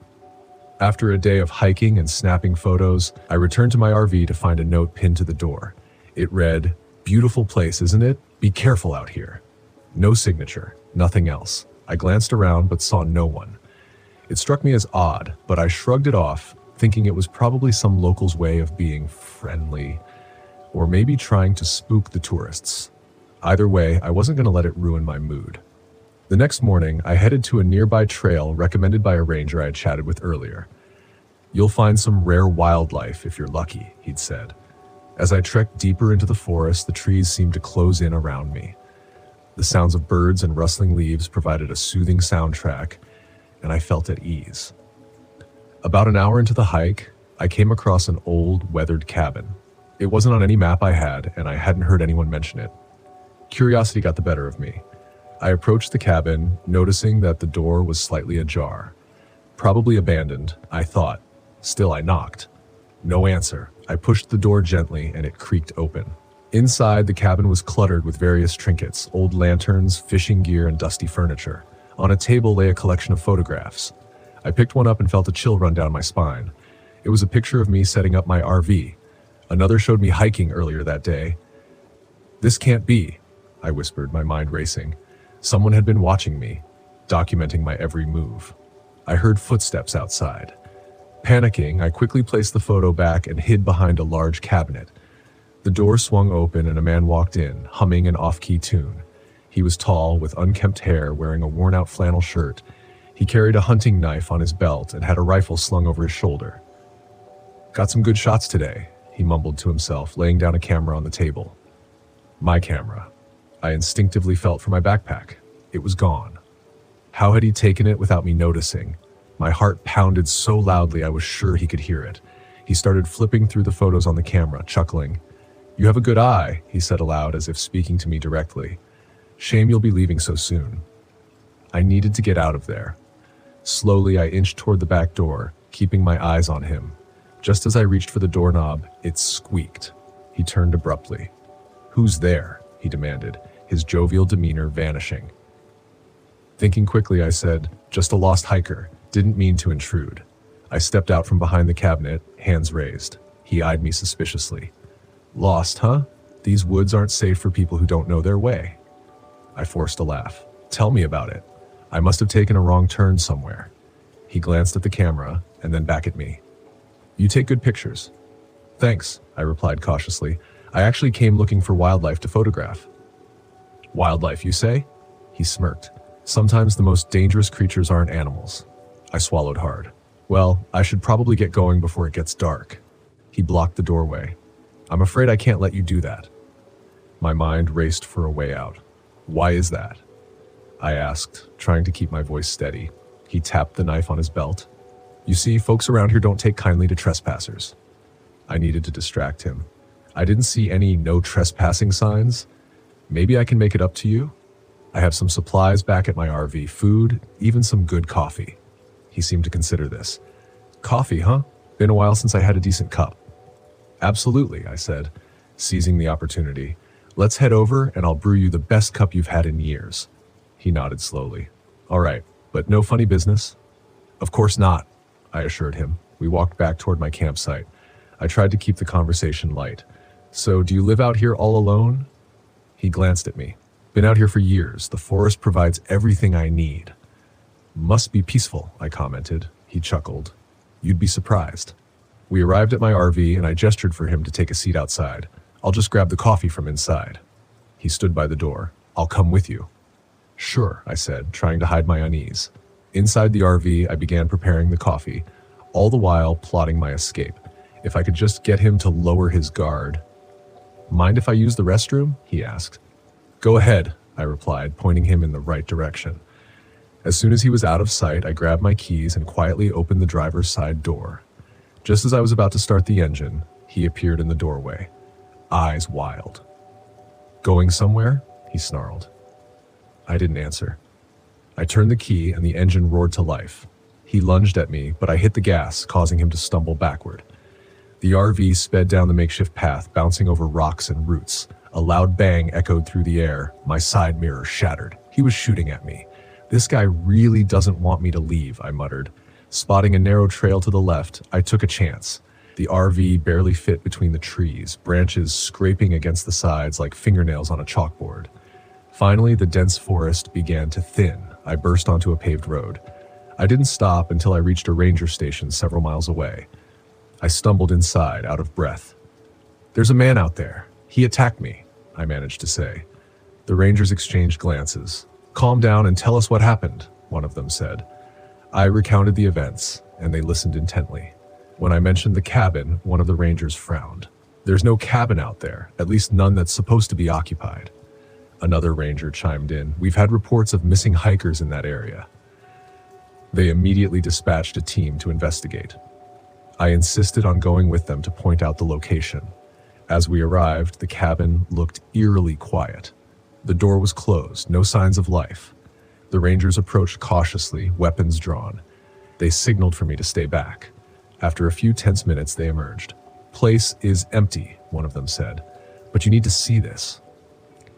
After a day of hiking and snapping photos, I returned to my RV to find a note pinned to the door. It read, "Beautiful place, isn't it? Be careful out here." No signature, nothing else. I glanced around but saw no one. It struck me as odd, but I shrugged it off, thinking it was probably some local's way of being friendly, or maybe trying to spook the tourists. Either way, I wasn't going to let it ruin my mood. The next morning, I headed to a nearby trail recommended by a ranger I had chatted with earlier. "You'll find some rare wildlife if you're lucky," he'd said. As I trekked deeper into the forest, the trees seemed to close in around me. The sounds of birds and rustling leaves provided a soothing soundtrack, and I felt at ease. About an hour into the hike, I came across an old, weathered cabin. It wasn't on any map I had, and I hadn't heard anyone mention it. Curiosity got the better of me. I approached the cabin, noticing that the door was slightly ajar. Probably abandoned, I thought. Still, I knocked. No answer. I pushed the door gently, and it creaked open. Inside, the cabin was cluttered with various trinkets, old lanterns, fishing gear, and dusty furniture. On a table lay a collection of photographs. I picked one up and felt a chill run down my spine. It was a picture of me setting up my RV. Another showed me hiking earlier that day. "This can't be," I whispered, my mind racing. Someone had been watching me, documenting my every move. I heard footsteps outside. Panicking, I quickly placed the photo back and hid behind a large cabinet. The door swung open and a man walked in, humming an off-key tune. He was tall, with unkempt hair, wearing a worn-out flannel shirt. He carried a hunting knife on his belt and had a rifle slung over his shoulder. "Got some good shots today," he mumbled to himself, laying down a camera on the table. My camera. I instinctively felt for my backpack. It was gone. How had he taken it without me noticing? My heart pounded so loudly I was sure he could hear it. He started flipping through the photos on the camera, chuckling. "You have a good eye," he said aloud as if speaking to me directly. "Shame you'll be leaving so soon." I needed to get out of there. Slowly, I inched toward the back door, keeping my eyes on him. Just as I reached for the doorknob, it squeaked. He turned abruptly. "Who's there?" he demanded, his jovial demeanor vanishing. Thinking quickly, I said, "Just a lost hiker. Didn't mean to intrude." I stepped out from behind the cabinet, hands raised. He eyed me suspiciously. "Lost, huh? These woods aren't safe for people who don't know their way." I forced a laugh. "Tell me about it. I must have taken a wrong turn somewhere." He glanced at the camera and then back at me. "You take good pictures." "Thanks," I replied cautiously. "I actually came looking for wildlife to photograph." "Wildlife, you say?" He smirked. "Sometimes the most dangerous creatures aren't animals." I swallowed hard. "Well, I should probably get going before it gets dark." He blocked the doorway. "I'm afraid I can't let you do that." My mind raced for a way out. "Why is that?" I asked, trying to keep my voice steady. He tapped the knife on his belt. "You see, folks around here don't take kindly to trespassers." I needed to distract him. I didn't see any no trespassing signs. Maybe I can make it up to you? I have some supplies back at my RV, food, even some good coffee. He seemed to consider this. Coffee, huh? Been a while since I had a decent cup. Absolutely, I said, seizing the opportunity. Let's head over and I'll brew you the best cup you've had in years. He nodded slowly. All right, but no funny business? Of course not, I assured him. We walked back toward my campsite. I tried to keep the conversation light. So, do you live out here all alone? He glanced at me. Been out here for years. The forest provides everything I need. Must be peaceful, I commented. He chuckled. You'd be surprised. We arrived at my RV and I gestured for him to take a seat outside. I'll just grab the coffee from inside. He stood by the door. I'll come with you. Sure, I said, trying to hide my unease. Inside the RV, I began preparing the coffee, all the while plotting my escape. If I could just get him to lower his guard. Mind if I use the restroom? He asked. Go ahead, I replied, pointing him in the right direction. As soon as he was out of sight, I grabbed my keys and quietly opened the driver's side door. Just as I was about to start the engine, he appeared in the doorway, eyes wild. Going somewhere? He snarled. I didn't answer. I turned the key and the engine roared to life. He lunged at me, but I hit the gas, causing him to stumble backward. The RV sped down the makeshift path, bouncing over rocks and roots. A loud bang echoed through the air. My side mirror shattered. He was shooting at me. This guy really doesn't want me to leave, I muttered. Spotting a narrow trail to the left, I took a chance. The RV barely fit between the trees, branches scraping against the sides like fingernails on a chalkboard. Finally, the dense forest began to thin. I burst onto a paved road. I didn't stop until I reached a ranger station several miles away. I stumbled inside, out of breath. There's a man out there. He attacked me, I managed to say. The rangers exchanged glances. Calm down and tell us what happened, one of them said. I recounted the events, and they listened intently. When I mentioned the cabin, one of the rangers frowned. There's no cabin out there, at least none that's supposed to be occupied. Another ranger chimed in. We've had reports of missing hikers in that area. They immediately dispatched a team to investigate. I insisted on going with them to point out the location. As we arrived, the cabin looked eerily quiet. The door was closed, no signs of life. The rangers approached cautiously, weapons drawn. They signaled for me to stay back. After a few tense minutes, they emerged. Place is empty, one of them said, but you need to see this.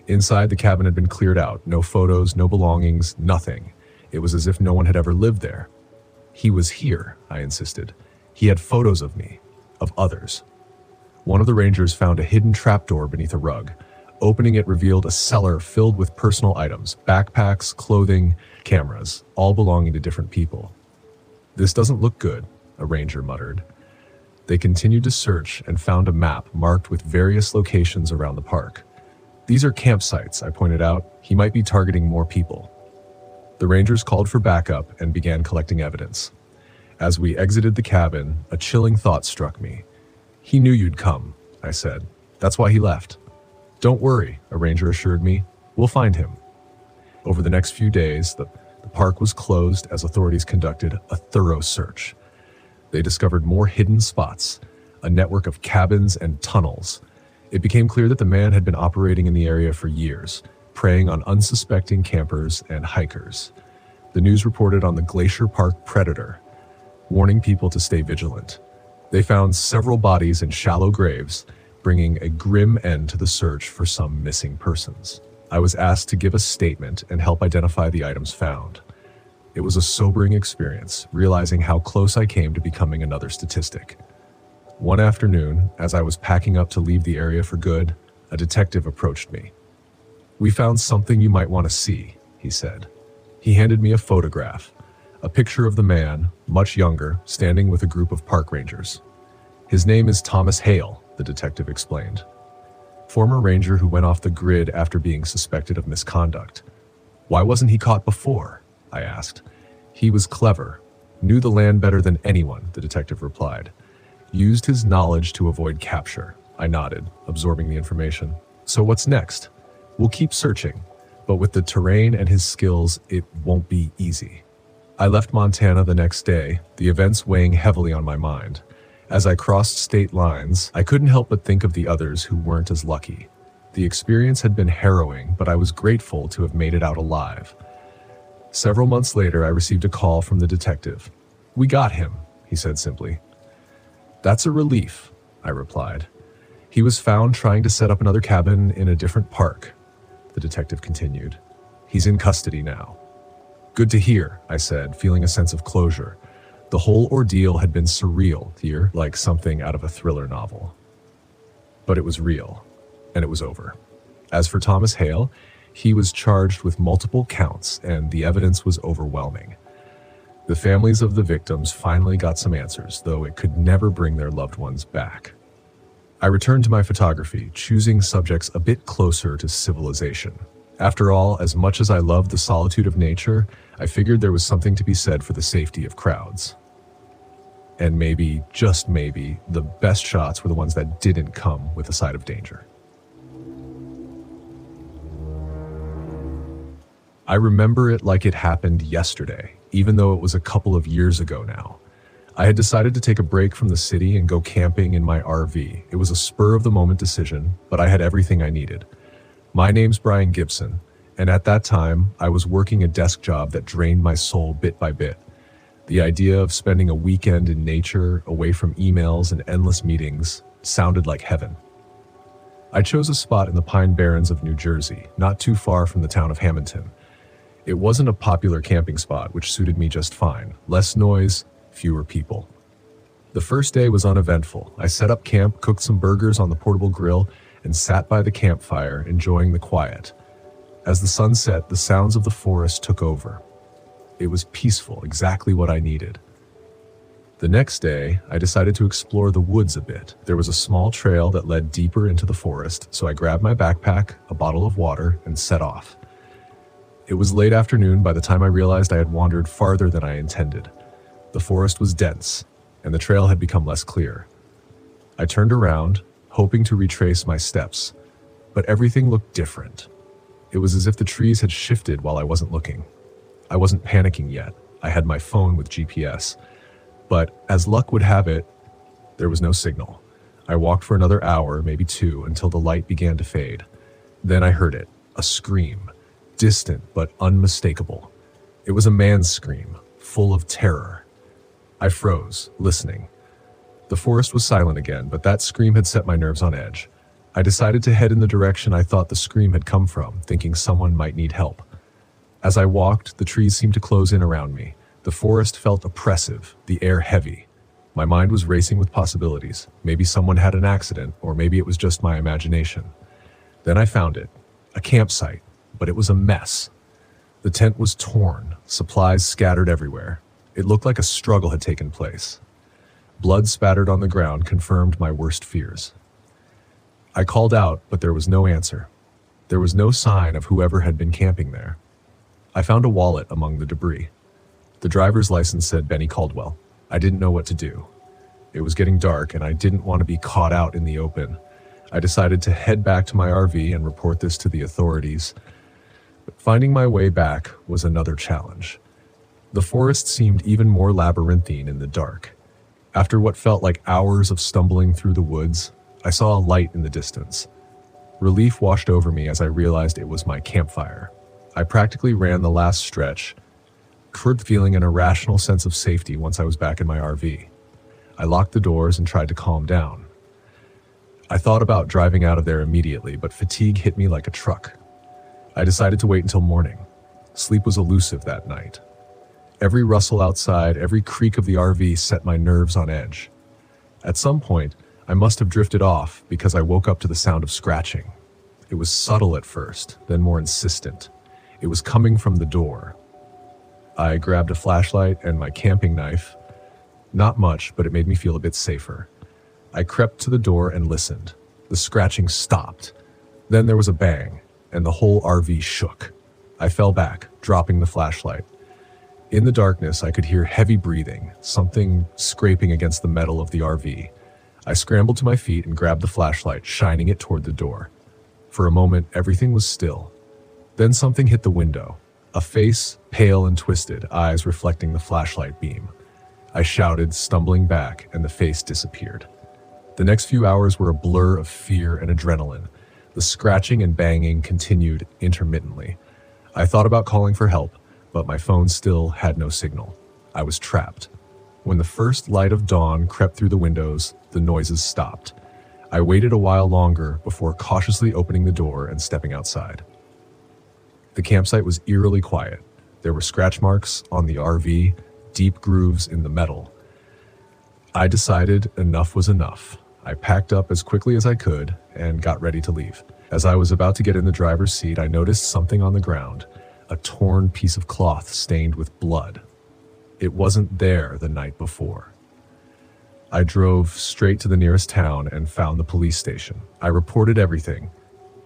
Inside, the cabin had been cleared out. No photos, no belongings, nothing. It was as if no one had ever lived there. He was here, I insisted. He had photos of me, of others. One of the rangers found a hidden trapdoor beneath a rug. Opening it revealed a cellar filled with personal items, backpacks, clothing, cameras, all belonging to different people. This doesn't look good, a ranger muttered. They continued to search and found a map marked with various locations around the park. These are campsites, I pointed out. He might be targeting more people. The rangers called for backup and began collecting evidence. As we exited the cabin, a chilling thought struck me. He knew you'd come, I said. That's why he left. Don't worry, a ranger assured me. We'll find him. Over the next few days, the park was closed as authorities conducted a thorough search. They discovered more hidden spots, a network of cabins and tunnels. It became clear that the man had been operating in the area for years, preying on unsuspecting campers and hikers. The news reported on the Glacier Park Predator, warning people to stay vigilant. They found several bodies in shallow graves, bringing a grim end to the search for some missing persons. I was asked to give a statement and help identify the items found. It was a sobering experience, realizing how close I came to becoming another statistic. One afternoon, as I was packing up to leave the area for good, a detective approached me. We found something you might want to see, he said. He handed me a photograph, a picture of the man, much younger, standing with a group of park rangers. His name is Thomas Hale, the detective explained. Former ranger who went off the grid after being suspected of misconduct. Why wasn't he caught before? I asked. He was clever, knew the land better than anyone, the detective replied. Used his knowledge to avoid capture. I nodded, absorbing the information. So what's next? We'll keep searching, but with the terrain and his skills, it won't be easy. I left Montana the next day, the events weighing heavily on my mind. As I crossed state lines, I couldn't help but think of the others who weren't as lucky. The experience had been harrowing, but I was grateful to have made it out alive. Several months later, I received a call from the detective. "We got him," he said simply. "That's a relief," I replied. "He was found trying to set up another cabin in a different park," the detective continued. "He's in custody now." "Good to hear," I said, feeling a sense of closure. The whole ordeal had been surreal here, like something out of a thriller novel. But it was real, and it was over. As for Thomas Hale, he was charged with multiple counts, and the evidence was overwhelming. The families of the victims finally got some answers, though it could never bring their loved ones back. I returned to my photography, choosing subjects a bit closer to civilization. After all, as much as I loved the solitude of nature, I figured there was something to be said for the safety of crowds. And maybe, just maybe, the best shots were the ones that didn't come with a side of danger. I remember it like it happened yesterday, even though it was a couple of years ago now. I had decided to take a break from the city and go camping in my RV. It was a spur-of-the-moment decision, but I had everything I needed. My name's Brian Gibson, and at that time, I was working a desk job that drained my soul bit by bit. The idea of spending a weekend in nature, away from emails and endless meetings, sounded like heaven. I chose a spot in the Pine Barrens of New Jersey, not too far from the town of Hamilton. It wasn't a popular camping spot, which suited me just fine. Less noise, fewer people. The first day was uneventful. I set up camp, cooked some burgers on the portable grill, and sat by the campfire, enjoying the quiet. As the sun set, the sounds of the forest took over. It was peaceful, exactly what I needed. The next day, I decided to explore the woods a bit. There was a small trail that led deeper into the forest, so I grabbed my backpack, a bottle of water, and set off. It was late afternoon by the time I realized I had wandered farther than I intended. The forest was dense, and the trail had become less clear. I turned around, hoping to retrace my steps, but everything looked different. It was as if the trees had shifted while I wasn't looking. I wasn't panicking yet. I had my phone with GPS. But as luck would have it, there was no signal. I walked for another hour, maybe two, until the light began to fade. Then I heard it, a scream, distant but unmistakable. It was a man's scream, full of terror. I froze, listening. The forest was silent again, but that scream had set my nerves on edge. I decided to head in the direction I thought the scream had come from, thinking someone might need help. As I walked, the trees seemed to close in around me. The forest felt oppressive, the air heavy. My mind was racing with possibilities. Maybe someone had an accident, or maybe it was just my imagination. Then I found it, a campsite, but it was a mess. The tent was torn, supplies scattered everywhere. It looked like a struggle had taken place. Blood spattered on the ground confirmed my worst fears. I called out, but there was no answer. There was no sign of whoever had been camping there. I found a wallet among the debris. The driver's license said Benny Caldwell. I didn't know what to do. It was getting dark, and I didn't want to be caught out in the open. I decided to head back to my RV and report this to the authorities. But finding my way back was another challenge. The forest seemed even more labyrinthine in the dark. After what felt like hours of stumbling through the woods, I saw a light in the distance. Relief washed over me as I realized it was my campfire. I practically ran the last stretch, feeling an irrational sense of safety once I was back in my RV. I locked the doors and tried to calm down. I thought about driving out of there immediately, but fatigue hit me like a truck. I decided to wait until morning. Sleep was elusive that night. Every rustle outside, every creak of the RV set my nerves on edge. At some point, I must have drifted off because I woke up to the sound of scratching. It was subtle at first, then more insistent. It was coming from the door. I grabbed a flashlight and my camping knife. Not much, but it made me feel a bit safer. I crept to the door and listened. The scratching stopped. Then there was a bang, and the whole RV shook. I fell back, dropping the flashlight. In the darkness, I could hear heavy breathing, something scraping against the metal of the RV. I scrambled to my feet and grabbed the flashlight, shining it toward the door. For a moment, everything was still. Then something hit the window. A face, pale and twisted, eyes reflecting the flashlight beam. I shouted, stumbling back, and the face disappeared. The next few hours were a blur of fear and adrenaline. The scratching and banging continued intermittently. I thought about calling for help, but my phone still had no signal. I was trapped. When the first light of dawn crept through the windows, the noises stopped. I waited a while longer before cautiously opening the door and stepping outside. The campsite was eerily quiet. There were scratch marks on the RV, deep grooves in the metal. I decided enough was enough. I packed up as quickly as I could and got ready to leave. As I was about to get in the driver's seat, I noticed something on the ground, a torn piece of cloth stained with blood. It wasn't there the night before. I drove straight to the nearest town and found the police station. I reported everything.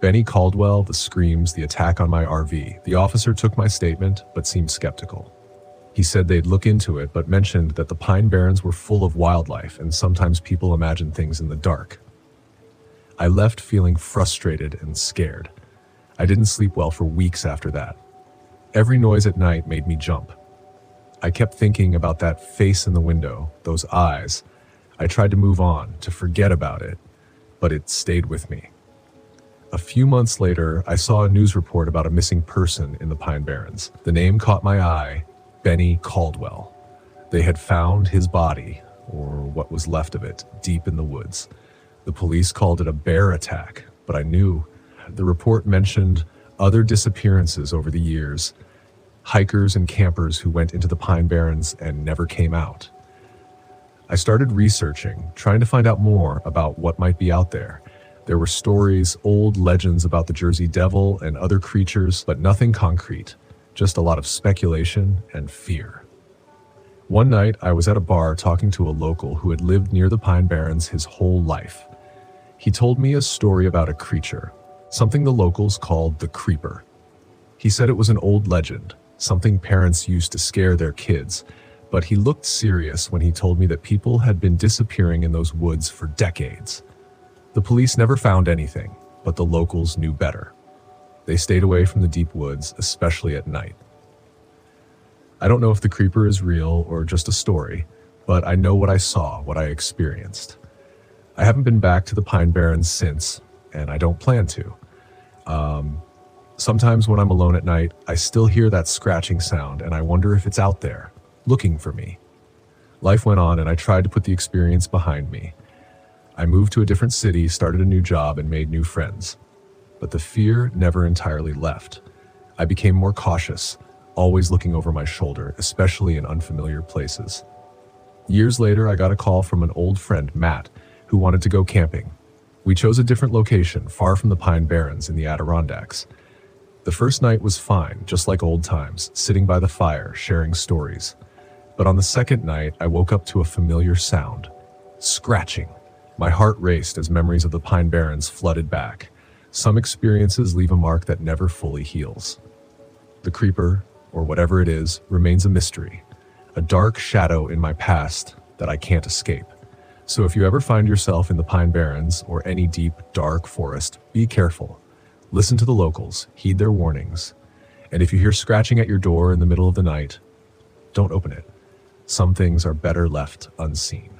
Benny Caldwell, the screams, the attack on my RV. The officer took my statement, but seemed skeptical. He said they'd look into it, but mentioned that the Pine Barrens were full of wildlife and sometimes people imagine things in the dark. I left feeling frustrated and scared. I didn't sleep well for weeks after that. Every noise at night made me jump. I kept thinking about that face in the window, those eyes. I tried to move on, to forget about it, but it stayed with me. A few months later, I saw a news report about a missing person in the Pine Barrens. The name caught my eye, Benny Caldwell. They had found his body, or what was left of it, deep in the woods. The police called it a bear attack, but I knew. The report mentioned other disappearances over the years, hikers and campers who went into the Pine Barrens and never came out. I started researching, trying to find out more about what might be out there. There were stories, old legends about the Jersey Devil and other creatures, but nothing concrete. Just a lot of speculation and fear. One night, I was at a bar talking to a local who had lived near the Pine Barrens his whole life. He told me a story about a creature, something the locals called the creeper. He said it was an old legend, something parents used to scare their kids, but he looked serious when he told me that people had been disappearing in those woods for decades. The police never found anything, but the locals knew better. They stayed away from the deep woods, especially at night. I don't know if the creeper is real or just a story, but I know what I saw, what I experienced. I haven't been back to the Pine Barrens since, and I don't plan to. Sometimes when I'm alone at night, I still hear that scratching sound, and I wonder if it's out there, looking for me. Life went on, and I tried to put the experience behind me. I moved to a different city, started a new job, and made new friends. But the fear never entirely left. I became more cautious, always looking over my shoulder, especially in unfamiliar places. Years later, I got a call from an old friend, Matt, who wanted to go camping. We chose a different location, far from the Pine Barrens in the Adirondacks. The first night was fine, just like old times, sitting by the fire, sharing stories. But on the second night, I woke up to a familiar sound. Scratching. My heart raced as memories of the Pine Barrens flooded back. Some experiences leave a mark that never fully heals. The creeper, or whatever it is, remains a mystery, a dark shadow in my past that I can't escape. So if you ever find yourself in the Pine Barrens or any deep, dark forest, be careful. Listen to the locals, heed their warnings. And if you hear scratching at your door in the middle of the night, don't open it. Some things are better left unseen.